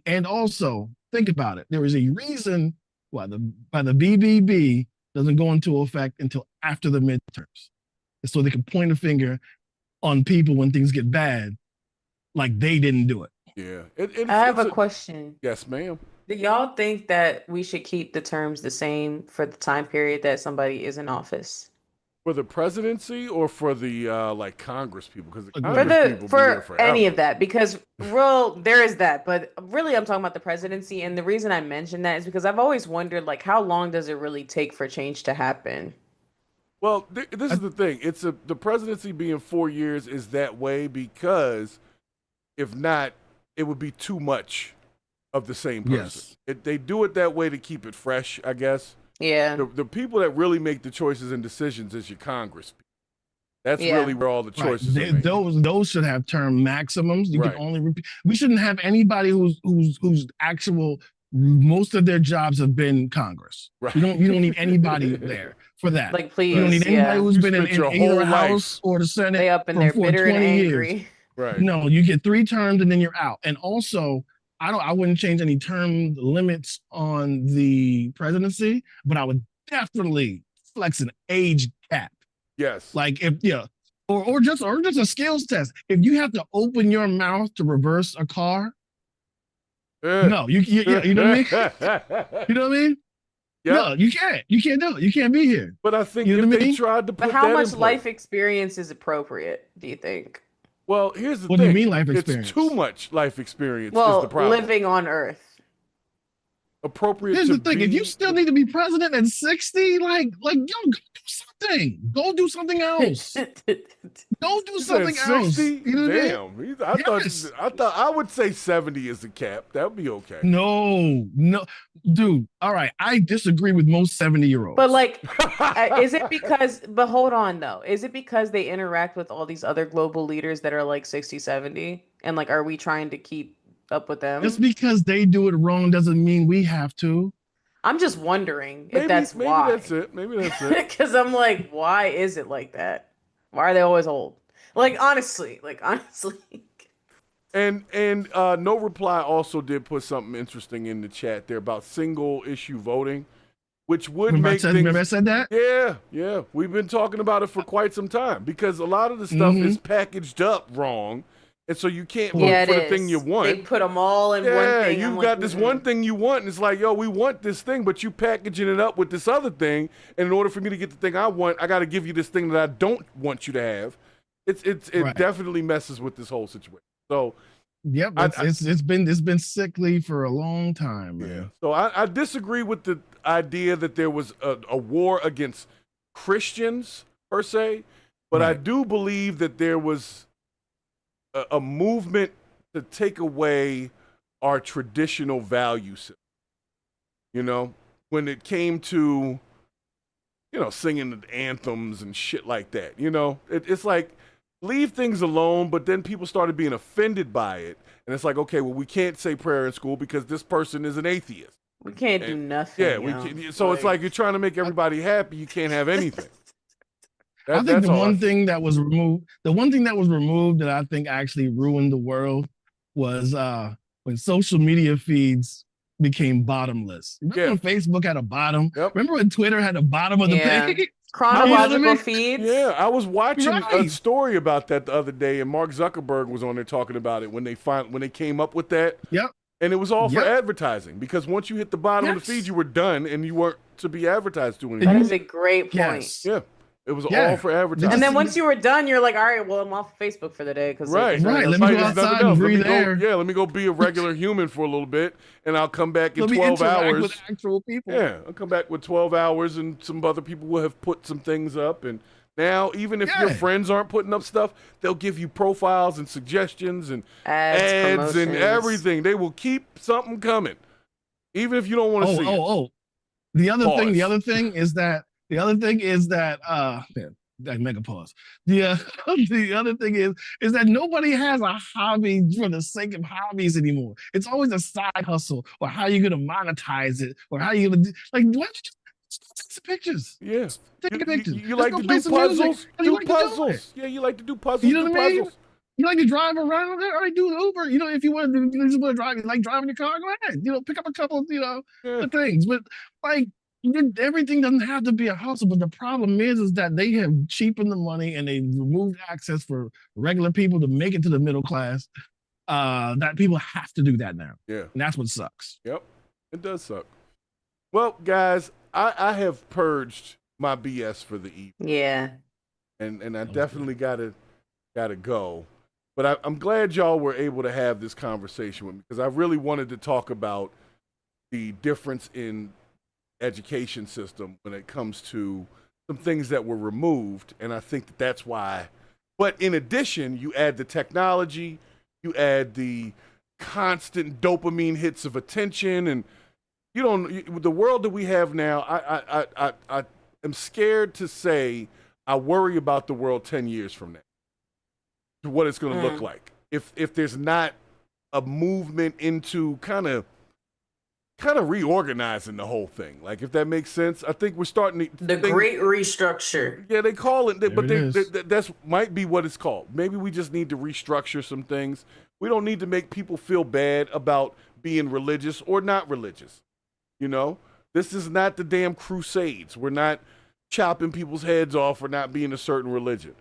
and also think about it. There is a reason why the BBB doesn't go into effect until after the midterms. So they can point a finger on people when things get bad, like they didn't do it.
Yeah.
I have a question.
Yes, ma'am.
Do y'all think that we should keep the terms the same for the time period that somebody is in office?
For the presidency or for the like Congress people? Because the Congress people be there
For
forever.
any of that, because there is that, but really I'm talking about the presidency, and the reason I mention that is because I've always wondered, like, how long does it really take for change to happen?
Well, this is the thing. The presidency being 4 years is that way because if not, it would be too much of the same person.
Yes.
They do it that way to keep it fresh, I guess.
Yeah.
The people that really make the choices and decisions is your Congress. That's really where all the choices are made.
Those should have term maximums. You can only repeat. We shouldn't have anybody whose actual most of their jobs have been Congress.
Right.
You don't need anybody there for that.
Like, please,
you don't need anybody who's been in
your
either
whole
House or the Senate.
They up in there bitter and
20
angry.
years.
Right.
No, you get 3 terms and then you're out. And also, I wouldn't change any term limits on the presidency, but I would definitely flex an age cap.
Yes.
Like or just a skills test. If you have to open your mouth to reverse a car, no, you know what I mean? You know what I mean?
Yep.
No, you can't. You can't do it. You can't be here.
But I think
You know
if
what I
they
mean?
tried to put
But how
that
much
in place-
life experience is appropriate, do you think?
Well, here's the
What
thing.
do you mean life experience?
It's too much life experience is
Well,
the problem.
living on Earth.
Appropriate
Here's
to
the thing:
be...
if you still need to be president at 60, like, yo, go do something. Go do something else. Go do something else.
60?
You know what I mean?
Damn.
Yes.
I thought I would say 70 is the cap. That would be okay.
No, dude. All right, I disagree with most 70-year-olds.
But like, is it because, but hold on though. Is it because they interact with all these other global leaders that are like 60, 70? And like, are we trying to keep up with them?
Just because they do it wrong doesn't mean we have to.
I'm just wondering if
Maybe
that's
maybe
why.
that's it. Maybe that's it.
Because I'm like, why is it like that? Why are they always old? Like honestly.
And No Reply also did put something interesting in the chat there about single issue voting, which would make things...
Remember I said that?
Yeah. We've been talking about it for quite some time because a lot of the stuff is packaged up wrong. And so you can't vote for the thing you want.
They put them all in one thing.
You've got this one thing you want, and it's like, yo, we want this thing, but you packaging it up with this other thing. And in order for me to get the thing I want, I got to give you this thing that I don't want you to have. It
Right.
definitely messes with this whole situation. So,
yep, it's been sickly for a long time, man.
Yeah. So I disagree with the idea that there was a war against Christians per se, but I do believe that there was a movement to take away our traditional value system. You know, when it came to, singing the anthems and shit like that. It's like, leave things alone, but then people started being offended by it. And it's like, okay, well, we can't say prayer in school because this person is an atheist.
We can't do nothing.
Yeah, we can, so it's like you're trying to make everybody happy. You can't have anything.
I think the one thing that was removed that I think actually ruined the world was when social media feeds became bottomless. Remember when Facebook had a bottom? Remember when Twitter had a bottom of the page?
Chronological feeds.
Yeah, I was watching a story about that the other day, and Mark Zuckerberg was on there talking about it when they came up with that.
Yep.
And it was all for advertising, because once you hit the bottom of the feed, you were done, and you weren't to be advertised to anymore.
That is a great point.
Yes.
Yeah. It was all for advertising.
And then once you were done, you're like, all right, well, I'm off Facebook for the day.
Right.
Let me go outside and breathe air.
Let me go be a regular human for a little bit, and I'll come back in
Let me
12
interact
hours.
with actual people.
Yeah, I'll come back with 12 hours, and some other people will have put some things up. And now, even if your friends aren't putting up stuff, they'll give you profiles and suggestions and ads and everything. They will keep something coming, even if you don't want to see it.
The other thing is that mega pause. The other thing is that nobody has a hobby for the sake of hobbies anymore. It's always a side hustle, or how you're gonna monetize it, or how you're gonna why don't you just take some pictures?
Yeah,
take pictures.
You like to do puzzles? Do puzzles. Yeah, you like to do puzzles.
You know what I mean? You like to drive around? All right, do an Uber. If you want to drive, you like driving your car, go ahead. Pick up a couple of things. But like, everything doesn't have to be a hustle. But the problem is that they have cheapened the money and they removed access for regular people to make it to the middle class. That people have to do that now.
Yeah,
and that's what sucks.
Yep, it does suck. Well, guys, I have purged my BS for the evening.
Yeah,
and I definitely gotta go. But I'm glad y'all were able to have this conversation with me, because I really wanted to talk about the difference in education system when it comes to some things that were removed. And I think that's why. But in addition, you add the technology, you add the constant dopamine hits of attention, and the world that we have now, I am scared to say I worry about the world 10 years from now, to what it's going to look like if there's not a movement into kind of reorganizing the whole thing. Like, if that makes sense. I think we're starting to
the great restructure.
Yeah, they call it, but that's might be what it's called. Maybe we just need to restructure some things. We don't need to make people feel bad about being religious or not religious. This is not the damn Crusades. We're not chopping people's heads off for not being a certain religion.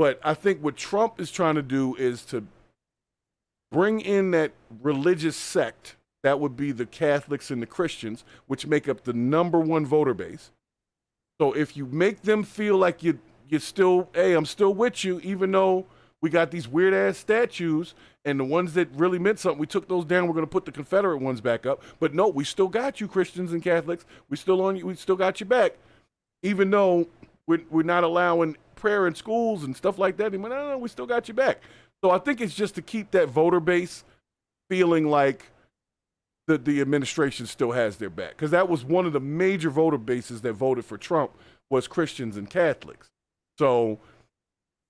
But I think what Trump is trying to do is to bring in that religious sect, that would be the Catholics and the Christians, which make up the #1 voter base. So if you make them feel like you're still, hey, I'm still with you, even though we got these weird ass statues and the ones that really meant something, we took those down. We're going to put the Confederate ones back up. But no, we still got you, Christians and Catholics. We still got you back, even though we're not allowing prayer in schools and stuff like that. No, we still got you back. So I think it's just to keep that voter base feeling like the administration still has their back, because that was one of the major voter bases that voted for Trump was Christians and Catholics. So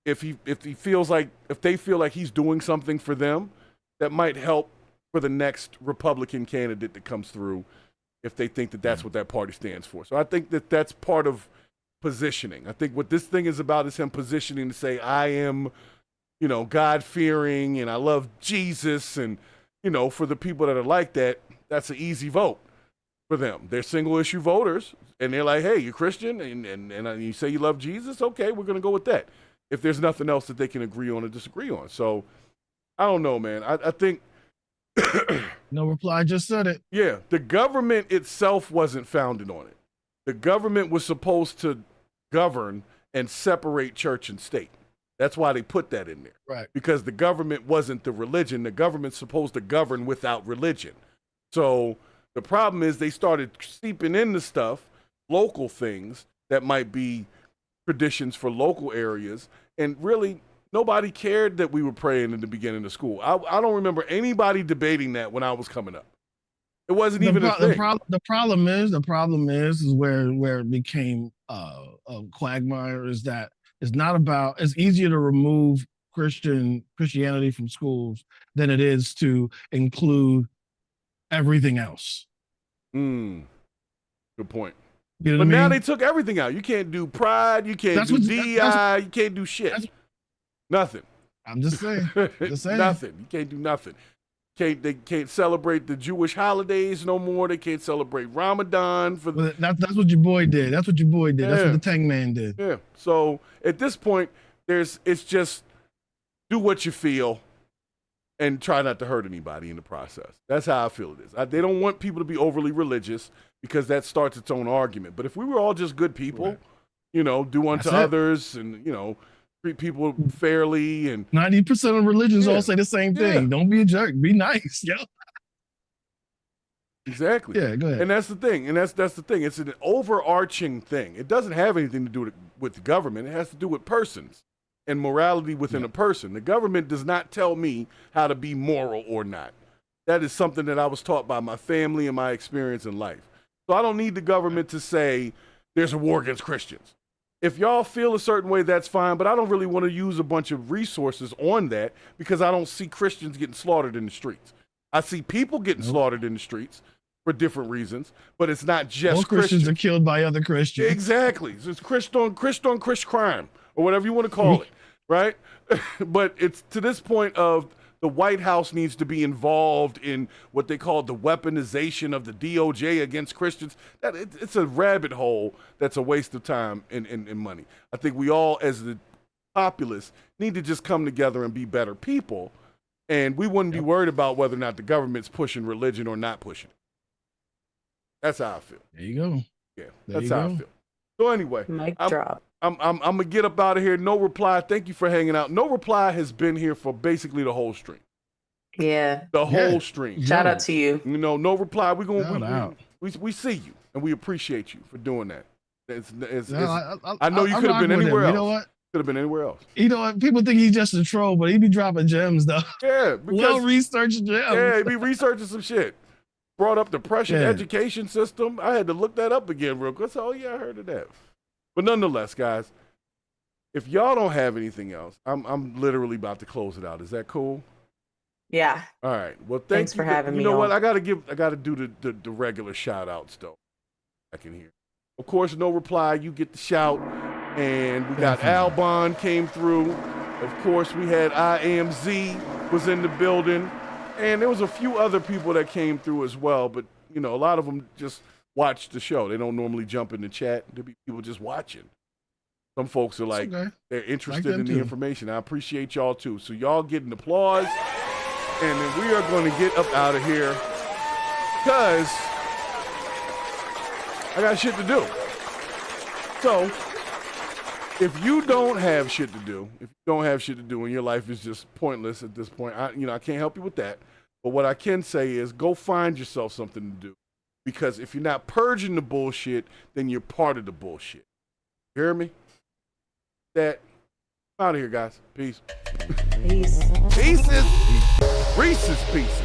if they feel like he's doing something for them, that might help for the next Republican candidate that comes through, if they think that that's what that party stands for. So I think that that's part of positioning. I think what this thing is about is him positioning to say, I am, God-fearing and I love Jesus. And, for the people that are like that, that's an easy vote for them. They're single-issue voters, and they're like, hey, you're Christian, and you say you love Jesus? Okay, we're going to go with that, if there's nothing else that they can agree on or disagree on. So, I don't know, man. I think...
No reply, just said it.
Yeah, the government itself wasn't founded on it. The government was supposed to govern and separate church and state. That's why they put that in there.
Right.
Because the government wasn't the religion. The government's supposed to govern without religion. So the problem is they started seeping into stuff, local things that might be traditions for local areas. And really, nobody cared that we were praying in the beginning of school. I don't remember anybody debating that when I was coming up. It wasn't even a thing.
The problem is where it became a quagmire, is that it's easier to remove Christianity from schools than it is to include everything else.
Good point.
You know
but
what I
now
mean?
they took everything out. You can't do pride. You can't do DEI. You can't do shit. Nothing.
I'm just saying.
Nothing. You can't do nothing. They can't celebrate the Jewish holidays no more. They can't celebrate Ramadan.
That's what your boy did. That's what the Tang Man did.
Yeah. So at this point, it's just do what you feel and try not to hurt anybody in the process. That's how I feel it is. They don't want people to be overly religious, because that starts its own argument. But if we were all just good people, do unto others and, treat people fairly, and
90% of religions all say the same thing. Don't be a jerk. Be nice. Yeah.
Exactly.
Yeah, go ahead.
And that's the thing. That's the thing. It's an overarching thing. It doesn't have anything to do with the government. It has to do with persons and morality within a person. The government does not tell me how to be moral or not. That is something that I was taught by my family and my experience in life. So I don't need the government to say there's a war against Christians. If y'all feel a certain way, that's fine, but I don't really want to use a bunch of resources on that, because I don't see Christians getting slaughtered in the streets. I see people getting slaughtered in the streets for different reasons, but it's not just
Most Christians are killed by other Christians.
Exactly. So it's Christ crime, or whatever you want to call it, right? But it's to this point of the White House needs to be involved in what they call the weaponization of the DOJ against Christians. It's a rabbit hole that's a waste of time and money. I think we all, as the populace, need to just come together and be better people, and we wouldn't be worried about whether or not the government's pushing religion or not pushing it. That's how I feel.
There you go.
Yeah, that's how I feel. So anyway,
Mic drop.
I'm gonna get up out of here. No reply. Thank you for hanging out. No reply has been here for basically the whole stream.
Yeah.
The whole stream.
Shout out to you.
No reply. We see you, and we appreciate you for doing that. I know you could have been anywhere else.
You know what?
Could have been anywhere else.
You know what? People think he's just a troll, but he be dropping gems though.
Yeah,
well-researched gems.
Yeah, he be researching some shit. Brought up the Prussian education system. I had to look that up again real quick. So, I heard of that. But nonetheless, guys, if y'all don't have anything else, I'm literally about to close it out. Is that cool?
Yeah.
All right. Well,
thanks for having me.
You know
on.
what? I gotta do the regular shout outs though. I can hear. Of course, no reply. You get the shout. And we got Albon came through. Of course, we had IAMZ was in the building. And there was a few other people that came through as well. But, a lot of them just watch the show. They don't normally jump in the chat. There be people just watching. Some folks are like,
okay.
they're interested
Like them
in the
too.
information. I appreciate y'all too. So y'all getting applause, and then we are going to get up out of here because I got shit to do. So if you don't have shit to do, and your life is just pointless at this point, I can't help you with that. But what I can say is go find yourself something to do. Because if you're not purging the bullshit, then you're part of the bullshit. You hear me? I'm out of here, guys. Peace.
Peace.
Pieces. Reese's Pieces.